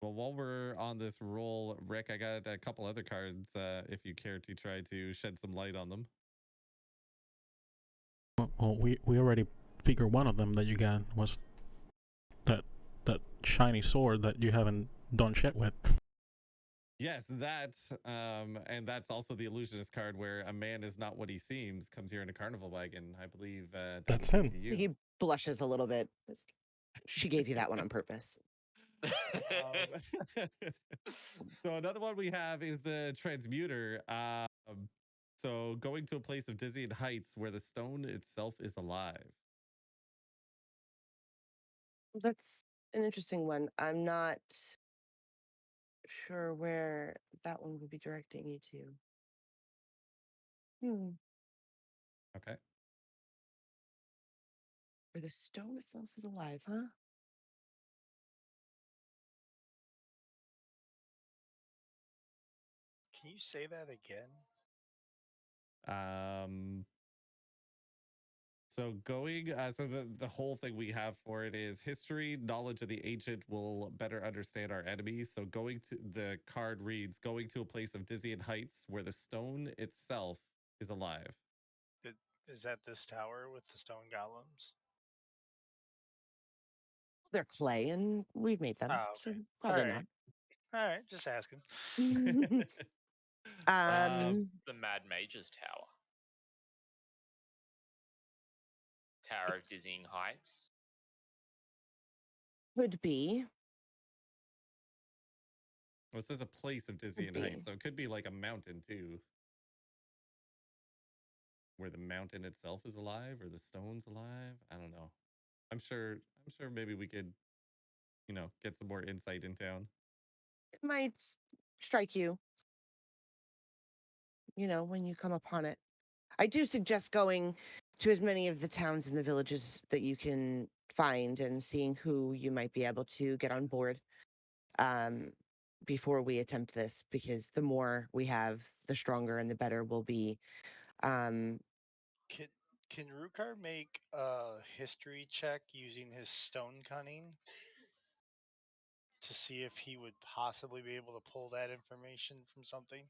Well, while we're on this roll, Rick, I got a couple other cards if you care to try to shed some light on them. Well, we already figured one of them that you got was that shiny sword that you haven't done shit with. Yes, that, and that's also the illusionist card where a man is not what he seems comes here in a carnival wagon. I believe That's him. to you. He blushes a little bit. She gave you that one on purpose. So another one we have is the transmuter. So going to a place of dizzying heights where the stone itself is alive. That's an interesting one. I'm not sure where that one would be directing you to. Okay. Where the stone itself is alive, huh? Can you say that again? So going, so the whole thing we have for it is history, knowledge of the ancient will better understand our enemies. So going to the card reads, going to a place of dizzying heights where the stone itself is alive. Is that this tower with the stone golems? They're clay and we've made them. Oh, So okay. probably All right, just asking. not. The Mad Mage's Tower. Tower of Dizzying Heights. Could be. Well, it says a place of dizzying be. heights, so it could be like a mountain too, where the mountain itself is alive or the stone's alive. I don't know. I'm sure maybe we could, get some more insight in town. It might strike you, when you come upon it. I do suggest going to as many of the towns and the villages that you can find and seeing who you might be able to get on board before we attempt this, because the more we have, the stronger and the better we'll be. Can Rukar make a history check using his stone cunning to see if he would possibly be able to pull that information from something?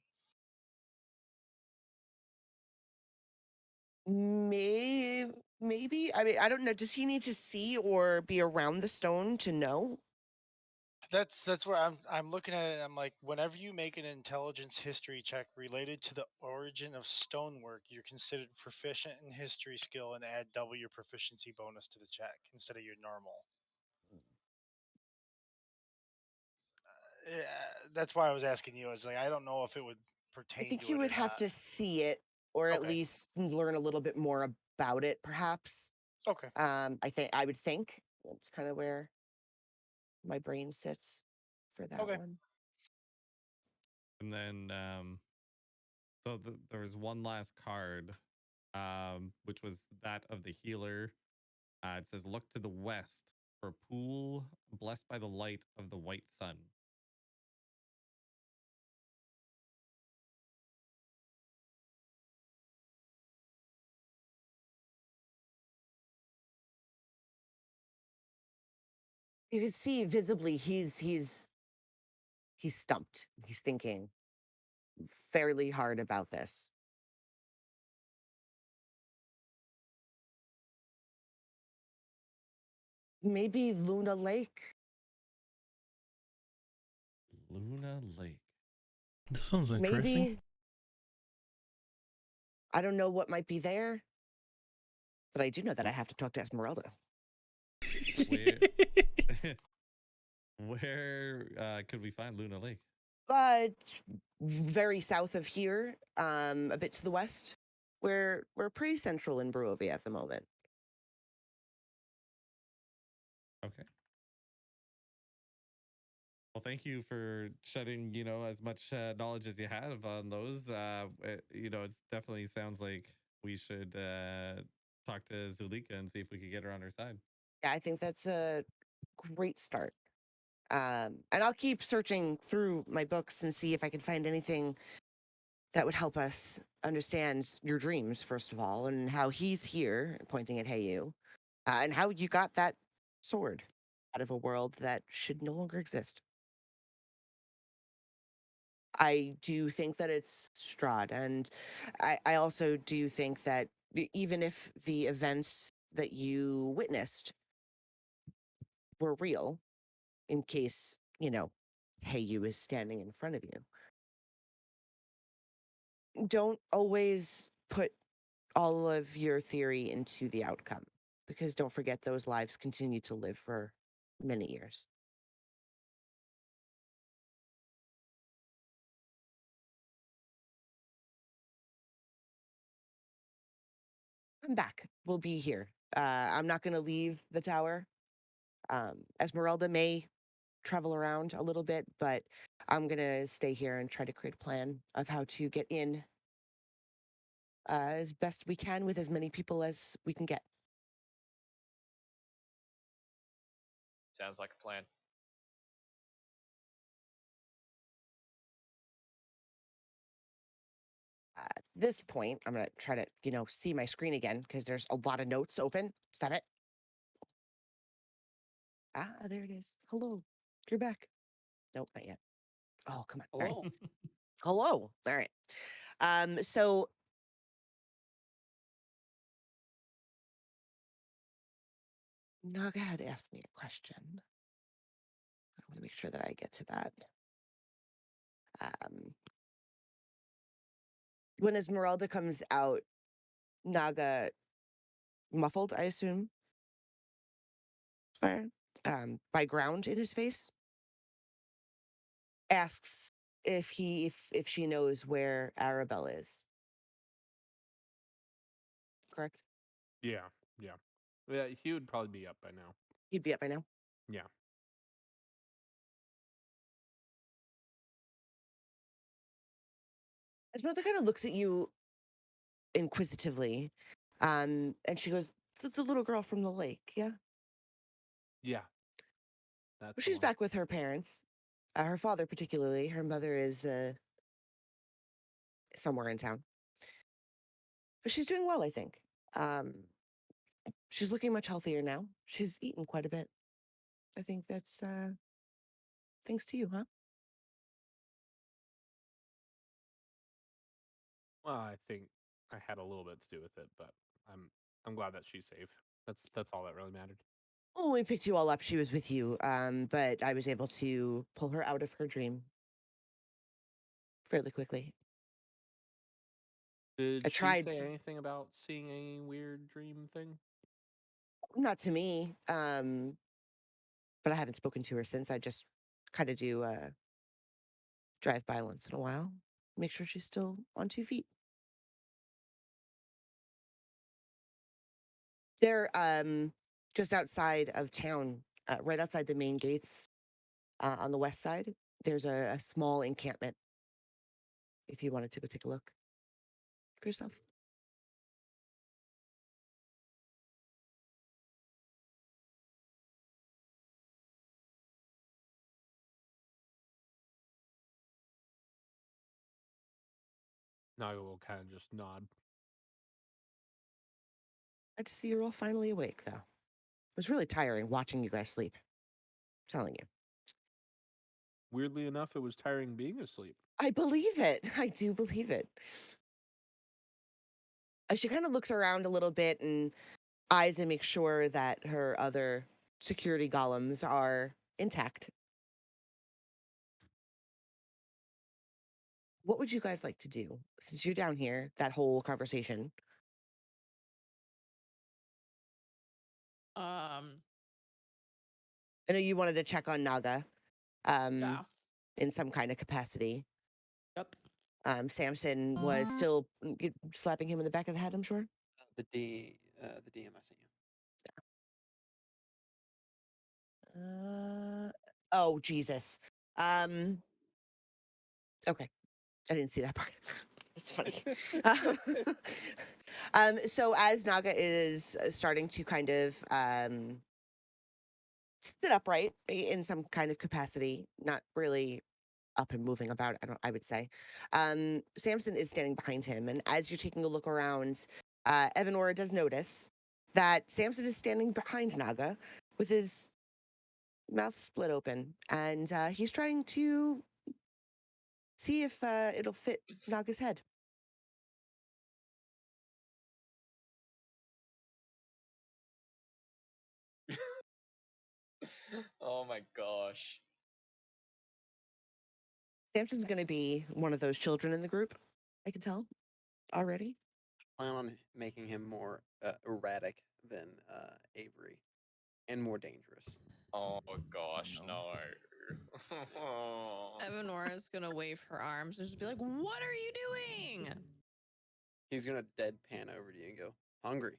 Maybe. I mean, I don't know. Does he need to see or be around the stone to know? That's where I'm looking at it. I'm like, whenever you make an intelligence history check related to the origin of stonework, you're considered proficient in history skill and add double your proficiency bonus to the check instead of your normal. Yeah, that's why I was asking you. I was like, I don't know if it would pertain I think to you it would or have not. to see it, or at Okay. least learn a little bit more about it, perhaps. Okay. I would think that's kind of where my brain sits for that Okay. one. And then, so there was one last card, which was that of the healer. It says, "Look to the west for a pool blessed by the light of the white sun." You can see visibly he's stumped. He's thinking. fairly hard about this. Maybe Luna Lake. Luna Lake. This sounds interesting. Maybe. I don't know what might be there, but I do know that I have to talk to Esmeralda. Where where could we find Luna Lake? It's very south of here, a bit to the west. We're pretty central in Barovia at the moment. Okay. Well, thank you for shedding, as much knowledge as you have on those. It definitely sounds like we should talk to Zulika and see if we could get her on our side. Yeah, I think that's a great start. And I'll keep searching through my books and see if I can find anything that would help us understand your dreams, first of all, and how he's here, pointing at Heyu, and how you got that sword out of a world that should no longer exist. I do think that it's Strahd, and I also do think that even if the events that you witnessed were real, in case, Heyu is standing in front of you, don't always put all of your theory into the outcome, because don't forget those lives continue to live for many years. I'm back. We'll be here. I'm not going to leave the tower. Esmeralda may travel around a little bit, but I'm going to stay here and try to create a plan of how to get in as best we can with as many people as we can get. Sounds like a plan. At this point, I'm going to try to, see my screen again because there's a lot of notes open. Stop it. Ah, there it is. Hello. You're back. Nope, not yet. Oh, come on. All right. Hello. Hello. All right. So Naga had asked me a question. I want to make sure that I get to that. When Esmeralda comes out, Naga, muffled, I assume, by ground in his face, asks if she knows where Arabelle is. Correct? Yeah. Yeah, he would probably be up by now. He'd be up by now. Yeah. Esmeralda kind of looks at you inquisitively, and she goes, the little girl from the lake, yeah? Yeah. That's Well, the she's one. back with her parents. Her father, particularly. Her mother is somewhere in town. But she's doing well, I think. She's looking much healthier now. She's eaten quite a bit. I think that's thanks to you, huh? Well, I think I had a little bit to do with it, but I'm glad that she's safe. That's all that really mattered. When we picked you all up, she was with you, but I was able to pull her out of her dream fairly quickly. Did I she tried. say anything about seeing a weird dream thing? Not to me, but I haven't spoken to her since. I just kind of do drive by once in a while, make sure she's still on 2 feet. They're just outside of town, right outside the main gates on the west side. There's a small encampment if you wanted to go take a look for yourself. Naga will kind of just nod. Glad to see you're all finally awake, though. It was really tiring watching you guys sleep. I'm telling you. Weirdly enough, it was tiring being asleep. I believe it. I do believe it. She kind of looks around a little bit and eyes and makes sure that her other security golems are intact. What would you guys like to do since you're down here? That whole conversation. Um, I know you wanted to check on Naga, yeah. in some kind of capacity. Yep. Samson was still slapping him in the back of the head, I'm sure. The DM I sent you. Oh Jesus. Okay, I didn't see that part. That's funny. So as Naga is starting to kind of sit upright in some kind of capacity, not really up and moving about, I would say. Samson is standing behind him, and as you're taking a look around, Evanora does notice that Samson is standing behind Naga with his mouth split open, and he's trying to see if it'll fit Naga's head. Oh my gosh. Samson's going to be one of those children in the group. I can tell already. Plan on making him more erratic than Avery, and more dangerous. Oh gosh, no. Evanora is gonna wave her arms and just be like, "What are you doing?" He's gonna deadpan over to you and go, "Hungry."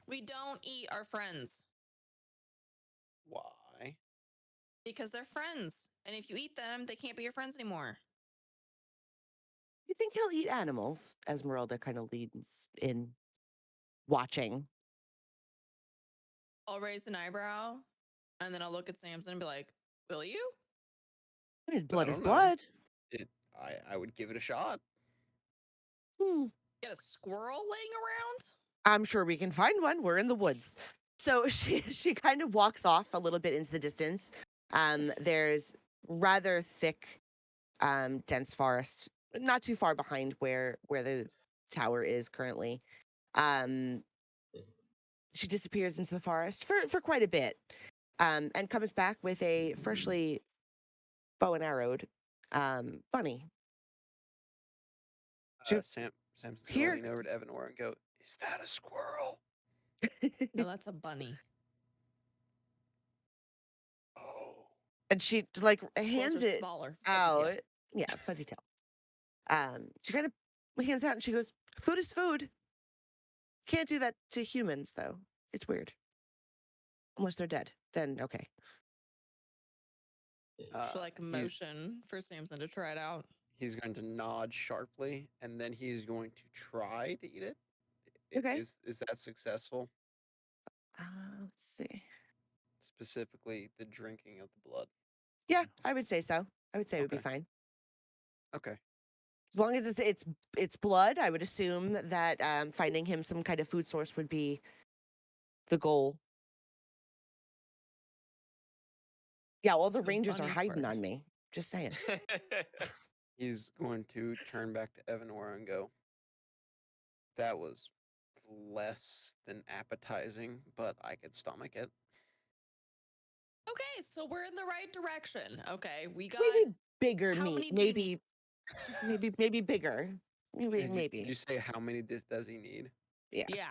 We don't eat our friends Why? because they're friends, and if you eat them, they can't be your friends anymore. You think he'll eat animals? Esmeralda kind of leads in, watching. I'll raise an eyebrow, and then I'll look at Samson and be like, "Will you?" I mean, blood is don't know. blood. I would give it a shot. Get a squirrel laying around? I'm sure we can find one. We're in the woods. So she kind of walks off a little bit into the distance. There's rather thick, dense forest, not too far behind where the tower is currently. She disappears into the forest for quite a bit, and comes back with a freshly bow and arrowed bunny. Samson's Here. gonna lean over to Evanora and go, "Is that a squirrel?" No, that's a bunny. Oh. And she like Squirrels hands are it smaller. Fuzzy tail. out. Yeah, fuzzy tail. She kind of hands it out and she goes, "Food is food. Can't do that to humans though. It's weird. Unless they're dead. Then okay." She'll like motion for Samson to try it out. He's going to nod sharply, and then he's going to try to eat it. Okay. Is that successful? Let's see. Specifically, the drinking of the blood. Yeah, I would say so. I would say it would be Okay. fine. Okay. As long as it's blood, I would assume that finding him some kind of food source would be the goal. Yeah, all the So rangers are bunnies hiding bark. on me. Just saying. He's going to turn back to Evanora and go, "That was less than appetizing, but I could stomach it." Okay, so we're in the right direction. Okay, we got Maybe bigger how meat. many do you need? Maybe bigger. Maybe. Did you say how many does he need? Yeah. Yeah.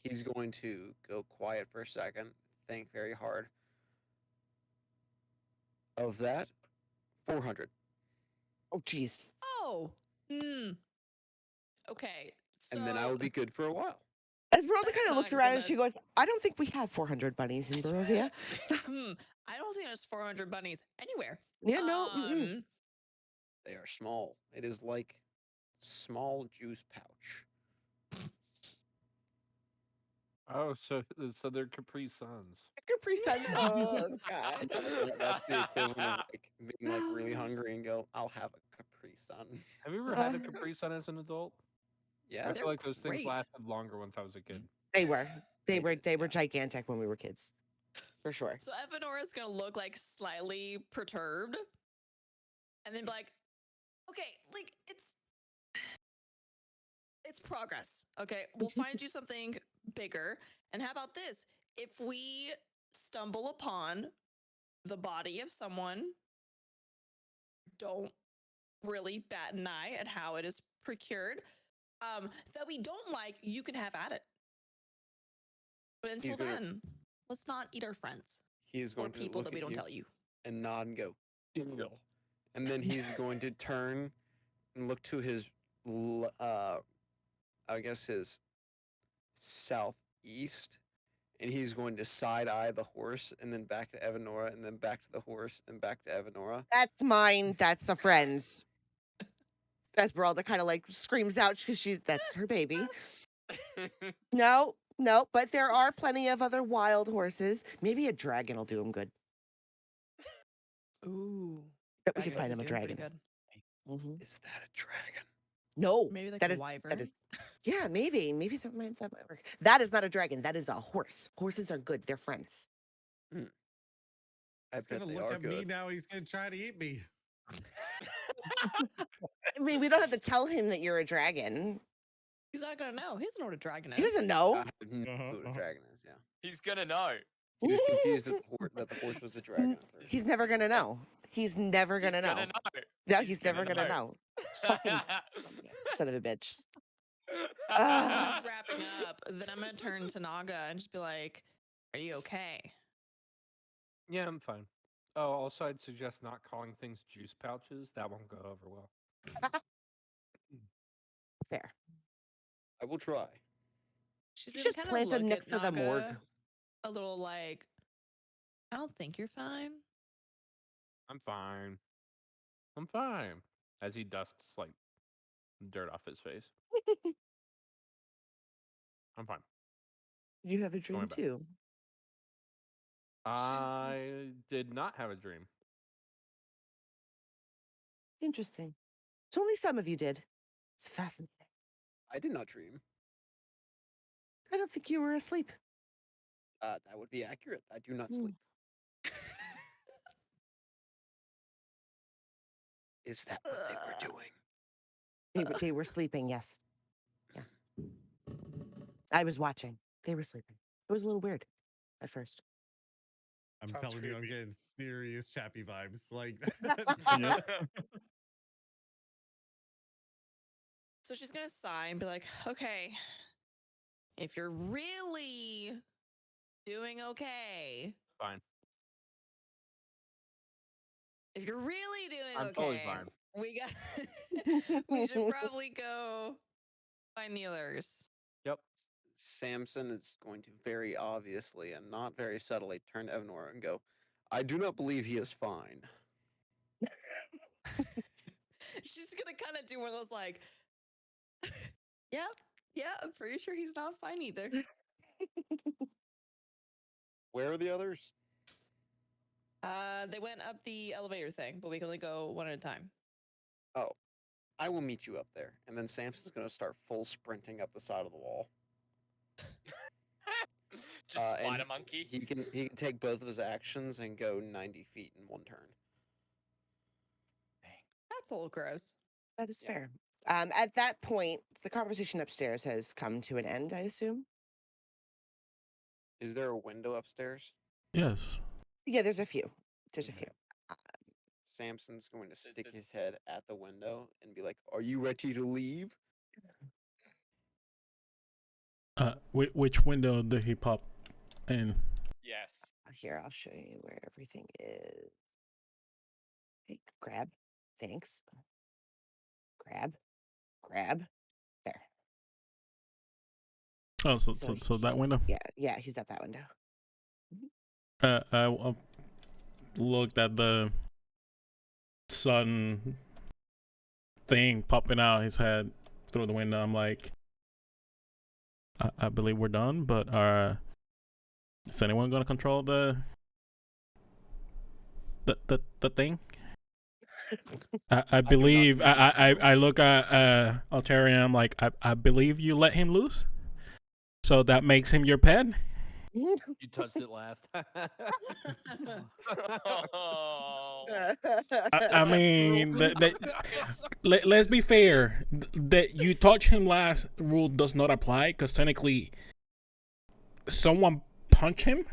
He's going to go quiet for a second, think very hard. Of that, 400. Oh, jeez. Oh. Hmm. Okay. So And then I will be good for a while. Esmeralda That's kind of not looks around and gonna- she goes, "I don't think we have 400 bunnies in Barovia." I don't think there's 400 bunnies anywhere. Yeah, no. Mm-mm. They are small. It is like small juice pouch. Oh, so they're Capri Suns. Capri Sun. Oh, God. That's the equivalent of like being like really hungry and go, "I'll have a Capri Sun." Have you ever had a Capri Sun as an adult? Yeah. I They're feel like those things great. lasted longer once I was a kid. They were. They were Yeah. gigantic when we were kids. For sure. So Evanora is gonna look like slightly perturbed. and then be like, okay, like it's progress. Okay, we'll find you something bigger. And how about this? If we stumble upon the body of someone, don't really bat an eye at how it is procured, that we don't like, you can have at it. But until then, let's not eat our friends He's or going to people look that we at don't you tell you. and nod and go, deal. And then he's going to turn and look to his, I guess his southeast, and he's going to side eye the horse, and then back to Evanora, and then back to the horse, and back to Evanora. That's mine. That's a friend's. Esmeralda kind of like screams out because that's her baby. No, but there are plenty of other wild horses. Maybe a dragon will do him good. Ooh. But we can find him a dragon. Mm-hmm. Is that a dragon? No, Maybe like that a is wyvern. that is. Yeah, maybe that might work. That is not a dragon. That is a horse. Horses are good. They're friends. I He's bet gonna they look are at me good. now. He's gonna try to eat me. I mean, we don't have to tell him that you're a dragon. He's not gonna know. He doesn't know what a dragon is. He doesn't know. I have no clue what a dragon is. Yeah, He's gonna know. he was confused that the horse was a dragon. At first. He's never gonna know. He's never He's gonna know. gonna know. No, he's never gonna know. Fucking son of a bitch. As it's wrapping up, then I'm gonna turn to Naga and just be like, "Are you okay?" Yeah, I'm fine. Oh, also, I'd suggest not calling things juice pouches. That won't go over well. Fair. I will try. She's You gonna just kind plant of him look next at to the morgue. Naga a little like, "I don't think you're fine." I'm fine. I'm fine. As he dusts like dirt off his face. I'm fine. You have a dream back. too. I did not have a dream. Interesting. So only some of you did. It's fascinating. I did not dream. I don't think you were asleep. That would be accurate. I do not sleep. Is that what they were doing? They were sleeping, yes. Yeah. I was watching. They were sleeping. It was a little weird at first. I'm Sounds telling you, I'm creepy. getting serious Chappie vibes. Like, So she's gonna sigh and be like, "Okay, if you're really doing okay, Fine. if you're really doing I'm okay, totally fine. we should probably go find the others." Yep. Samson is going to very obviously and not very subtly turn to Evanora and go, I do not believe he is fine. She's gonna kind of do one of those like, yeah, I'm pretty sure he's not fine either. Where are the others? They went up the elevator thing, but we can only go one at a time. Oh, I will meet you up there. And then Samson's going to start full sprinting up the side of the wall. Just And spider monkey. He can take both of his actions and go 90 feet in one turn. That's a little gross. That is fair. At that point, the conversation upstairs has come to an end, I assume. Is there a window upstairs? Yes. Yeah, there's a few. There's a few. Samson's going to stick his head at the window and be like, "Are you ready to leave?" Which window did he pop in? Yes. Here, I'll show you where everything is. Hey, grab. Thanks. Grab. There. Oh, so that window. Yeah, he's at that window. I looked at the sun thing popping out his head through the window. I'm like, I believe we're done, but is anyone gonna control the thing? I believe I look at Altaria. I'm like, I believe you let him loose, so that makes him your pet. You touched it last. Oh. I mean, let's be fair. That you touch him last rule does not apply because technically, someone punched him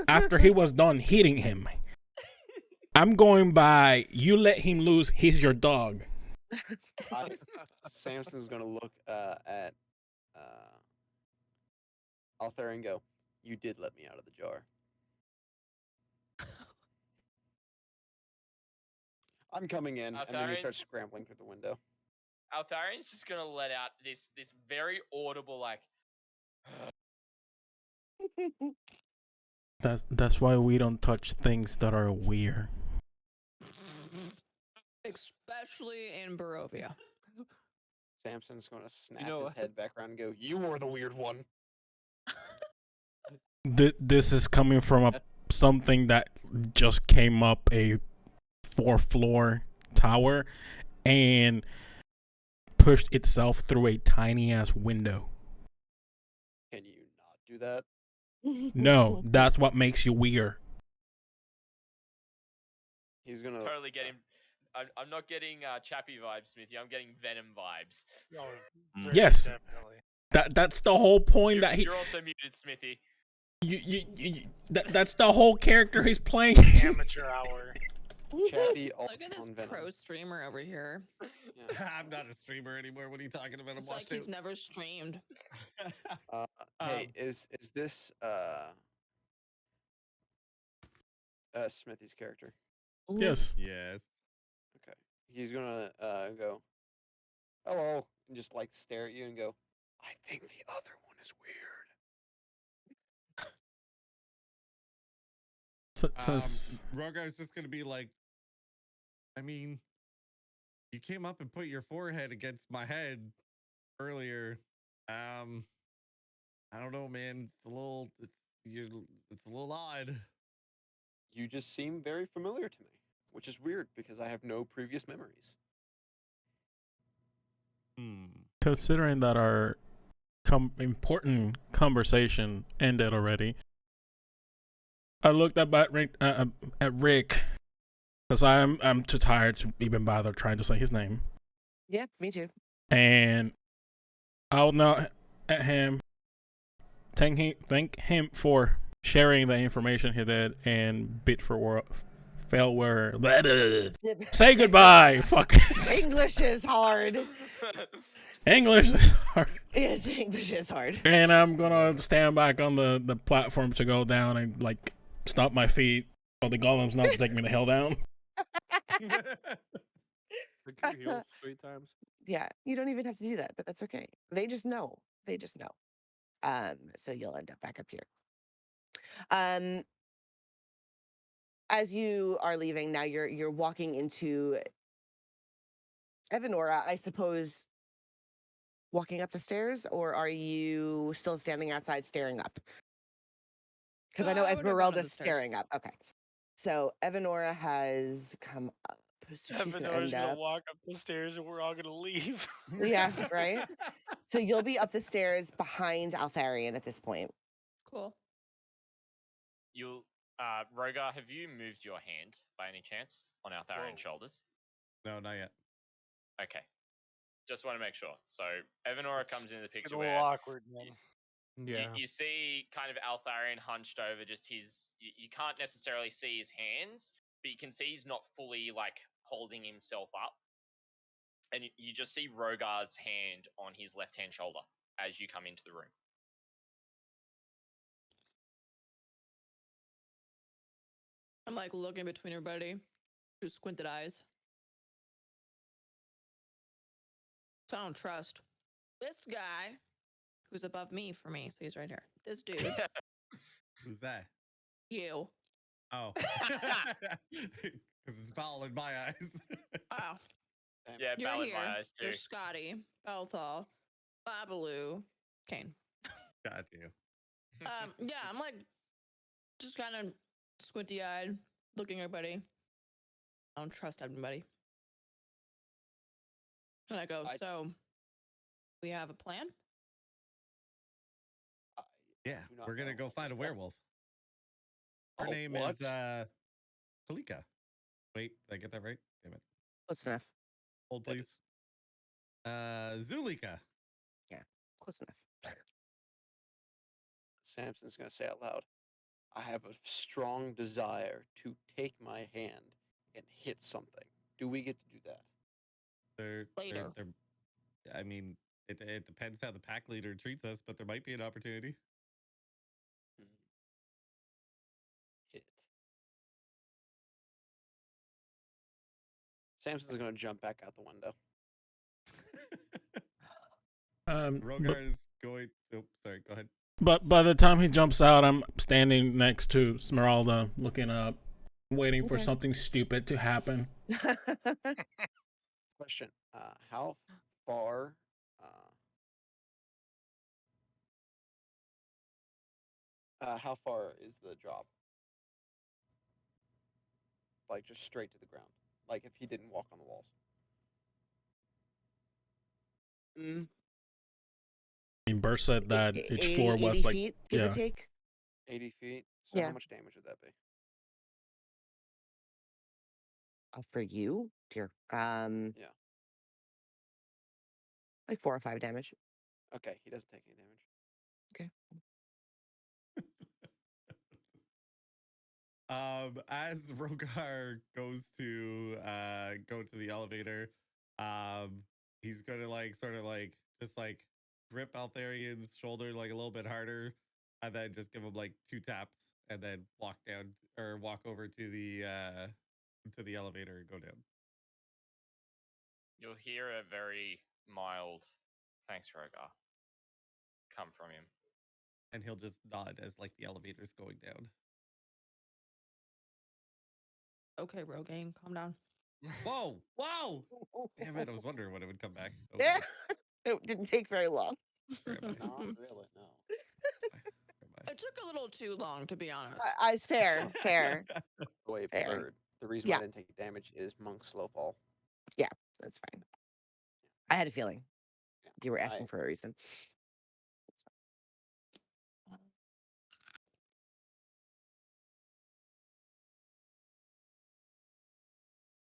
after he was done hitting him. I'm going by you let him loose. He's your dog. Samson's gonna look at Alther and go, "You did let me out of the jar." I'm coming in, and then he starts Altharian's- scrambling through the window. Altharian's just gonna let out this very audible like. That's why we don't touch things that are weird. Especially in Barovia. Samson's gonna snap know his what? head back around and go, "You were the weird one." This is coming from something that just came up a 4-floor tower and pushed itself through a tiny ass window. Can you not do that? No, that's what makes you weird. He's gonna Totally getting. I'm not getting Chappie vibes, Smithy. I'm getting Venom vibes. Oh, Mm. very Yes. definitely. That's the whole point that You're also muted, Smithy. that's the whole character he's playing. Amateur hour. Chappie all Look at this on Venom. pro streamer over here. Yeah. I'm not a streamer anymore. What are you talking about? I'm It's like watching. he's never streamed. Hey, is this Smithy's character? Yes. Yes. Okay. He's gonna go, "Hello," and just like stare at you and go, "I think the other one is weird." Since Rogar's just gonna be like, I mean, you came up and put your forehead against my head earlier. I don't know, man. It's a little odd. You just seem very familiar to me, which is weird because I have no previous memories. considering that our important conversation ended already, I looked up at Rick because I'm too tired to even bother trying to say his name, Yeah, me too. and I'll nod at him, thank him for sharing the information he did, and bit for word, fail word. Say goodbye. Fuck. English is hard. English is hard. Yes, English is hard. And I'm gonna stand back on the platform to go down and like stop my feet so the golem's not to take me the hell down. Click your heels 3 times. Yeah, you don't even have to do that, but that's okay. They just know. They just know. So you'll end up back up here. As you are leaving, now you're walking into Evanora, I suppose, walking up the stairs, or are you still standing outside staring up? Because I know I would have gone up the Esmeralda's stairs. staring up. Okay. So Evanora has come up. So she's gonna Evanora's end gonna up. walk up the stairs and we're all gonna leave. Yeah, right? So you'll be up the stairs behind Altharian at this point. Cool. You, Rogar, have you moved your hand by any chance on Altharian's Whoa. shoulders? No, not yet. Okay. Just want to make sure. So Evanora comes into the It's picture a little where awkward, man. Yeah. you see kind of Altharian hunched over just his. You can't necessarily see his hands, but you can see he's not fully like holding himself up. And you just see Rogar's hand on his left hand shoulder as you come into the room. I'm like looking between everybody through squinted eyes. So I don't trust this guy who's above me for me. So he's right here. This dude, Who's that? you. Oh, because it's foul in my eyes. Oh, Yeah, you're Bal in here. my eyes too. There's Scotty, Balthal, Babaloo, Kane. Got you. Yeah, I'm like just kind of squinty eyed, looking at everybody. I don't trust everybody. And I go, so we have a plan? Yeah, Do not we're gonna know. go find a Just go. werewolf. Her Oh, name what? is Kalika. Wait, did I get that right? Damn it. Close enough. Hold, That please. Zulika. Yeah, close enough. Samson's gonna say out loud, I have a strong desire to take my hand and hit something. Do we get to do that? Later. I mean, it depends how the pack leader treats us, but there might be an opportunity. Hmm. Hit. Samson's gonna jump back out the window. But, Rogar's going. Oh, sorry. Go ahead. but by the time he jumps out, I'm standing next to Smeralda, looking up, waiting for Okay. something stupid to happen. Question: How far? How far is the drop? Like just straight to the ground. Like if he didn't walk on the walls. Mm. I mean, Bert said that each 80, floor 80 was like, feet, give or yeah. take. 80 feet. So Yeah. how much damage would that be? For you, dear. Yeah. Like 4 or 5 damage. Okay, he doesn't take any damage. Okay. As Rogar goes to go to the elevator, he's gonna like sort of like just like grip Altharian's shoulder like a little bit harder, and then just give him like 2 taps, and then walk down or walk over to the elevator and go down. You'll hear a very mild "Thanks, Rogar" come from him. And he'll just nod as like the elevator's going down. Okay, Rogaine, calm down. Whoa! Wow! Damn it! I was wondering when it would come back. Yeah. Okay. It didn't take very long. Where am I? Not really, no. Where am It took a little too long, to be honest. It's fair, I? fair. Wait, Fair. Bird. The reason why Yeah. I didn't take damage is Monk slow fall. That's fine. I had a feeling Yeah. you were asking for a reason. That's fine.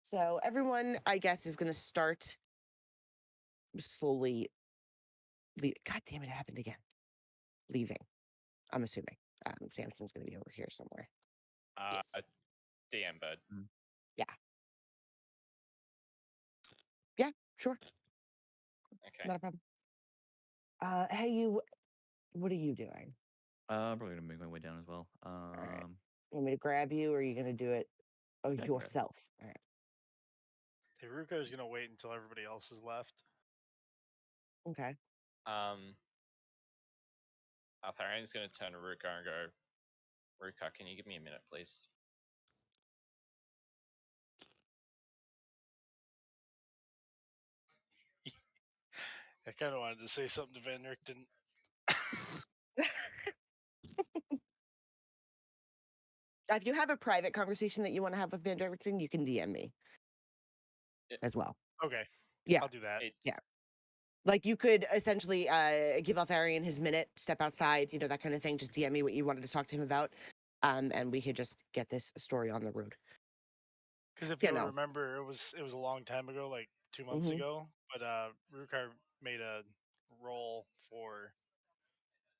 So everyone, I guess, is going to start slowly. God damn it! It happened again. Leaving. I'm assuming. Samson's going to be over here somewhere. Yes. DM bird. Yeah, sure. Okay. Not a problem. Hey, you. What are you doing? I'm probably gonna make my way down as well. right. You want me to grab you, or are you going to do it I can grab. yourself? All right. Ruka is gonna wait until everybody else is left. Okay. Altharian's going to turn to Ruka and go, Ruka, can you give me a minute, please? I kind of wanted to say something to Van Richten. If you have a private conversation that you want to have with Van Richten, you can DM me as well. Okay. Yeah. I'll do that. It's Yeah. Like you could essentially give Altharian his minute, step outside, that kind of thing. Just DM me what you wanted to talk to him about, and we could just get this story on the road. Because if Yeah, you no. remember, it was a long time ago, like 2 months Mhm. ago. But Rukar made a roll for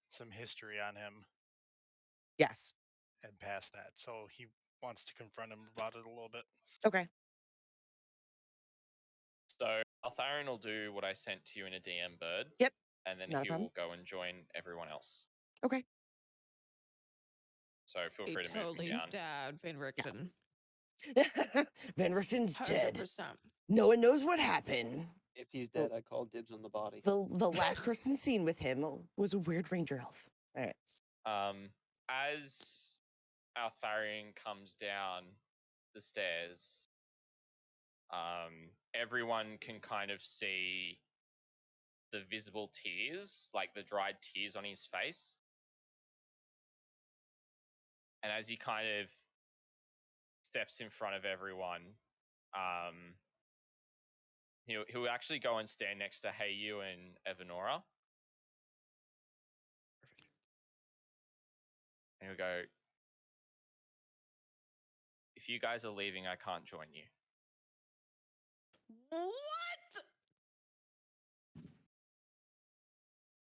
some history on him Yes. and passed that, so he wants to confront him about it a little bit. Okay. so Altharian will do what I sent to you in a DM bird. Yep. And then Not a he problem. will go and join everyone else. Okay. So feel He free to move totally me down. stabbed Van Richten. Van Richten's dead. 100%. No one knows what happened. If he's dead, I call dibs on the body. The last person seen with him was a weird ranger elf. All right. As Altharian comes down the stairs, everyone can kind of see the visible tears, like the dried tears on his face. And as he kind of steps in front of everyone, he'll actually go and stand next to Hey You and Evanora. And he'll go, if you guys are leaving, I can't join you. What?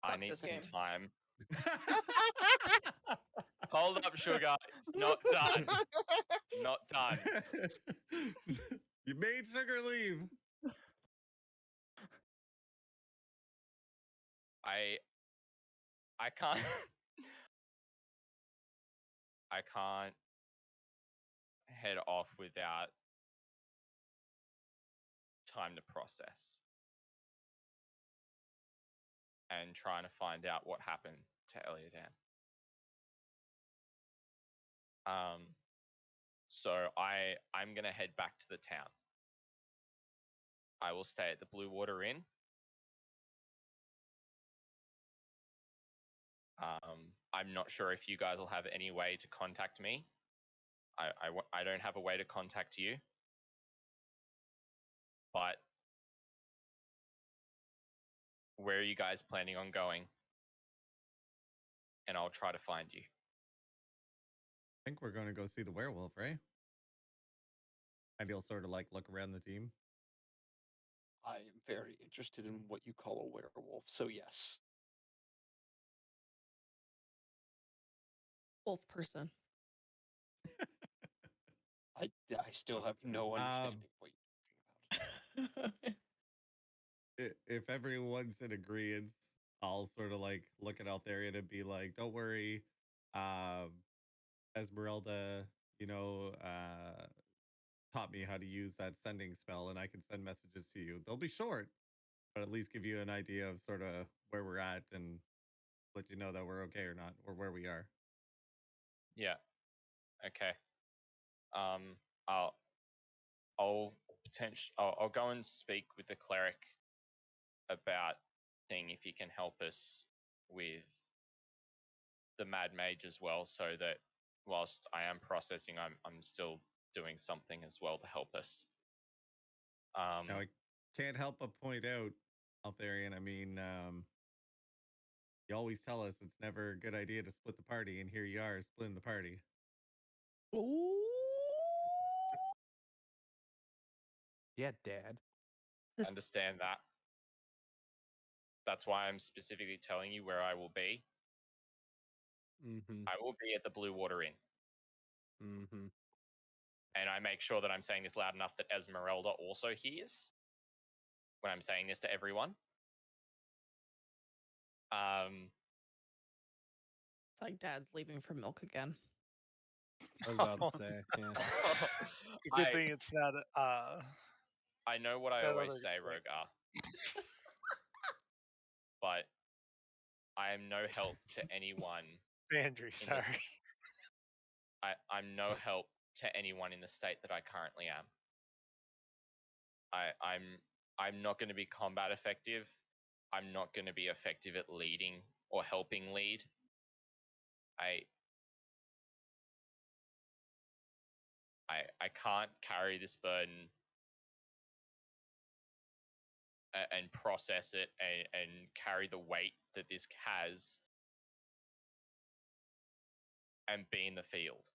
I Fuck need this some game. time. Hold up, sugar. It's not done. Not done. You made Sugar leave. I can't I can't head off without time to process and trying to find out what happened to Eliadan. So I'm gonna head back to the town. I will stay at the Blue Water Inn. I'm not sure if you guys will have any way to contact me. I don't have a way to contact you. But where are you guys planning on going? And I'll try to find you. I think we're going to go see the werewolf, right? And he'll sort of like look around the team. I am very interested in what you call a werewolf, so yes. Wolf person. I still have no understanding of what you're talking about. If everyone's in agreement, I'll sort of like look at Altharian and be like, don't worry. Esmeralda, taught me how to use that sending spell, and I can send messages to you. They'll be short, but at least give you an idea of sort of where we're at and let you know that we're okay or not, or where we are. Yeah. Okay. I'll go and speak with the cleric about seeing if he can help us with the mad mage as well, so that whilst I am processing, I'm still doing something as well to help us. Now I can't help but point out, Altharian, I mean, you always tell us it's never a good idea to split the party, and here you are splitting the party. Ooh. Yeah, Dad. Understand that. That's why I'm specifically telling you where I will be. Mm-hmm. I will be at the Blue Water Inn. Mm-hmm. And I make sure that I'm saying this loud enough that Esmeralda also hears when I'm saying this to everyone. It's like Dad's leaving for milk again. I was about to say, yeah. It's a good thing it's not. I know what I that always other say, thing. Rogar. But I am no help to anyone. Bandry, sorry. I'm no help to anyone in the state that I currently am. I'm not going to be combat effective. I'm not going to be effective at leading or helping lead. I can't carry this burden and process it and carry the weight that this has and be in the field,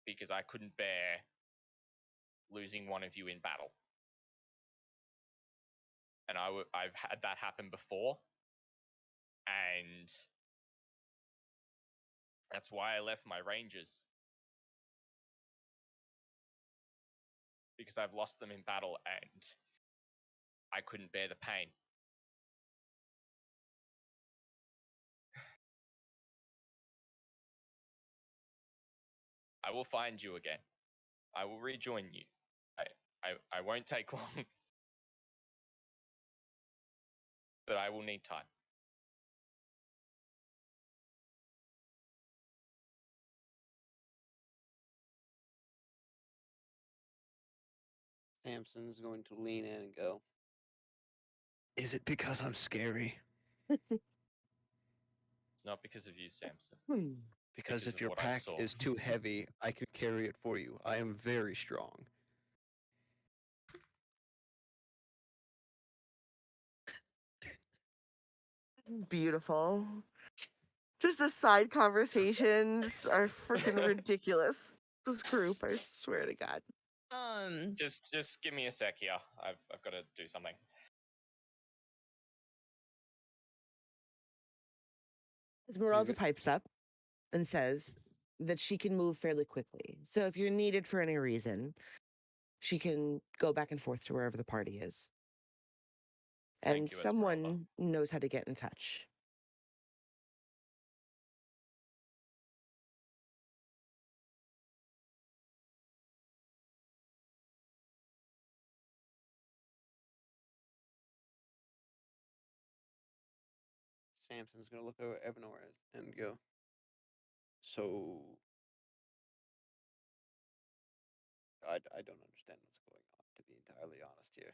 because I couldn't bear losing one of you in battle. And I've had that happen before, and that's why I left my rangers, because I've lost them in battle and I couldn't bear the pain. I will find you again. I will rejoin you. I won't take long, but I will need time. Samson's going to lean in and go, is it because I'm scary? It's not because of you, Samson. Because Because if of your what I pack saw. is too heavy, I could carry it for you. I am very strong. Beautiful. Just the side conversations are freaking ridiculous. This group, I swear to God. Just give me a sec here. I've got to do something. Esmeralda pipes up and says that she can move fairly quickly. So if you're needed for any reason, she can go back and forth to wherever the party is. Thank And you, Esmeralda. someone knows how to get in touch. Samson's gonna look over Evanor and go, so I don't understand what's going on, to be entirely honest here.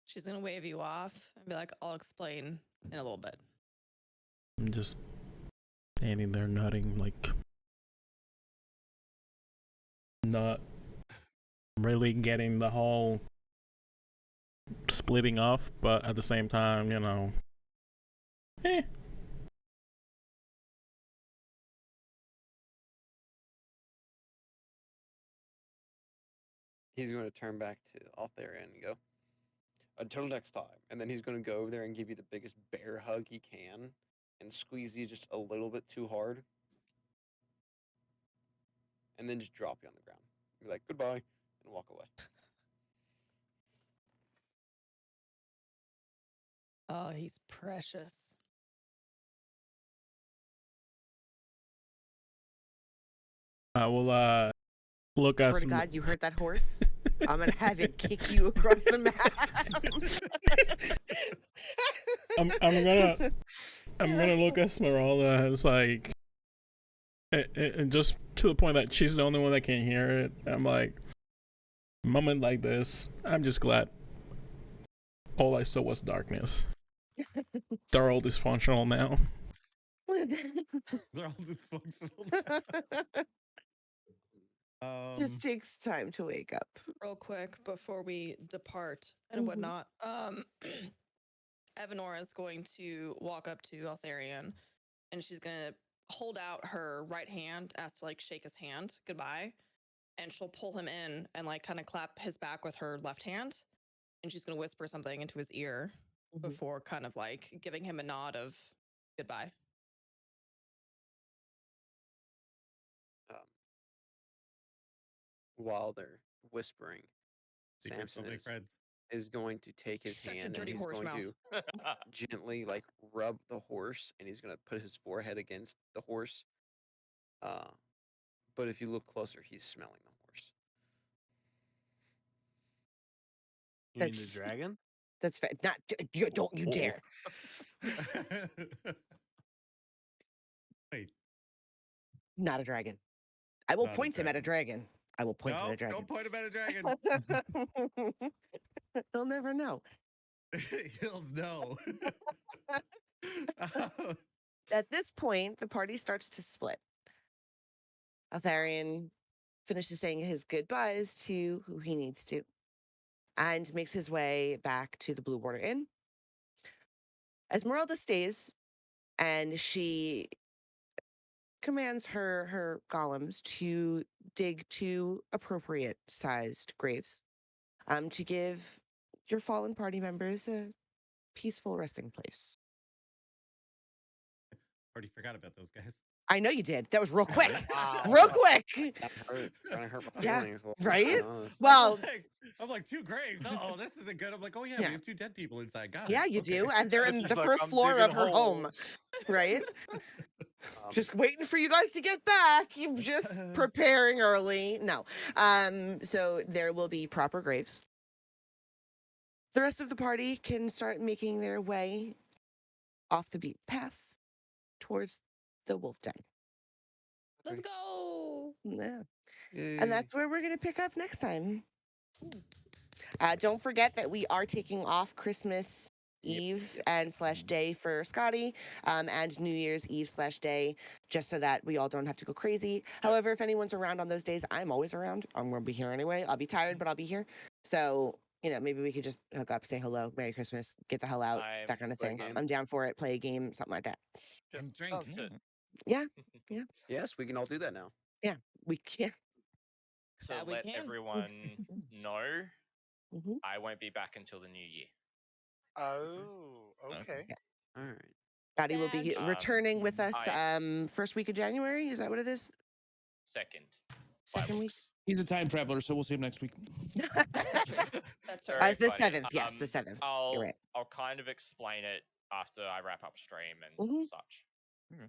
She's gonna wave you off and be like, "I'll explain in a little bit." I'm just standing there nodding, like not really getting the whole splitting off, but at the same time, you know, He's going to turn back to Altharian and go, until next time. And then he's going to go over there and give you the biggest bear hug he can and squeeze you just a little bit too hard. And then just drop you on the ground. Be like, goodbye, and walk away. Oh, he's precious. I will look at Swear to God, you heard that horse? I'm gonna have it kick you across the map. I'm gonna look at Esmeralda as like, and just to the point that she's the only one that can hear it. I'm like, a moment like this, I'm just glad all I saw was darkness. They're all dysfunctional now. They're all dysfunctional. Just takes time to wake up. Real quick before we depart and whatnot, Evanor is going to walk up to Altharian and she's gonna hold out her right hand as to like shake his hand goodbye, and she'll pull him in and like kind of clap his back with her left hand, and she's gonna whisper something into his ear before kind of like giving him a nod of goodbye. While they're whispering, Secrets Samson don't make friends. is going to take his Such a hand dirty and he's horse going mouth. to gently like rub the horse, and he's going to put his forehead against the horse. But if you look closer, he's smelling the horse. You mean the dragon? That's fair. Not you, don't you dare. Wait. Not a dragon. I will Not a point him at a dragon. I will point him at a No, dragon. don't point him at a dragon. He'll never know. He'll know. At this point, the party starts to split. Altharian finishes saying his goodbyes to who he needs to and makes his way back to the Blue Water Inn. Esmeralda stays, and she commands her golems to dig 2 appropriate sized graves to give your fallen party members a peaceful resting place. Already forgot about those guys. I know you did. That was real quick. Wow. Real quick. That hurt. Kind of hurt my Yeah, feelings. a little, right? to be honest. Well, I'm like 2 graves. Oh, this isn't good. I'm like, oh yeah, Yeah. we have 2 dead people inside. Got yeah, it. you Okay. do. And they're in He's the like, first "I'm floor digging of her home, holes." right? Um, Just waiting for you guys to get back. You're just preparing early. No. So there will be proper graves. The rest of the party can start making their way off the beaten path towards the wolf den. Let's go. Yeah. yay. And that's where we're going to pick up next time. Don't forget that we are taking off Christmas Eve and / day for Scotty, and New Year's Eve / day, just so that we all don't have to go crazy. However, if anyone's around on those days, I'm always around. I'm going to be here anyway. I'll be tired, but I'll be here. So You know, maybe we could just hook up, say hello, Merry Christmas, get the hell out, that kind of play a thing. game. I'm down for it. Play a game, something like that. Yep, And drink. sounds good. Yeah, Yes, we can all do that now. we can. To That we let can. everyone know, Mhm. I won't be back until the new year. Oh, Okay. okay. All right. Patty will be Sag. returning with us I- first week of January. Is that what it is? Second. Second week? books. He's a time traveler, so we'll see him next week. That's Very right. The funny. 7th. Yes, the 7th. I'll You're right. I'll kind of explain it after I wrap up stream and Mhm. such.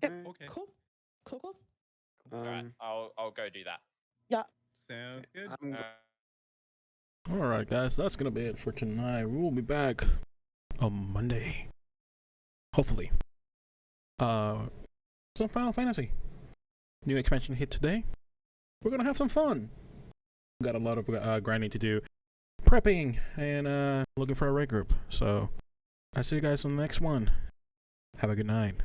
Yep. Okay. Cool. Cool. All right, I'll go do that. Sounds good. I'm All right, guys, that's gonna be it for tonight. We will be back on Monday, hopefully. Some Final Fantasy new expansion hit today. We're gonna have some fun. Got a lot of grinding to do, prepping, and looking for a raid group. So I see you guys on the next one. Have a good night.